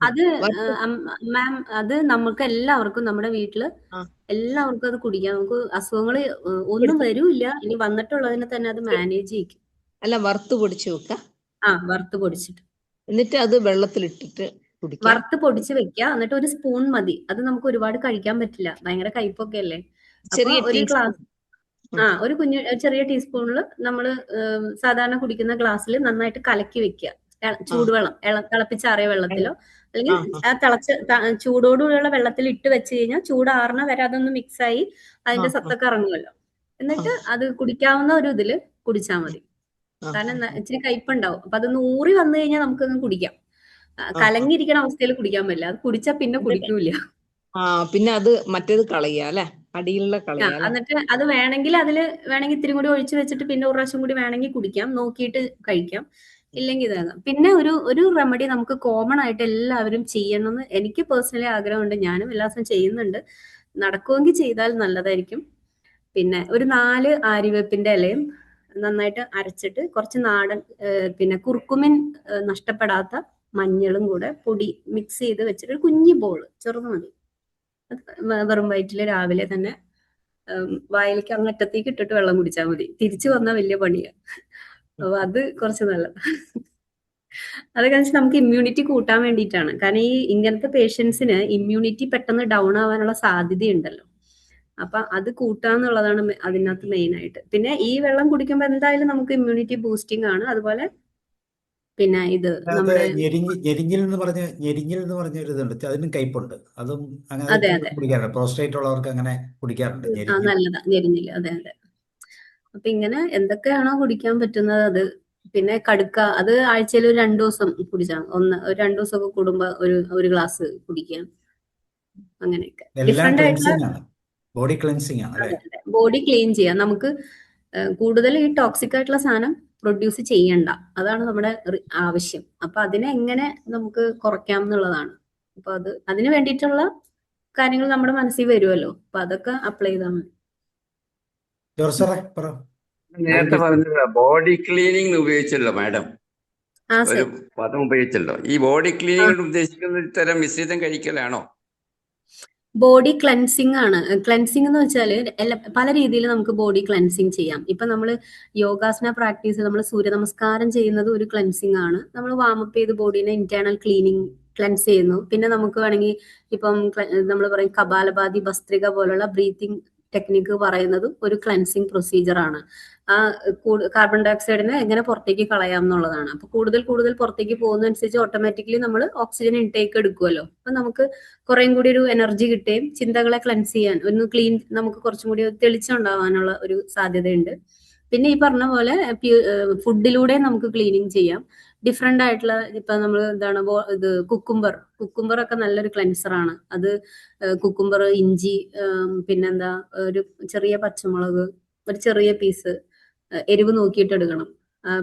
അത് മാം, അത് നമുക്ക് എല്ലാവർക്കും നമ്മുടെ വീട്ടില് എല്ലാവർക്കും അത് കുടിക്കാം. നമുക്ക് അസുഖങ്ങൾ ഒന്നും വരൂല്ല, ഇനി വന്നിട്ടുള്ളതിനെ തന്നെ അത് മാനേജ് ചെയ്യിക്കും.
അല്ല, വറുത്ത് പൊടിച്ചു വെക്കാം.
വറുത്ത് പൊടിച്ചിട്ട്
എന്നിട്ട് അത് വെള്ളത്തിലിട്ടിട്ട് കുടിക്കാം.
വറുത്ത് പൊടിച്ച് വെക്കുക, എന്നിട്ട് ഒരു സ്പൂൺ മതി. അത് നമുക്ക് ഒരുപാട് കഴിക്കാൻ പറ്റില്ല, ഭയങ്കര കയ്പൊക്കെ അല്ലേ. അപ്പൊ ഒരു ഗ്ലാസ് ഒരു ചെറിയ ടീസ്പൂണിൽ നമ്മള് സാധാരണ കുടിക്കുന്ന ഗ്ലാസ്സിൽ നന്നായിട്ട് കലക്കി വെക്കുക. ചൂടുവെള്ളം, തിളപ്പിച്ചാറിയ വെള്ളത്തിലോ അല്ലെങ്കിൽ ആ ചൂടോടുകൂടിയുള്ള വെള്ളത്തിൽ ഇട്ട് വെച്ച് കഴിഞ്ഞാൽ ചൂടാറണ വരെ അതൊന്ന് മിക്സായി അതിന്റെ സത്തൊക്കെ ഇറങ്ങുമല്ലോ. എന്നിട്ട് അത് കുടിക്കാവുന്ന ഒരു ഇതില് കുടിച്ചാൽ മതി. കാരണം ഇച്ചിരി കയ്പുണ്ടാവും. അപ്പൊ അതൊന്ന് ഊറി വന്നു കഴിഞ്ഞാൽ നമുക്കൊന്ന് കുടിക്കാം. കലങ്ങിയിരിക്കുന്ന അവസ്ഥയിൽ കുടിക്കാൻ പറ്റില്ല, അത് കുടിച്ചാൽ പിന്നെ കുടിക്കൂല.
പിന്നെ അത് മറ്റേത് കളയുക അല്ലെ, അടിയിലുള്ള കളയുക.
എന്നിട്ട് അത് വേണമെങ്കിൽ ഇത്തിരി കൂടി ഒഴിച്ചു വെച്ചിട്ട് പിന്നെ ഒരു പ്രാവശ്യം കൂടി വേണമെങ്കിൽ കുടിക്കാം, നോക്കിയിട്ട് കഴിക്കാം. ഇല്ലെങ്കിൽ ഇതാകാം. പിന്നെ ഒരു റെമഡി നമുക്ക് കോമൺ ആയിട്ട് എല്ലാവരും ചെയ്യണമെന്ന് എനിക്ക് പേഴ്സണലി ആഗ്രഹമുണ്ട്, ഞാനും എല്ലാ ദിവസവും ചെയ്യുന്നുണ്ട്. നടക്കുമെങ്കിൽ ചെയ്താൽ നല്ലതായിരിക്കും. പിന്നെ ഒരു 4 ആര്യവേപ്പിന്റെ ഇലയും നന്നായിട്ട് അരച്ചിട്ട് കുറച്ച് നാടൻ പിന്നെ കുർക്കുമിൻ നഷ്ടപ്പെടാത്ത മഞ്ഞളും കൂടെ പൊടി മിക്സ് ചെയ്ത് വെച്ചിട്ട് ഒരു കുഞ്ഞു ബോൾ, ചെറുത് മതി. വെറും വയറ്റില് രാവിലെ തന്നെ വായിലേക്ക് അങ്ങറ്റത്തേക്ക് ഇട്ടിട്ട് വെള്ളം കുടിച്ചാൽ മതി. തിരിച്ചു വന്നാൽ വലിയ പണിയാണ്. അപ്പൊ അത് കുറച്ച് നല്ലതാണ്. അതൊക്കെ വെച്ചാൽ നമുക്ക് ഇമ്മ്യൂണിറ്റി കൂട്ടാൻ വേണ്ടിയിട്ടാണ്. കാരണം ഈ ഇങ്ങനത്തെ പേഷ്യൻസിന് ഇമ്മ്യൂണിറ്റി പെട്ടെന്ന് ഡൗൺ ആവാനുള്ള സാധ്യതയുണ്ടല്ലോ. അപ്പൊ അത് കൂട്ടാന്നുള്ളതാണ് അതിനകത്ത് മെയിൻ ആയിട്ട്. പിന്നെ ഈ വെള്ളം കുടിക്കുമ്പോൾ എന്തായാലും നമുക്ക് ഇമ്മ്യൂണിറ്റി ബൂസ്റ്റിംഗ് ആണ്. അതുപോലെ പിന്നെ ഇത് നമ്മുടെ
ഞെരിഞ്ഞിൽ എന്ന് പറഞ്ഞ ഒരു ഇതുണ്ട്, അതിനും കയ്പുണ്ട്. അതും അങ്ങനെ കുടിക്കാറുണ്ട്. പ്രോസ്റ്റേറ്റ് ഉള്ളവർക്ക് അങ്ങനെ കുടിക്കാറുണ്ട്.
നല്ലതാ ഞെരിഞ്ഞില്. അതെ. അപ്പൊ ഇങ്ങനെ എന്തൊക്കെയാണോ കുടിക്കാൻ പറ്റുന്നത് അത്. പിന്നെ കടുക്ക, അത് ആഴ്ചയിൽ ഒരു 2 ദിവസം കുടിച്ചാൽ, 2 ദിവസമൊക്കെ കൂടുമ്പോ ഒരു ഗ്ലാസ് കുടിക്കാം. അങ്ങനെയൊക്കെ ഡിഫറെന്റ് ആയിട്ടുള്ള ബോഡി ക്ലീൻ ചെയ്യാം. നമുക്ക് കൂടുതൽ ഈ ടോക്സിക് ആയിട്ടുള്ള സാധനം പ്രൊഡ്യൂസ് ചെയ്യണ്ട, അതാണ് നമ്മുടെ ആവശ്യം. അപ്പൊ അതിനെ എങ്ങനെ നമുക്ക് കുറയ്ക്കാം എന്നുള്ളതാണ്. അപ്പൊ അതിന് വേണ്ടിയിട്ടുള്ള കാര്യങ്ങൾ നമ്മുടെ മനസ്സിൽ വരുമല്ലോ, അപ്പൊ അതൊക്കെ അപ്ലൈ ചെയ്താൽ മതി.
ജോർജ് സാറേ പറ.
നേരത്തെ പറഞ്ഞത് ബോഡി ക്ലീനിങ് ഉപയോഗിച്ചല്ലോ മാഡം,
ആ
ഒരു
സർ.
പദം ഉപയോഗിച്ചല്ലോ. ഈ ബോഡി
ആ
ക്ലീനിങ് കൊണ്ട് ഉദ്ദേശിക്കുന്ന ഒരു തരം മിശ്രിതം കഴിക്കലാണോ?
ബോഡി ക്ലെൻസിങ് ആണ്. ക്ലെൻസിങ് എന്ന് വെച്ചാൽ പല രീതിയിൽ നമുക്ക് ബോഡി ക്ലെൻസിങ് ചെയ്യാം. ഇപ്പൊ നമ്മൾ യോഗാസന പ്രാക്ടീസ്, നമ്മൾ സൂര്യ നമസ്കാരം ചെയ്യുന്നത് ഒരു ക്ലെൻസിങ് ആണ്. നമ്മൾ വാമപ്പ് ചെയ്ത് ബോഡീനെ ഇന്റേണൽ ക്ലെൻസ് ചെയ്യുന്നു. പിന്നെ നമുക്ക് വേണമെങ്കിൽ ഇപ്പം നമ്മൾ പറയും കപാലഭാതി, ഭസ്ത്രിക പോലുള്ള ബ്രീത്തിങ് ടെക്നിക്ക് പറയുന്നതും ഒരു ക്ലെൻസിങ് പ്രൊസീജിയർ ആണ്. ആ കാർബൺ ഡൈ ഓക്സൈഡിനെ എങ്ങനെ പുറത്തേക്ക് കളയാം എന്നുള്ളതാണ്. അപ്പൊ കൂടുതൽ കൂടുതൽ പുറത്തേക്ക് പോകുന്നതനുസരിച്ച് ഓട്ടോമാറ്റിക്കലി നമ്മൾ ഓക്സിജൻ ഇൻടേക്ക് എടുക്കുമല്ലോ. അപ്പൊ നമുക്ക് കുറേം കൂടി ഒരു എനർജി കിട്ടുകയും ചിന്തകളെ ക്ലെൻസ് ചെയ്യാൻ, ഒന്ന് ക്ലീൻ, നമുക്ക് കുറച്ചും കൂടി തെളിച്ചുണ്ടാവാനുള്ള ഒരു സാധ്യതയുണ്ട്. പിന്നെ ഈ പറഞ്ഞ പോലെ ഫുഡിലൂടെ നമുക്ക് ക്ലീനിങ് ചെയ്യാം. ഡിഫറെന്റ് ആയിട്ടുള്ള ഇപ്പൊ നമ്മൾ എന്താണ് ഇത് കുക്കുംബർ ഒക്കെ നല്ലൊരു ക്ലെൻസർ ആണ്. അത് കുക്കുംബർ, ഇഞ്ചി, പിന്നെന്താ ഒരു ചെറിയ പച്ചമുളക്, ഒരു ചെറിയ പീസ് എരിവ് നോക്കിയിട്ട് എടുക്കണം.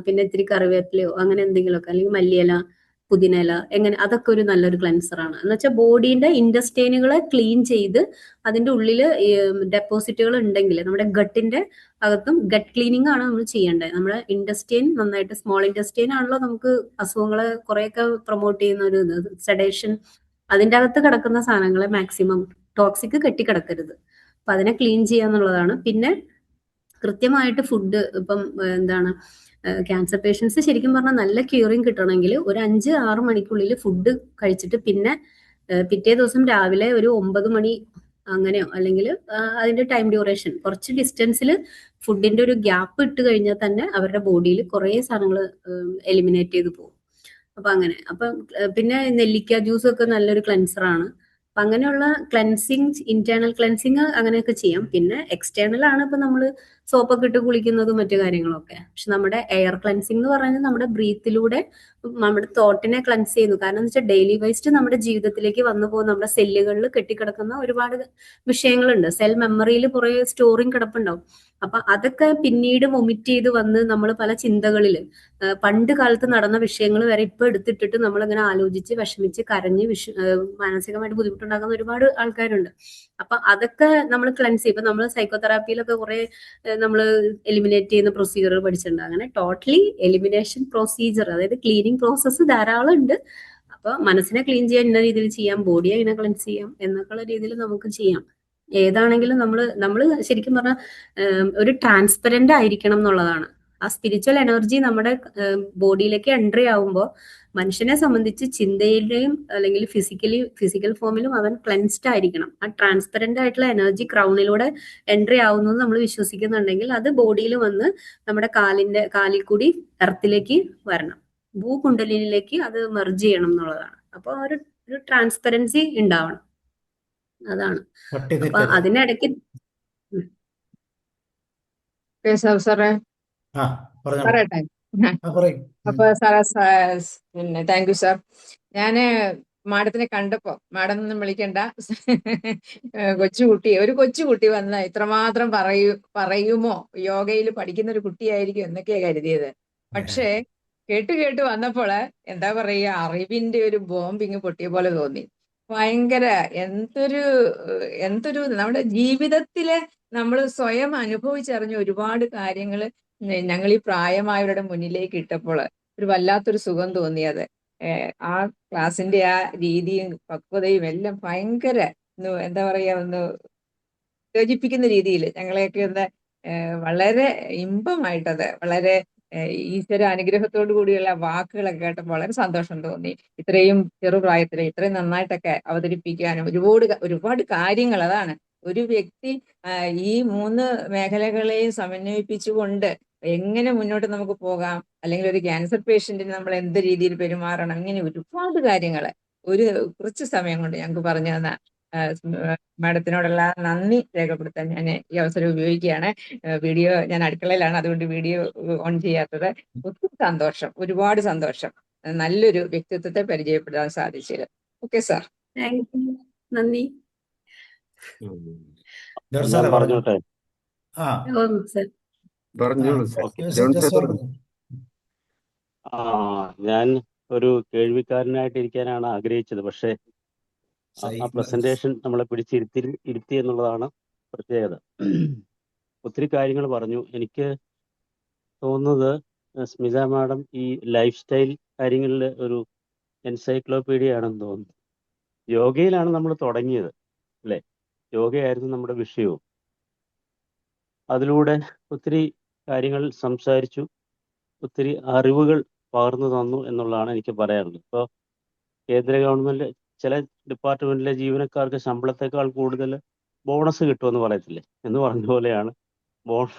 പിന്നെ ഇത്തിരി കറിവേപ്പിലയോ അങ്ങനെ എന്തെങ്കിലുമൊക്കെ, അല്ലെങ്കിൽ മല്ലിയില, പുതിനയില, എങ്ങനെ, അതൊക്കെ ഒരു നല്ലൊരു ക്ലെൻസർ ആണ്. എന്ന് വെച്ചാൽ ബോഡീന്റെ ഇൻഡസ്റ്റൈനുകളെ ക്ലീൻ ചെയ്ത് അതിന്റെ ഉള്ളില് ഡെപ്പോസിറ്റുകൾ ഉണ്ടെങ്കിൽ നമ്മുടെ ഗട്ടിന്റെ അകത്തും ഗട്ട് ക്ലീനിങ് ആണ് നമ്മൾ ചെയ്യേണ്ടത്. നമ്മുടെ ഇൻഡസ്റ്റൈൻ നന്നായിട്ട്, സ്മോൾ ഇൻഡസ്റ്റൈൻ ആണല്ലോ നമുക്ക് അസുഖങ്ങളെ കുറെയൊക്കെ പ്രൊമോട്ട് ചെയ്യുന്ന ഒരു ഇത്, സെഡേഷൻ. അതിന്റെ അകത്ത് കിടക്കുന്ന സാധനങ്ങളെ മാക്സിമം ടോക്സിക് കെട്ടിക്കിടക്കരുത്. അപ്പൊ അതിനെ ക്ലീൻ ചെയ്യാന്നുള്ളതാണ്. പിന്നെ കൃത്യമായിട്ട് ഫുഡ്, ഇപ്പം എന്താണ് ക്യാൻസർ പേഷ്യൻസ് ശരിക്കും പറഞ്ഞാൽ നല്ല ക്യൂറിങ് കിട്ടണമെങ്കിൽ ഒരു 5-6 മണിക്കുള്ളിൽ ഫുഡ് കഴിച്ചിട്ട് പിന്നെ പിറ്റേ ദിവസം രാവിലെ ഒരു 9 മണി അങ്ങനെയോ, അല്ലെങ്കിൽ അതിന്റെ ടൈം ഡ്യൂറേഷൻ കുറച്ച് ഡിസ്റ്റൻസിൽ ഫുഡിന്റെ ഒരു ഗ്യാപ്പ് ഇട്ട് കഴിഞ്ഞാൽ തന്നെ അവരുടെ ബോഡിയിൽ കുറേ സാധനങ്ങൾ എലിമിനേറ്റ് ചെയ്ത് പോകും. അപ്പൊ അങ്ങനെ, അപ്പൊ പിന്നെ നെല്ലിക്ക ജ്യൂസ് ഒക്കെ നല്ലൊരു ക്ലെൻസർ ആണ്. അപ്പൊ അങ്ങനെയുള്ള ക്ലെൻസിങ്, ഇന്റേണൽ ക്ലെൻസിങ് അങ്ങനെയൊക്കെ ചെയ്യാം. പിന്നെ എക്സ്റ്റേണൽ ആണ് ഇപ്പൊ നമ്മൾ സോപ്പൊക്കെ ഇട്ട് കുളിക്കുന്നതും മറ്റു കാര്യങ്ങളൊക്കെ. പക്ഷെ നമ്മുടെ എയർ ക്ലെൻസിങ് എന്ന് പറയുന്നത് നമ്മുടെ ബ്രീത്തിലൂടെ നമ്മുടെ തോട്ടിനെ ക്ലെൻസ് ചെയ്യുന്നു. കാരണം എന്ന് വെച്ചാൽ ഡെയിലി വേസ്റ്റ് നമ്മുടെ ജീവിതത്തിലേക്ക് വന്നു പോകുന്ന, നമ്മുടെ സെല്ലുകളിൽ കെട്ടിക്കിടക്കുന്ന ഒരുപാട് വിഷയങ്ങളുണ്ട്. സെൽ മെമ്മറിയിൽ കുറെ സ്റ്റോറിങ് കിടപ്പുണ്ടാവും. അപ്പൊ അതൊക്കെ പിന്നീട് വൊമിറ്റ് ചെയ്ത് വന്ന് നമ്മൾ പല ചിന്തകളിൽ പണ്ട് കാലത്ത് നടന്ന വിഷയങ്ങൾ വരെ ഇപ്പൊ എടുത്തിട്ടിട്ട് നമ്മളിങ്ങനെ ആലോചിച്ച് വിഷമിച്ച് കരഞ്ഞ് മാനസികമായിട്ട് ബുദ്ധിമുട്ടുണ്ടാക്കുന്ന ഒരുപാട് ആൾക്കാരുണ്ട്. അപ്പൊ അതൊക്കെ നമ്മൾ ക്ലെൻസ് ചെയ്യും. ഇപ്പൊ നമ്മൾ സൈക്കോതെറാപ്പിയിലൊക്കെ കുറെ നമ്മൾ എലിമിനേറ്റ് ചെയ്യുന്ന പ്രൊസീജിയർ പഠിച്ചിട്ടുണ്ട്. അങ്ങനെ ടോട്ടലി എലിമിനേഷൻ പ്രൊസീജിയർ, അതായത് ക്ലീനിങ് പ്രോസസ്സ് ധാരാളം ഉണ്ട്. അപ്പൊ മനസ്സിനെ ക്ലീൻ ചെയ്യാൻ ഇന്ന രീതിയിൽ ചെയ്യാം, ബോഡിയെ ഇങ്ങനെ ക്ലെൻസ് ചെയ്യാം എന്നൊക്കെയുള്ള രീതിയിൽ നമുക്ക് ചെയ്യാം. ഏതാണെങ്കിലും നമ്മള് ശരിക്കും പറഞ്ഞാൽ ഒരു ട്രാൻസ്പെറന്റ് ആയിരിക്കണം എന്നുള്ളതാണ്. ആ സ്പിരിച്വൽ എനർജി നമ്മുടെ ബോഡിയിലേക്ക് എൻട്രി ആവുമ്പോൾ മനുഷ്യനെ സംബന്ധിച്ച് ചിന്തയിലെയും അല്ലെങ്കിൽ ഫിസിക്കൽ ഫോമിലും അവൻ ക്ലെൻസ്ഡ് ആയിരിക്കണം. ആ ട്രാൻസ്പെറന്റ് ആയിട്ടുള്ള എനർജി ക്രൗണിലൂടെ എൻട്രി ആവുന്നത് നമ്മൾ വിശ്വസിക്കുന്നുണ്ടെങ്കിൽ അത് ബോഡിയിൽ വന്ന് നമ്മുടെ കാലിൽ കൂടി എർത്തിലേക്ക് വരണം, ഭൂകുണ്ടലിനിലേക്ക് അത് മെർജ് ചെയ്യണം എന്നുള്ളതാണ്. അപ്പൊ ഒരു ട്രാൻസ്പെറൻസി ഉണ്ടാവണം, അതാണ്. അപ്പൊ അതിനിടയ്ക്ക്
സാറേ
ആ പറഞ്ഞോളൂ.
പറയട്ടെ. അപ്പൊ സാറേ, പിന്നെ താങ്ക് യു സാർ. ഞാന് മാഡത്തിനെ കണ്ടപ്പോ, മാഡം ഒന്നും വിളിക്കണ്ട, ഒരു കൊച്ചുകുട്ടി വന്ന് ഇത്രമാത്രം പറയുമോ, യോഗയിൽ പഠിക്കുന്ന ഒരു കുട്ടിയായിരിക്കും എന്നൊക്കെയാ കരുതിയത്. പക്ഷേ കേട്ട് വന്നപ്പോൾ എന്താ പറയുക, അറിവിന്റെ ഒരു ബോംബിങ് പൊട്ടിയ പോലെ തോന്നി. ഭയങ്കര എന്തൊരു നമ്മുടെ ജീവിതത്തിലെ നമ്മൾ സ്വയം അനുഭവിച്ചറിഞ്ഞ ഒരുപാട് കാര്യങ്ങൾ ഞങ്ങൾ ഈ പ്രായമായവരുടെ മുന്നിലേക്ക് ഇട്ടപ്പോൾ ഒരു വല്ലാത്തൊരു സുഖം തോന്നിയത്. ആ ക്ലാസിന്റെ ആ രീതിയും പക്വതയും എല്ലാം ഭയങ്കര എന്താ പറയാ, ഒന്ന് യോജിപ്പിക്കുന്ന രീതിയിൽ ഞങ്ങളെയൊക്കെ ഒന്ന് വളരെ ഇമ്പമായിട്ടത്, വളരെ ഈശ്വര അനുഗ്രഹത്തോടു കൂടിയുള്ള വാക്കുകളൊക്കെ കേട്ടപ്പോൾ വളരെ സന്തോഷം തോന്നി. ഇത്രയും ചെറുപ്രായത്തിൽ ഇത്രയും നന്നായിട്ടൊക്കെ അവതരിപ്പിക്കാനും ഒരുപാട് കാര്യങ്ങൾ, അതാണ് ഒരു വ്യക്തി ഈ 3 മേഖലകളെയും സമന്വയിപ്പിച്ചുകൊണ്ട് എങ്ങനെ മുന്നോട്ട് നമുക്ക് പോകാം, അല്ലെങ്കിൽ ഒരു ക്യാൻസർ പേഷ്യന്റിന് നമ്മൾ എന്ത് രീതിയിൽ പെരുമാറണം, ഇങ്ങനെ ഒരുപാട് കാര്യങ്ങൾ കുറച്ച് സമയം കൊണ്ട് ഞങ്ങൾക്ക് പറഞ്ഞു തന്ന മാഡത്തിനോടുള്ള നന്ദി രേഖപ്പെടുത്താൻ ഞാൻ ഈ അവസരം ഉപയോഗിക്കുകയാണ്. വീഡിയോ, ഞാൻ അടുക്കളയിലാണ്, അതുകൊണ്ട് വീഡിയോ ഓൺ ചെയ്യാത്തത്. ഒത്തിരി സന്തോഷം, ഒരുപാട് സന്തോഷം. നല്ലൊരു വ്യക്തിത്വത്തെ പരിചയപ്പെടാൻ സാധിച്ചത്. ഓക്കെ സാർ,
നന്ദി.
പറഞ്ഞോട്ടെ? ഞാൻ ഒരു കേൾവിക്കാരനായിട്ട് ഇരിക്കാനാണ് ആഗ്രഹിച്ചത്, പക്ഷേ ആ പ്രസന്റേഷൻ നമ്മളെ പിടിച്ചിരുത്തി എന്നുള്ളതാണ് പ്രത്യേകത. ഒത്തിരി കാര്യങ്ങൾ പറഞ്ഞു. എനിക്ക് തോന്നുന്നത് സ്മിത മാഡം ഈ ലൈഫ് സ്റ്റൈൽ കാര്യങ്ങളിൽ ഒരു എൻസൈക്ലോപീഡിയ ആണെന്ന് തോന്നുന്നു. യോഗയിലാണ് നമ്മൾ തുടങ്ങിയത് അല്ലേ? യോഗയായിരുന്നു നമ്മുടെ വിഷയവും. അതിലൂടെ ഒത്തിരി കാര്യങ്ങൾ സംസാരിച്ചു, ഒത്തിരി അറിവുകൾ പകർന്നു തന്നു എന്നുള്ളതാണ് എനിക്ക് പറയാനുള്ളത്. ഇപ്പോൾ കേന്ദ്ര ഗവൺമെൻറ് ചില ഡിപ്പാർട്ട്മെൻറ്റിലെ ജീവനക്കാർക്ക് ശമ്പളത്തേക്കാൾ കൂടുതൽ ബോണസ് കിട്ടുമെന്ന് പറയത്തില്ലേ, എന്ന് പറഞ്ഞ പോലെയാണ്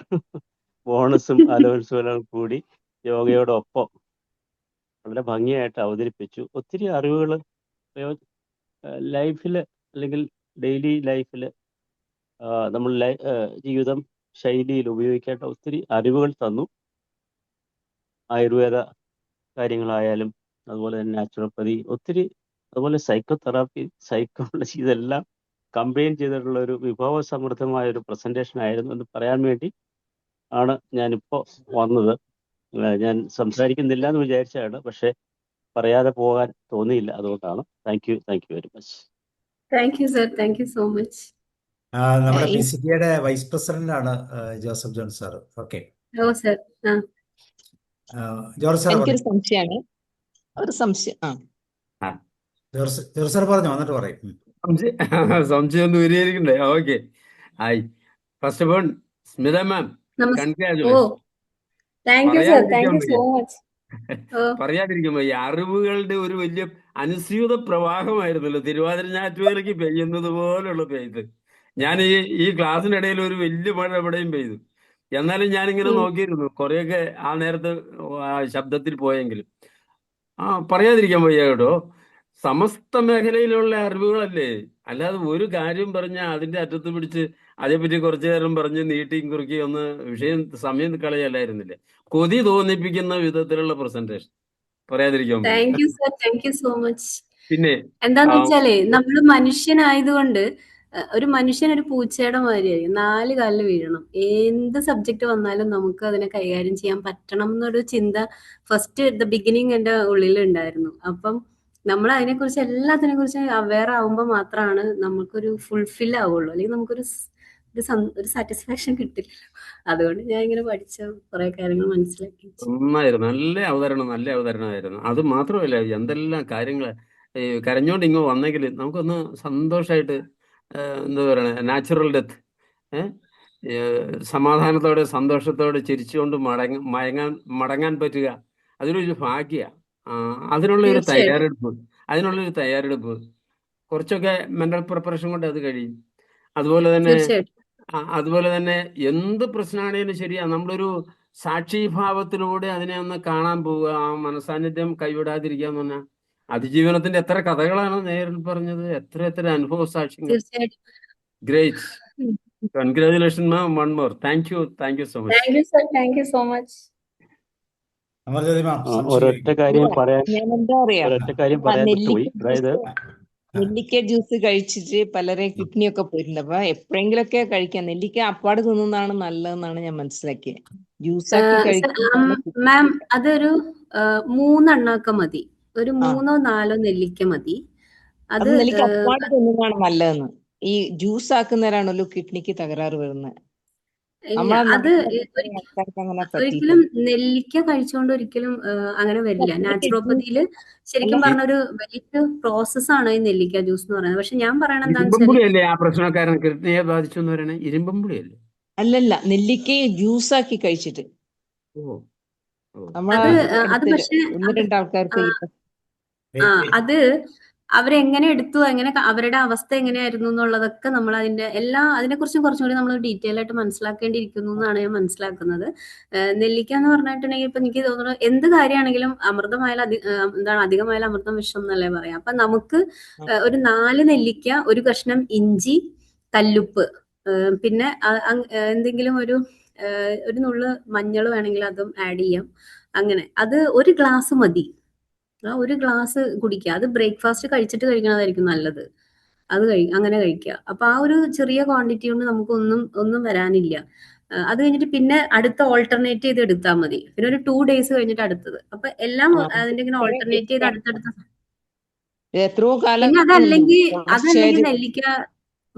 ബോണസും അലവൻസും എല്ലാം കൂടി യോഗയോടൊപ്പം വളരെ ഭംഗിയായിട്ട് അവതരിപ്പിച്ചു. ഒത്തിരി അറിവുകൾ ലൈഫിൽ അല്ലെങ്കിൽ ഡെയിലി ലൈഫിൽ നമ്മൾ ജീവിതം ശൈലിയിൽ ഉപയോഗിക്കേണ്ട ഒത്തിരി അറിവുകൾ തന്നു. ആയുർവേദ കാര്യങ്ങളായാലും അതുപോലെ തന്നെ നാച്ചുറോപ്പതി, ഒത്തിരി, അതുപോലെ സൈക്കോതെറാപ്പി, സൈക്കോളജി, ഇതെല്ലാം കമ്പൈൻ ചെയ്തിട്ടുള്ള ഒരു വിഭവസമൃദ്ധമായ ഒരു പ്രസൻറ്റേഷൻ ആയിരുന്നു എന്ന് പറയാൻ വേണ്ടി ആണ് ഞാനിപ്പോൾ വന്നത്. ഞാൻ സംസാരിക്കുന്നില്ല എന്ന് വിചാരിച്ചതാണ്, പക്ഷെ പറയാതെ പോകാൻ തോന്നിയില്ല, അതുകൊണ്ടാണ്. Thank you very much.
Thank you sir, thank you so much.
നമ്മുടെ
ഈ
PCT-യുടെ വൈസ് പ്രസിഡന്റ് ആണ് ജോസഫ് ജോൺ സാർ. ഓക്കെ,
ഓ സർ.
ജോർജ് സാർ
എനിക്കൊരു
പറഞ്ഞു.
സംശയമാണ്. ഒരു സംശയം.
ജോർജ് സാർ പറഞ്ഞു, വന്നിട്ട് പറയും.
സംശയം ഒന്ന് പരിഹരിക്കണ്ടേ? Okay. Hi, first of all Smitha ma'am,
oh
congratulation.
Thank you sir, thank you so much.
പറയാതിരിക്കുമ്പോ ഈ അറിവുകളുടെ ഒരു വലിയ അനുസ്യൂത പ്രവാഹമായിരുന്നല്ലോ തിരുവാതിര ഞാറ്റുവേലയ്ക്ക് പെയ്യുന്നത് പോലുള്ള പെയ്ത്. ഞാൻ ഈ ക്ലാസ്സിനിടയിൽ ഒരു വലിയ മഴ എവിടെയും പെയ്തു. എന്നാലും ഞാനിങ്ങനെ നോക്കിയിരുന്നു, കുറെയൊക്കെ ആ നേരത്ത് ശബ്ദത്തിൽ പോയെങ്കിലും പറയാതിരിക്കാൻ വയ്യ കേട്ടോ. സമസ്ത മേഖലയിലുള്ള അറിവുകളല്ലേ, അല്ലാതെ ഒരു കാര്യം പറഞ്ഞാൽ അതിന്റെ അറ്റത്ത് പിടിച്ച് അതേപറ്റി കുറച്ചു നേരം പറഞ്ഞ് നീട്ടിയും കുറുക്കിയും ഒന്ന് സമയം കളയല്ലായിരുന്നില്ലേ. കൊതി തോന്നിപ്പിക്കുന്ന വിധത്തിലുള്ള പ്രസന്റേഷൻ, പറയാതിരിക്കാൻ വയ്യ.
Thank you sir, thank you so much.
പിന്നെ
എന്താന്ന് വെച്ചാലേ, നമ്മള് മനുഷ്യനായതുകൊണ്ട് ഒരു മനുഷ്യൻ ഒരു പൂച്ചയുടെ മാതിരിയായിരിക്കും, 4 കാലിൽ വീഴണം. എന്ത് സബ്ജക്ട് വന്നാലും നമുക്ക് അതിനെ കൈകാര്യം ചെയ്യാൻ പറ്റണം എന്നൊരു ചിന്ത ഫസ്റ്റ് ബിഗിനിങ് എൻ്റെ ഉള്ളിൽ ഉണ്ടായിരുന്നു. അപ്പം നമ്മൾ അതിനെക്കുറിച്ച് എല്ലാത്തിനെ കുറിച്ച് അവെയർ ആവുമ്പോൾ മാത്രമാണ് നമുക്കൊരു ഫുൾഫിൽ ആവുള്ളൂ, അല്ലെങ്കിൽ നമുക്കൊരു ഒരു സാറ്റിസ്ഫാക്ഷൻ കിട്ടില്ല. അതുകൊണ്ട് ഞാൻ ഇങ്ങനെ പഠിച്ച കുറെ കാര്യങ്ങൾ മനസ്സിലാക്കി.
നന്നായിരുന്നു, നല്ല അവതരണമായിരുന്നു. അത് മാത്രമല്ല, എന്തെല്ലാം കാര്യങ്ങൾ കരഞ്ഞോണ്ട് ഇങ്ങോ വന്നെങ്കിൽ നമുക്കൊന്ന് സന്തോഷമായിട്ട് എന്താ പറയണേ, നാച്ചുറൽ ഡെത്ത്, സമാധാനത്തോടെ സന്തോഷത്തോടെ ചിരിച്ചുകൊണ്ട് മടങ്ങാൻ പറ്റുക, അതിനൊരു ഭാഗ്യ. അതിനുള്ള ഒരു തയ്യാറെടുപ്പ് കുറച്ചൊക്കെ മെന്റൽ പ്രിപ്പറേഷൻ കൊണ്ട് അത് കഴിയും. അതുപോലെ തന്നെ എന്ത് പ്രശ്നമാണേലും ശരിയാ, നമ്മളൊരു സാക്ഷിഭാവത്തിലൂടെ അതിനെ ഒന്ന് കാണാൻ പോവുക, ആ മനസാന്നിധ്യം കൈവിടാതിരിക്കുക എന്ന് പറഞ്ഞാൽ അതിജീവനത്തിന്റെ എത്ര കഥകളാണ് നേരിൽ പറഞ്ഞത്, എത്ര അനുഭവ സാക്ഷ്യങ്ങൾ. Great, congratulation ma'am, one more. Thank you so much.
Thank you sir, thank you so much.
ഒരൊറ്റ കാര്യം പറയാൻ
ഞാൻ എന്താ പറയാ,
വിട്ടുപോയി. അതായത്
നെല്ലിക്ക ജ്യൂസ് കഴിച്ചിട്ട് പലരെ കിഡ്നിയൊക്കെ പോയിട്ടുണ്ട്. അപ്പൊ എപ്പോഴെങ്കിലൊക്കെ കഴിക്കാം. നെല്ലിക്ക അപ്പാട് തിന്നുന്നതാണ് നല്ലതെന്നാണ് ഞാൻ മനസ്സിലാക്കിയത്. ജ്യൂസാക്കി കഴിക്കാൻ
മാം, അതൊരു 3 എണ്ണമൊക്കെ മതി. ഒരു 3 or 4 നെല്ലിക്ക മതി.
അത് നെല്ലിക്ക അപ്പാട് തിന്നുന്നതാണ് നല്ലതെന്ന്. ഈ ജ്യൂസ് ആക്കുന്നവരാണല്ലോ കിഡ്നിക്ക് തകരാറ് വരുന്നത്.
അത് ഒരിക്കലും നെല്ലിക്ക കഴിച്ചുകൊണ്ട് ഒരിക്കലും അങ്ങനെ വരില്ല. നാച്ചുറോപ്പതിയില് ശരിക്കും പറഞ്ഞ ഒരു വലിയ പ്രോസസ്സാണ് ഈ നെല്ലിക്ക ജ്യൂസ് എന്ന് പറയുന്നത്. പക്ഷെ ഞാൻ പറയണത് എന്താണെന്ന്
ഇരുമ്പുളിയല്ലേ ആ പ്രശ്നക്കാരൻ കിഡ്നിയെ ബാധിച്ചു എന്ന് പറയണേ? ഇരുമ്പുളിയല്ലേ?
അല്ലല്ല, നെല്ലിക്കയെ ജ്യൂസാക്കി കഴിച്ചിട്ട്
അത് പക്ഷെ
1-2 ആൾക്കാർക്ക്
അത് അവരെങ്ങനെ എടുത്തു, എങ്ങനെ അവരുടെ അവസ്ഥ എങ്ങനെയായിരുന്നു എന്നുള്ളതൊക്കെ നമ്മൾ അതിനെക്കുറിച്ചും കുറച്ചും കൂടി നമ്മൾ ഡീറ്റെയിൽ ആയിട്ട് മനസ്സിലാക്കേണ്ടിയിരിക്കുന്നു എന്നാണ് ഞാൻ മനസ്സിലാക്കുന്നത്. നെല്ലിക്ക എന്ന് പറഞ്ഞിട്ടുണ്ടെങ്കിൽ ഇപ്പൊ എനിക്ക് തോന്നുന്നു എന്ത് കാര്യമാണെങ്കിലും അമൃതമായാലും അധികമായാലും അമൃതം വിഷം എന്നല്ലേ പറയാം. അപ്പൊ നമുക്ക് ഒരു 4 നെല്ലിക്ക, ഒരു കഷ്ണം ഇഞ്ചി, കല്ലുപ്പ്, പിന്നെ എന്തെങ്കിലും ഒരു നുള്ള് മഞ്ഞൾ വേണമെങ്കിൽ അതും ആഡ് ചെയ്യാം. അങ്ങനെ അത് 1 ഗ്ലാസ് മതി. 1 ഗ്ലാസ് കുടിക്കുക. അത് ബ്രേക്ക്ഫാസ്റ്റ് കഴിച്ചിട്ട് കഴിക്കണതായിരിക്കും നല്ലത്. അങ്ങനെ കഴിക്കുക. അപ്പൊ ആ ഒരു ചെറിയ ക്വാണ്ടിറ്റി കൊണ്ട് ഒന്നും വരാനില്ല. അത് കഴിഞ്ഞിട്ട് പിന്നെ അടുത്ത ഓൾട്ടർനേറ്റ് ചെയ്ത് എടുത്താൽ മതി. പിന്നെ ഒരു 2 days കഴിഞ്ഞിട്ട് അടുത്തത്. അപ്പൊ എല്ലാം അതിന്റെ ഇങ്ങനെ ഓൾട്ടർനേറ്റ് ചെയ്ത് അടുത്തടുത്ത.
എത്രയോ കാലം
പിന്നെ അതല്ലെങ്കിൽ നെല്ലിക്ക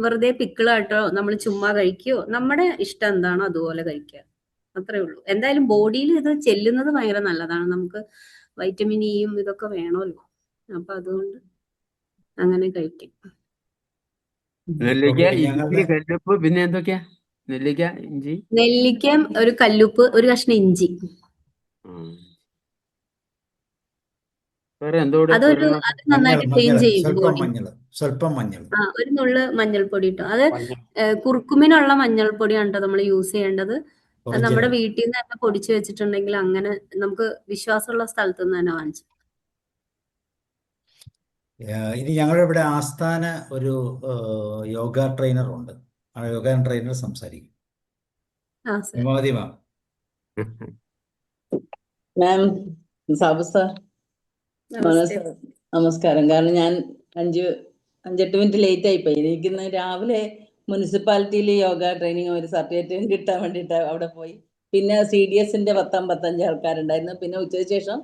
വെറുതെ പിക്കിളായിട്ടോ നമ്മൾ ചുമ്മാ കഴിക്കുകയോ നമ്മുടെ ഇഷ്ടം എന്താണോ അതുപോലെ കഴിക്കുക, അത്രേ ഉള്ളൂ. എന്തായാലും ബോഡിയിൽ ഇത് ചെല്ലുന്നത് ഭയങ്കര നല്ലതാണ്. നമുക്ക് വൈറ്റമിൻ ഇയും ഇതൊക്കെ വേണമല്ലോ, അപ്പൊ അതുകൊണ്ട് അങ്ങനെ കഴിക്കും.
നെല്ലിക്ക,
ഓക്കെ,
ഇഞ്ചി,
ഞങ്ങളുടെ
കല്ലുപ്പ്, പിന്നെ എന്തൊക്കെയാ? നെല്ലിക്ക, ഇഞ്ചി,
നെല്ലിക്ക, ഒരു കല്ലുപ്പ്, ഒരു കഷ്ണം ഇഞ്ചി.
ഉം. വേറെ എന്തോടെ
അത്
മഞ്ഞൾ
നന്നായിട്ട് ക്ലീൻ
മഞ്ഞൾ
ചെയ്യും
സ്വല്പം
ബോഡി.
മഞ്ഞൾ സ്വല്പം മഞ്ഞൾ.
ഒരു നുള്ള് മഞ്ഞൾപ്പൊടി ഇട്ടു. അത്
മഞ്ഞൾ
കുറുക്കുമിനുള്ള മഞ്ഞൾപ്പൊടിയാണ് കേട്ടോ നമ്മൾ യൂസ് ചെയ്യേണ്ടത്. അത് നമ്മുടെ
ഒറിജിനൽ.
വീട്ടിൽ നിന്ന് തന്നെ പൊടിച്ചു വെച്ചിട്ടുണ്ടെങ്കിൽ അങ്ങനെ നമുക്ക് വിശ്വാസമുള്ള സ്ഥലത്ത് നിന്ന് തന്നെ വാങ്ങിച്ചു.
ഇനി ഞങ്ങളുടെ ഇവിടെ ആസ്ഥാന ഒരു യോഗ ട്രെയിനർ ഉണ്ട്. ആ യോഗ ട്രെയിനർ സംസാരിക്കും.
ആ സർ.
ഹിമവതി മാം.
മാം, സാബു സാർ,
നമസ്തേ.
നമസ്കാരം. കാരണം ഞാൻ 5-8 മിനിറ്റ് ലേറ്റ് ആയിപ്പോയി. എനിക്കിന്ന് രാവിലെ മുനിസിപ്പാലിറ്റിയിൽ യോഗ ട്രെയിനിങ് ഒരു സർട്ടിഫിക്കറ്റ് കിട്ടാൻ വേണ്ടിയിട്ട് അവിടെ പോയി. പിന്നെ CDSന്റെ 10-15 ആൾക്കാരുണ്ടായിരുന്നു. പിന്നെ ഉച്ചയ്ക്ക് ശേഷം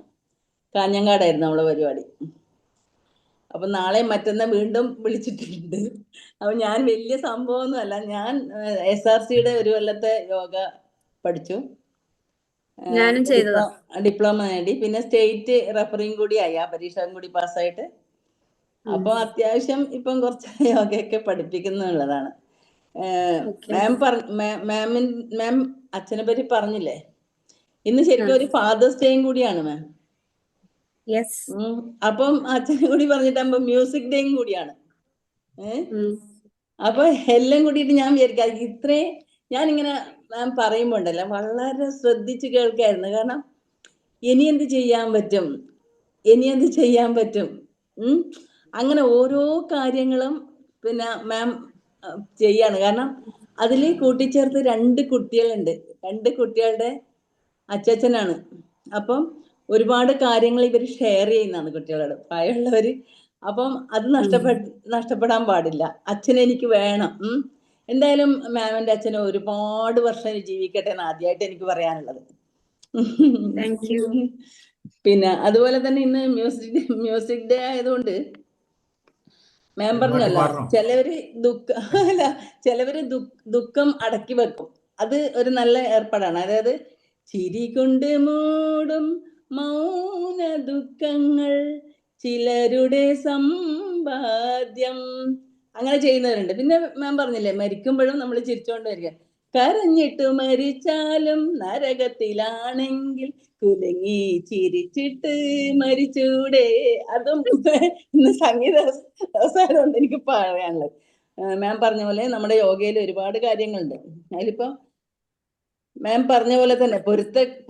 കാഞ്ഞങ്ങാടായിരുന്നു നമ്മുടെ പരിപാടി. അപ്പം നാളെ മറ്റന്നാൾ വീണ്ടും വിളിച്ചിട്ടുണ്ട്. അപ്പം ഞാൻ വലിയ സംഭവമൊന്നുമല്ല, ഞാൻ SRCയുടെ ഒരു കൊല്ലത്തെ യോഗ പഠിച്ചു,
ഞാനും ചെയ്തതാ.
ഡിപ്ലോമ നേടി. പിന്നെ സ്റ്റേറ്റ് റെഫറിയും കൂടി ആയി, ആ പരീക്ഷ കൂടി പാസ്സായിട്ട്. അപ്പൊ അത്യാവശ്യം ഇപ്പം കുറച്ച് യോഗയൊക്കെ പഠിപ്പിക്കുന്നുള്ളതാണ്. മാം അച്ഛനെ പറ്റി പറഞ്ഞില്ലേ, ഇന്ന് ശരിക്കും ഒരു ഫാദേഴ്സ് ഡേയും കൂടിയാണ് മാം.
യെസ്.
അപ്പം അച്ഛനെ കൂടി പറഞ്ഞിട്ടാകുമ്പോ മ്യൂസിക് ഡേയും കൂടിയാണ്. അപ്പൊ എല്ലാം കൂടിയിട്ട് ഞാൻ വിചാരിക്കാം ഇത്രയും ഞാനിങ്ങനെ മാം പറയുമ്പോ ഉണ്ടല്ലോ വളരെ ശ്രദ്ധിച്ച് കേൾക്കായിരുന്നു. കാരണം ഇനി എന്ത് ചെയ്യാൻ പറ്റും, ഇനി എന്ത് ചെയ്യാൻ പറ്റും, അങ്ങനെ ഓരോ കാര്യങ്ങളും പിന്നെ മാം ചെയ്യാണ്. കാരണം അതിൽ കൂട്ടിച്ചേർത്ത് 2 കുട്ടികളുണ്ട്, 2 കുട്ടികളുടെ അച്ഛനാണ്. അപ്പം ഒരുപാട് കാര്യങ്ങൾ ഇവർ ഷെയർ ചെയ്യുന്നതാണ് കുട്ടികളോട്, പ്രായമുള്ളവർ. അപ്പം അത് നഷ്ടപ്പെടാൻ പാടില്ല. അച്ഛനെനിക്ക് വേണം. എന്തായാലും മാമിന്റെ അച്ഛന് ഒരുപാട് വർഷം ജീവിക്കട്ടെ എന്ന് ആദ്യമായിട്ട് എനിക്ക് പറയാനുള്ളത്. പിന്നെ അതുപോലെ തന്നെ ഇന്ന് മ്യൂസിക് ഡേ ആയതുകൊണ്ട് മാം പറഞ്ഞല്ലോ, ചിലവര് ദുഃഖം അടക്കി വെക്കും. അത് ഒരു നല്ല ഏർപ്പാടാണ്. അതായത് ചിരി കൊണ്ട് മൂടും മൗന ദുഃഖങ്ങൾ ചിലരുടെ സമ്പാദ്യം, അങ്ങനെ ചെയ്യുന്നവരുണ്ട്. പിന്നെ മാം പറഞ്ഞില്ലേ, മരിക്കുമ്പോഴും നമ്മൾ ചിരിച്ചോണ്ട് വരിക. കരഞ്ഞിട്ട് മരിച്ചാലും നരകത്തിലാണെങ്കിൽ കുലുങ്ങി ചിരിച്ചിട്ട് മരിച്ചൂടെ. അതും ഇന്ന് സംഗീത ദിവസമായതുകൊണ്ട് എനിക്ക് പറയാനുള്ളത്. മാം പറഞ്ഞ പോലെ നമ്മുടെ യോഗയിൽ ഒരുപാട് കാര്യങ്ങളുണ്ട്. അതിലിപ്പോ മാം പറഞ്ഞ പോലെ തന്നെ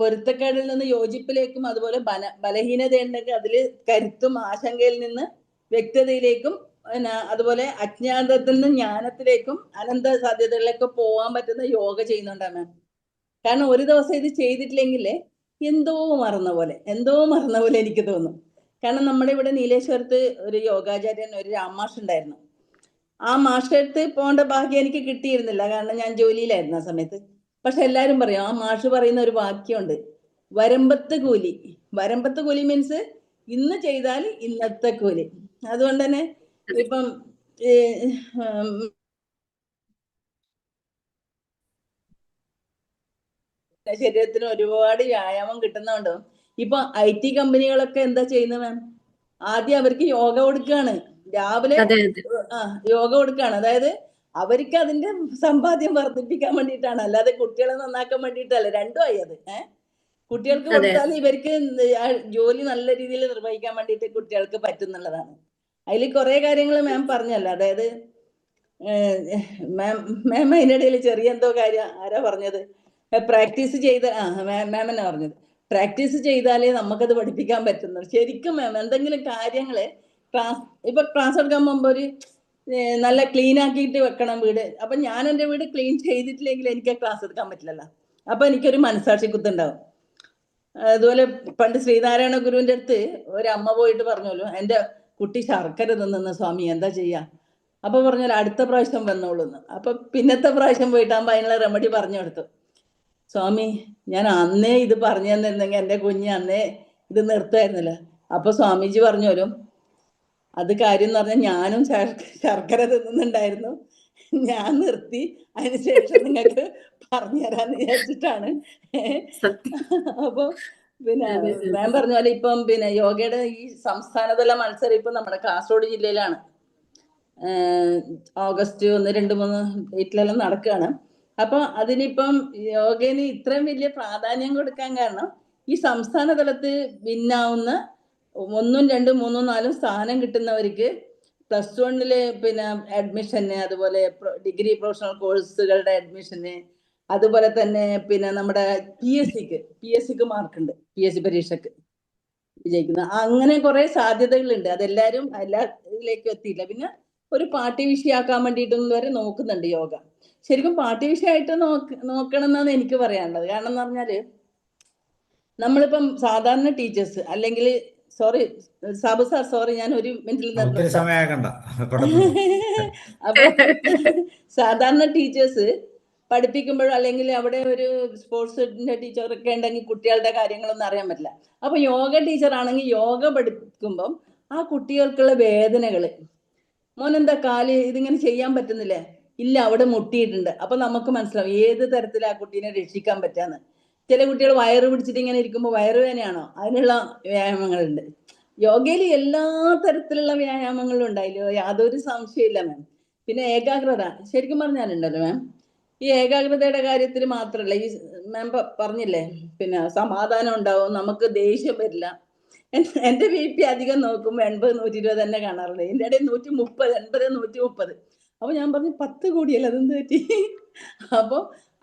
പൊരുത്തക്കേടിൽ നിന്ന് യോജിപ്പിലേക്കും, അതുപോലെ ബലഹീനത ഉണ്ടെങ്കിൽ അതിൽ കരുത്തും, ആശങ്കയിൽ നിന്ന് വ്യക്തതയിലേക്കും, അതുപോലെ അജ്ഞാതത്തിൽ നിന്ന് ജ്ഞാനത്തിലേക്കും അനന്ത സാധ്യതകളിലേക്ക് പോകാൻ പറ്റുന്ന യോഗ ചെയ്യുന്നുണ്ടാണ് മാം. കാരണം ഒരു ദിവസം ഇത് ചെയ്തിട്ടില്ലെങ്കിൽ എന്തോ മറന്ന പോലെ എനിക്ക് തോന്നും. കാരണം നമ്മുടെ ഇവിടെ നീലേശ്വരത്ത് ഒരു യോഗാചാര്യൻ, ഒരു രാമാഷ് ഉണ്ടായിരുന്നു. ആ മാഷടുത്ത് പോകേണ്ട ഭാഗ്യം എനിക്ക് കിട്ടിയിരുന്നില്ല, കാരണം ഞാൻ ജോലിയിലായിരുന്നു ആ സമയത്ത്. പക്ഷെ എല്ലാരും പറയും, ആ മാഷ് പറയുന്ന ഒരു വാക്യമുണ്ട്, വരമ്പത്ത് കൂലി. വരമ്പത്ത് കൂലി മീൻസ് ഇന്ന് ചെയ്താൽ ഇന്നത്തെ കൂലി. അതുകൊണ്ട് തന്നെ ഇപ്പം ശരീരത്തിന് ഒരുപാട് വ്യായാമം കിട്ടുന്നതുകൊണ്ട് ഇപ്പൊ IT കമ്പനികളൊക്കെ എന്താ ചെയ്യുന്നത് മാം, ആദ്യം അവർക്ക് യോഗ കൊടുക്കുകയാണ്. രാവിലെ യോഗ കൊടുക്കുകയാണ്. അതായത് അവർക്ക് അതിന്റെ സമ്പാദ്യം വർദ്ധിപ്പിക്കാൻ വേണ്ടിയിട്ടാണ്, അല്ലാതെ കുട്ടികളെ നന്നാക്കാൻ വേണ്ടിയിട്ടല്ല. രണ്ടും ആയി അത്. കുട്ടികൾക്ക് കൊടുത്താൽ ഇവർക്ക് ജോലി നല്ല രീതിയിൽ നിർവഹിക്കാൻ വേണ്ടിയിട്ട് കുട്ടികൾക്ക് പറ്റുന്നുള്ളതാണ്. അതിൽ കുറെ കാര്യങ്ങൾ മാം പറഞ്ഞല്ലോ. അതായത് മാം അതിനിടയിൽ ചെറിയ എന്തോ കാര്യം ആരാ പറഞ്ഞത്, പ്രാക്ടീസ് ചെയ്ത് മാം എന്നാ പറഞ്ഞത്, പ്രാക്ടീസ് ചെയ്താലേ നമുക്കത് പഠിപ്പിക്കാൻ പറ്റുന്നത്. ശരിക്കും മാം എന്തെങ്കിലും കാര്യങ്ങള് ക്ലാസ് എടുക്കാൻ പോകുമ്പോൾ ഒരു നല്ല ക്ലീൻ ആക്കിയിട്ട് വെക്കണം വീട്. അപ്പൊ ഞാൻ എൻ്റെ വീട് ക്ലീൻ ചെയ്തിട്ടില്ലെങ്കിൽ എനിക്ക് ക്ലാസ് എടുക്കാൻ പറ്റില്ലല്ലോ. അപ്പൊ എനിക്കൊരു മനസാക്ഷി കുത്തുണ്ടാവും. അതുപോലെ പണ്ട് ശ്രീനാരായണ ഗുരുവിന്റെ അടുത്ത് ഒരു അമ്മ പോയിട്ട് പറഞ്ഞോളൂ, എൻ്റെ കുട്ടി ശർക്കര തിന്നുന്ന സ്വാമി, എന്താ ചെയ്യാ? അപ്പൊ പറഞ്ഞാൽ അടുത്ത പ്രാവശ്യം വന്നോളൂന്ന്. അപ്പൊ പിന്നത്തെ പ്രാവശ്യം പോയിട്ടാകുമ്പോ അതിനുള്ള റെമഡി പറഞ്ഞു കൊടുത്തു. സ്വാമി, ഞാൻ അന്നേ ഇത് പറഞ്ഞു തന്നിരുന്നെങ്കിൽ എൻ്റെ കുഞ്ഞ് അന്നേ ഇത് നിർത്തുമായിരുന്നില്ല. അപ്പൊ സ്വാമിജി പറഞ്ഞോലും, അത് കാര്യം എന്ന് പറഞ്ഞാൽ ഞാനും ശർക്കര തിന്നുന്നുണ്ടായിരുന്നു, ഞാൻ നിർത്തി. അതിനുശേഷം നിങ്ങൾക്ക് പറഞ്ഞു തരാന്ന് വിചാരിച്ചിട്ടാണ്.
സത്യം.
അപ്പൊ പിന്നെ
അതെ,
മാം പറഞ്ഞ പോലെ ഇപ്പം പിന്നെ യോഗയുടെ ഈ സംസ്ഥാനതല മത്സരം ഇപ്പം നമ്മുടെ കാസർഗോഡ് ജില്ലയിലാണ്. ഓഗസ്റ്റ് 1, 2, 3 ഡേറ്റിലെല്ലാം നടക്കുകയാണ്. അപ്പൊ അതിനിപ്പം യോഗന് ഇത്രയും വലിയ പ്രാധാന്യം കൊടുക്കാൻ കാരണം ഈ സംസ്ഥാന തലത്തിൽ വിന്നാവുന്ന 1, 2, 3, 4 സ്ഥാനം കിട്ടുന്നവർക്ക് +1 പിന്നെ അഡ്മിഷന്, അതുപോലെ ഡിഗ്രി പ്രൊഫഷണൽ കോഴ്സുകളുടെ അഡ്മിഷന്, അതുപോലെ തന്നെ പിന്നെ നമ്മുടെ PSCക്ക് മാർക്കുണ്ട്, PSC പരീക്ഷക്ക് വിജയിക്കുന്ന. അങ്ങനെ കുറെ സാധ്യതകളുണ്ട്. അതെല്ലാരും എല്ലാ ഇതിലേക്കും എത്തിയില്ല. പിന്നെ ഒരു പാഠ്യ വിഷയമാക്കാൻ വേണ്ടിയിട്ടും വരെ നോക്കുന്നുണ്ട് യോഗ. ശരിക്കും പാഠ്യ വിഷയമായിട്ട് നോക്കണം എന്നാണ് എനിക്ക് പറയാനുള്ളത്. കാരണം എന്ന് പറഞ്ഞാല് നമ്മളിപ്പം സാധാരണ ടീച്ചേഴ്സ് അല്ലെങ്കിൽ സാബു സാർ സോറി, ഞാൻ ഒരു മിനിറ്റിൽ
ഒത്തിരി
നിർത്താം.
സമയമാക്കണ്ട.
അപ്പൊ സാധാരണ ടീച്ചേഴ്സ് പഠിപ്പിക്കുമ്പോഴോ അല്ലെങ്കിൽ അവിടെ ഒരു സ്പോർട്സിന്റെ ടീച്ചറൊക്കെ ഉണ്ടെങ്കിൽ കുട്ടികളുടെ കാര്യങ്ങളൊന്നും അറിയാൻ പറ്റില്ല. അപ്പൊ യോഗ ടീച്ചർ ആണെങ്കിൽ യോഗ പഠിപ്പിക്കുമ്പം ആ കുട്ടികൾക്കുള്ള വേദനകള്, മോനെന്താ കാല് ഇതിങ്ങനെ ചെയ്യാൻ പറ്റുന്നില്ലേ? ഇല്ല, അവിടെ മുട്ടിയിട്ടുണ്ട്. അപ്പൊ നമുക്ക് മനസ്സിലാവും ഏത് തരത്തിൽ ആ കുട്ടീനെ രക്ഷിക്കാൻ പറ്റാന്ന്. ചില കുട്ടികൾ വയറ് പിടിച്ചിട്ട് ഇങ്ങനെ ഇരിക്കുമ്പോൾ വയറുവേദനയാണോ? അതിനുള്ള വ്യായാമങ്ങളുണ്ട്. യോഗയിൽ എല്ലാ തരത്തിലുള്ള വ്യായാമങ്ങളും ഉണ്ടായില്ലോ, യാതൊരു സംശയമില്ല മാം. പിന്നെ ഏകാഗ്രത ശരിക്കും പറഞ്ഞാലുണ്ടല്ലോ മാം, ഈ ഏകാഗ്രതയുടെ കാര്യത്തിൽ മാത്രമല്ല, ഈ മാം പറഞ്ഞില്ലേ പിന്നെ സമാധാനം ഉണ്ടാവും, നമുക്ക് ദേഷ്യം വരില്ല. എന്റെ BP അധികം നോക്കുമ്പോൾ 80, 120 തന്നെ കാണാറുണ്ട്. എന്റെ ഇടയിൽ 130, 80, 130. അപ്പൊ ഞാൻ പറഞ്ഞു 10 കൂടിയല്ല, അതെന്ത് പറ്റി? അപ്പൊ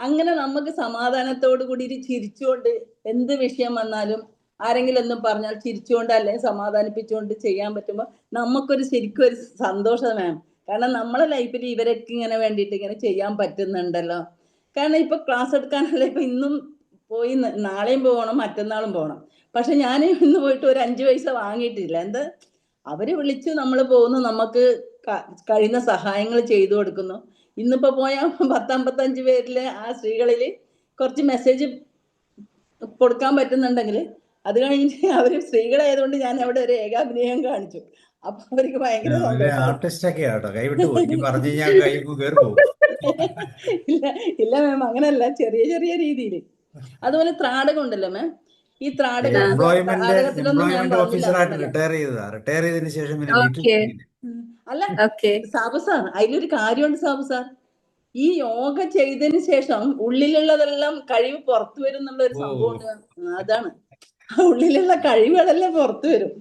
അങ്ങനെ നമുക്ക് സമാധാനത്തോടു കൂടി ചിരിച്ചുകൊണ്ട് എന്ത് വിഷയം വന്നാലും ആരെങ്കിലും ഒന്നും പറഞ്ഞാൽ ചിരിച്ചുകൊണ്ട് അല്ലെങ്കിൽ സമാധാനിപ്പിച്ചുകൊണ്ട് ചെയ്യാൻ പറ്റുമ്പോൾ നമുക്കൊരു ശരിക്കും ഒരു സന്തോഷം മാം. കാരണം നമ്മളെ ലൈഫിൽ ഇവരൊക്കെ ഇങ്ങനെ വേണ്ടിയിട്ട് ഇങ്ങനെ ചെയ്യാൻ പറ്റുന്നുണ്ടല്ലോ. കാരണം ഇപ്പൊ ക്ലാസ് എടുക്കാനല്ല, ഇപ്പൊ ഇന്നും പോയി, നാളെയും പോകണം, മറ്റന്നാളും പോകണം. പക്ഷെ ഞാൻ ഇന്ന് പോയിട്ട് ഒരു 5 പൈസ വാങ്ങിയിട്ടില്ല. എന്താ, അവര് വിളിച്ച് നമ്മൾ പോകുന്നു, നമുക്ക് കഴിയുന്ന സഹായങ്ങൾ ചെയ്തു കൊടുക്കുന്നു. ഇന്നിപ്പോ പോയ 10-55 പേരില് ആ സ്ത്രീകളില് കുറച്ച് മെസ്സേജ് കൊടുക്കാൻ പറ്റുന്നുണ്ടെങ്കിൽ അത് കഴിഞ്ഞിട്ട് അവര് സ്ത്രീകളായതുകൊണ്ട് ഞാൻ അവിടെ ഒരു ഏകാഭിനയം കാണിച്ചു. അപ്പൊ അവർക്ക് ഭയങ്കര സന്തോഷം.
ആർട്ടിസ്റ്റ് ഒക്കെ ആട്ടോ, കൈവിട്ടു പോയി. ഇനി പറഞ്ഞു കഴിഞ്ഞാൽ കൈ കയറി പോകും.
ഇല്ല മാം, അങ്ങനല്ല, ചെറിയ ചെറിയ രീതിയിൽ. അതുപോലെ ത്രാടകം ഉണ്ടല്ലോ മാം, ഈ ത്രാടകത്തിലൊന്നും ഞാൻ
എംപ്ലോയ്മെന്റ് ഓഫീസറായിട്ട്
പറഞ്ഞില്ല.
റിട്ടയർ ചെയ്തതിന് ശേഷം പിന്നെ വീട്ടിൽ
അല്ല സാബു സാർ, അതിലൊരു കാര്യമുണ്ട് സാബു സാർ. ഈ യോഗ ചെയ്തതിന് ശേഷം ഉള്ളിലുള്ളതെല്ലാം കഴിവ് പുറത്തു വരും എന്നുള്ള ഒരു സംഭവമുണ്ട്. അതാണ്, ഉള്ളിലുള്ള കഴിവുകളെല്ലാം പുറത്തു വരും.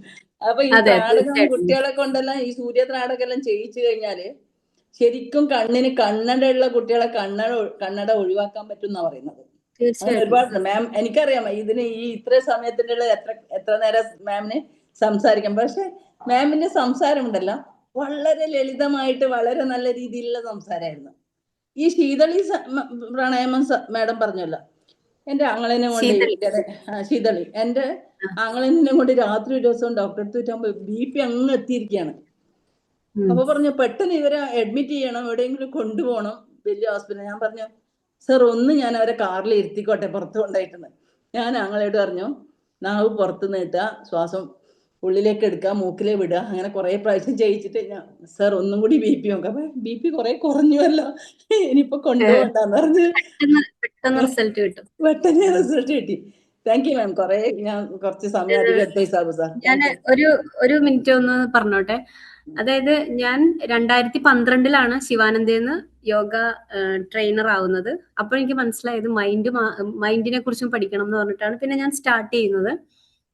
അപ്പൊ ഈ ത്രാടകം കുട്ടികളെ കൊണ്ടെല്ലാം ഈ സൂര്യ ത്രാടകം ചെയ്യിച്ചു കഴിഞ്ഞാല് ശരിക്കും കണ്ണിന് കണ്ണട ഉള്ള കുട്ടികളെ കണ്ണട ഒഴിവാക്കാൻ പറ്റും എന്നാ പറയുന്നത്. അങ്ങനെ ഒരുപാട് മാം, എനിക്കറിയാം ഇതിന് ഈ ഇത്ര സമയത്തിനുള്ള എത്ര നേരം മാമിന് സംസാരിക്കാം. പക്ഷെ മാമിന്റെ സംസാരം ഉണ്ടല്ലോ, വളരെ ലളിതമായിട്ട് വളരെ നല്ല രീതിയിലുള്ള സംസാരമായിരുന്നു. ഈ ശീതളി പ്രാണായാമം മാഡം പറഞ്ഞല്ലോ, എന്റെ ആങ്ങളെന്നെ കൊണ്ട് ശീതളി എന്റെ ആങ്ങളെന്നെ കൊണ്ട് രാത്രി ഒരു ദിവസം ഡോക്ടറെ അടുത്ത് BP അങ്ങ് എത്തിയിരിക്കുകയാണ്. അപ്പൊ പറഞ്ഞു പെട്ടെന്ന് ഇവരെ അഡ്മിറ്റ് ചെയ്യണം, എവിടെയെങ്കിലും കൊണ്ടുപോകണം, വലിയ ഹോസ്പിറ്റൽ. ഞാൻ പറഞ്ഞു സർ, ഞാൻ അവരെ കാറിൽ ഇരുത്തിക്കോട്ടെ, പുറത്ത് കൊണ്ടായിട്ടുണ്ട്. ഞാൻ ആങ്ങളോട് പറഞ്ഞു, നാവ് പുറത്ത് നീട്ടുക, ശ്വാസം ഉള്ളിലേക്ക് എടുക്കുക, മൂക്കിലേ വിടുക, അങ്ങനെ കുറെ പ്രാവശ്യം ചെയ്യിച്ചിട്ട് ഞാൻ സർ ഒന്നും കൂടി BP നോക്കാം. അപ്പൊ BP കുറെ കുറഞ്ഞുവല്ലോ, ഇനിയിപ്പോ കൊണ്ടുപോകണ്ടെന്ന് പറഞ്ഞ്
പെട്ടെന്ന്
റിസൾട്ട് കിട്ടി. താങ്ക് യു മാം. ഞാൻ കുറച്ച് സമയം അധികം എത്തി സാബു സാർ.
ഞാൻ ഒരു മിനിറ്റ് ഒന്ന് പറഞ്ഞോട്ടെ. അതായത് ഞാൻ 2012 ശിവാനന്ദേന്ന് യോഗ ട്രെയിനർ ആവുന്നത്. അപ്പോൾ എനിക്ക് മനസ്സിലായത് മൈൻഡിനെ കുറിച്ചും പഠിക്കണം എന്ന് പറഞ്ഞിട്ടാണ് പിന്നെ ഞാൻ സ്റ്റാർട്ട് ചെയ്യുന്നത്.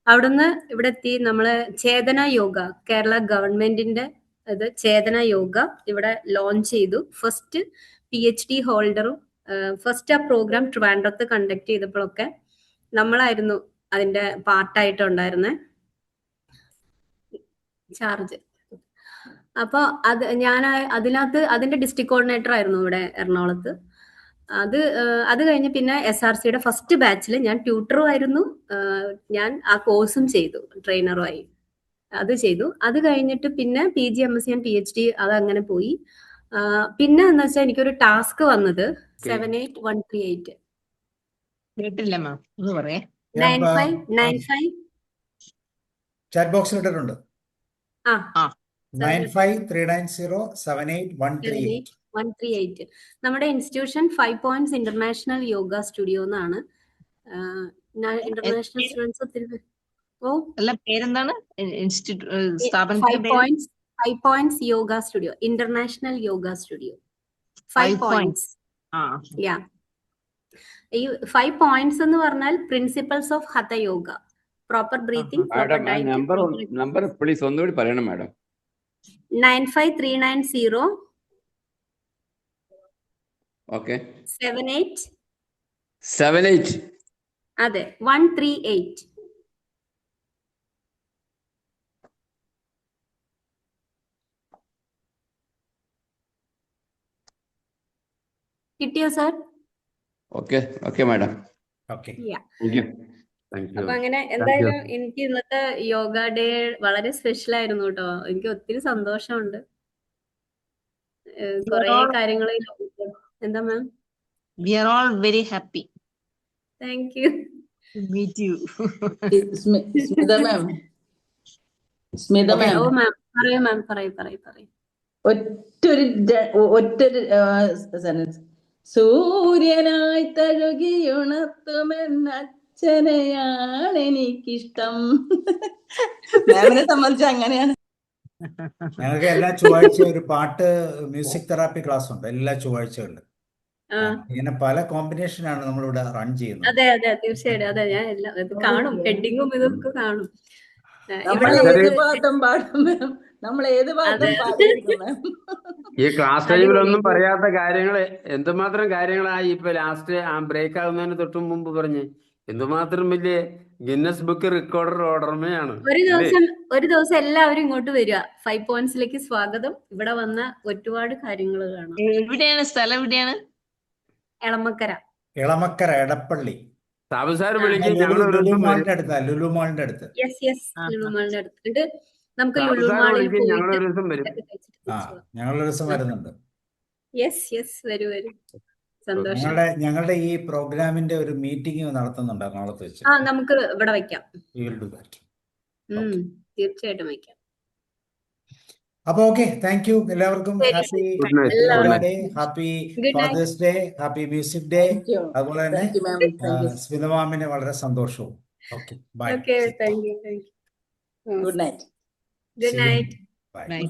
അവിടുന്ന് ഇവിടെ എത്തി നമ്മള് ചേതന യോഗ, കേരള ഗവൺമെന്റിന്റെ ചേതന യോഗ ഇവിടെ ലോഞ്ച് ചെയ്തു. ഫസ്റ്റ് PhD ഹോൾഡറും ഫസ്റ്റ് ആ പ്രോഗ്രാം ട്രിവാൻഡ്രത്ത് കണ്ടക്ട് ചെയ്തപ്പോഴൊക്കെ നമ്മളായിരുന്നു അതിന്റെ പാർട്ടായിട്ടുണ്ടായിരുന്നേ, ചാർജ്. അപ്പൊ ഞാൻ അതിനകത്ത് അതിന്റെ ഡിസ്ട്രിക്ട് കോർഡിനേറ്റർ ആയിരുന്നു ഇവിടെ എറണാകുളത്ത്. അത് കഴിഞ്ഞ് പിന്നെ SRCയുടെ ഫസ്റ്റ് ബാച്ചിൽ ഞാൻ ട്യൂട്ടറും ആയിരുന്നു. ഞാൻ ആ കോഴ്സും ചെയ്തു, ട്രെയിനറുമായി അത് ചെയ്തു. അത് കഴിഞ്ഞിട്ട് പിന്നെ PG MSc ഞാൻ PhD അതങ്ങനെ പോയി. പിന്നെ എന്ന് വെച്ചാൽ എനിക്കൊരു ടാസ്ക് വന്നത് 78138
കേട്ടില്ല മാം, ഒന്ന് പറയേ.
9595
ചാറ്റ് ബോക്സിൽ ഇട്ടിട്ടുണ്ട്.
95
95 390 78138.
138. നമ്മുടെ institution 5 points international yoga studio എന്നാണ്. ഇന്റർനാഷണൽ സ്റ്റുഡൻസ് ഒത്തിരി. ഓ,
അല്ല, പേരെന്താണ് ഇൻസ്റ്റിറ്റ്യൂട്ട്
5
സ്ഥാപനത്തിന്റെ പേര്?
Points 5 points yoga studio, international yoga studio. 5 points. Yeah, ഈ 5 പോയിന്റ്സ് എന്ന് പറഞ്ഞാൽ principles of hatha yoga, proper breathing, proper
madam, ആ
ഡയറ്റ്.
നമ്പർ പ്ലീസ് ഒന്നുകൂടി പറയണം മാഡം.
95390
ഓക്കെ,
78. അതെ, 138. കിട്ടിയോ sir?
Okay okay madam,
okay.
Thank you.
അപ്പൊ അങ്ങനെ എന്തായാലും എനിക്ക് ഇന്നത്തെ യോഗ ഡേ വളരെ സ്പെഷ്യൽ ആയിരുന്നു കേട്ടോ. എനിക്ക് ഒത്തിരി സന്തോഷമുണ്ട്. കുറെ കാര്യങ്ങൾ. എന്താ ma'am?
We are all very happy
thank you.
to meet you.
Smitha ma'am,
oh ma'am, പറയൂ മാം, പറയൂ.
ഒറ്റൊരു സെന്റൻസ്. സൂര്യനായി തഴുകിയുണർത്തുമെന്നച്ഛനെയാണ് എനിക്കിഷ്ടം. മാമിനെ സംബന്ധിച്ച് അങ്ങനെയാണ്.
ഞങ്ങൾക്ക് എല്ലാ ചൊവ്വാഴ്ച ഒരു പാട്ട് മ്യൂസിക് തെറാപ്പി ക്ലാസ് ഉണ്ട്, എല്ലാ ചൊവ്വാഴ്ചകളിലും. ഇങ്ങനെ പല കോമ്പിനേഷനാണ് നമ്മളിവിടെ റൺ ചെയ്യുന്നത്.
അതെ തീർച്ചയായിട്ടും. അതെ, ഞാൻ എല്ലാം ഇത് കാണും, ഹെഡിങ്ങും ഇതൊക്കെ കാണും.
നമ്മൾ ഏത് പാട്ടും പാടും മാം, നമ്മൾ ഏത് പാട്ടും പാടിയിരിക്കും മാം.
ഈ ക്ലാസ് ടൈമിലൊന്നും പറയാത്ത കാര്യങ്ങള് എന്തുമാത്രം കാര്യങ്ങളായി ഇപ്പൊ ലാസ്റ്റ് ആ ബ്രേക്ക് ആകുന്നതിന് തൊട്ട് മുമ്പ് പറഞ്ഞ് എന്തുമാത്രം വലിയ ഗിന്നസ് ബുക്ക് റെക്കോർഡർ ഓർമ്മയാണ്.
ഒരു ദിവസം എല്ലാവരും ഇങ്ങോട്ട് വരിക. 5 പോയിന്റ്സിലേക്ക് സ്വാഗതം. ഇവിടെ വന്ന ഒരുപാട് കാര്യങ്ങൾ കാണാം.
എവിടെയാണ് സ്ഥലം? എവിടെയാണ്?
എളമക്കര,
എടപ്പള്ളി.
സാബു സാർ വിളിക്കും, ഞങ്ങൾ
ലുലുമാളിന്റെ അടുത്താ, ലുലുമാളിന്റെ അടുത്ത്.
ലുലുമാളിന്റെ അടുത്ത്. നമുക്ക്
സാബു സാർ
ലുലുമാളിൽ
വിളിക്കും, ഞങ്ങൾ
പോയിട്ട്
ഒരു ദിവസം വരും.
ഞങ്ങളൊരു ദിവസം വരുന്നുണ്ട്.
വരൂ. സന്തോഷം.
ഞങ്ങളുടെ ഈ പ്രോഗ്രാമിന്റെ ഒരു മീറ്റിംഗ് നടത്തുന്നുണ്ട് എറണാകുളത്ത് വെച്ച്.
നമുക്ക് ഇവിടെ വയ്ക്കാം. തീർച്ചയായിട്ടും വയ്ക്കാം.
അപ്പൊ ഓക്കെ, താങ്ക് യു എല്ലാവർക്കും. Happy day, happy father's day, happy music day. അതുപോലെ തന്നെ സ്മിത മാമിന് വളരെ സന്തോഷവും. Okay, bye.
Good night.
Good night.
Bye.
Bye.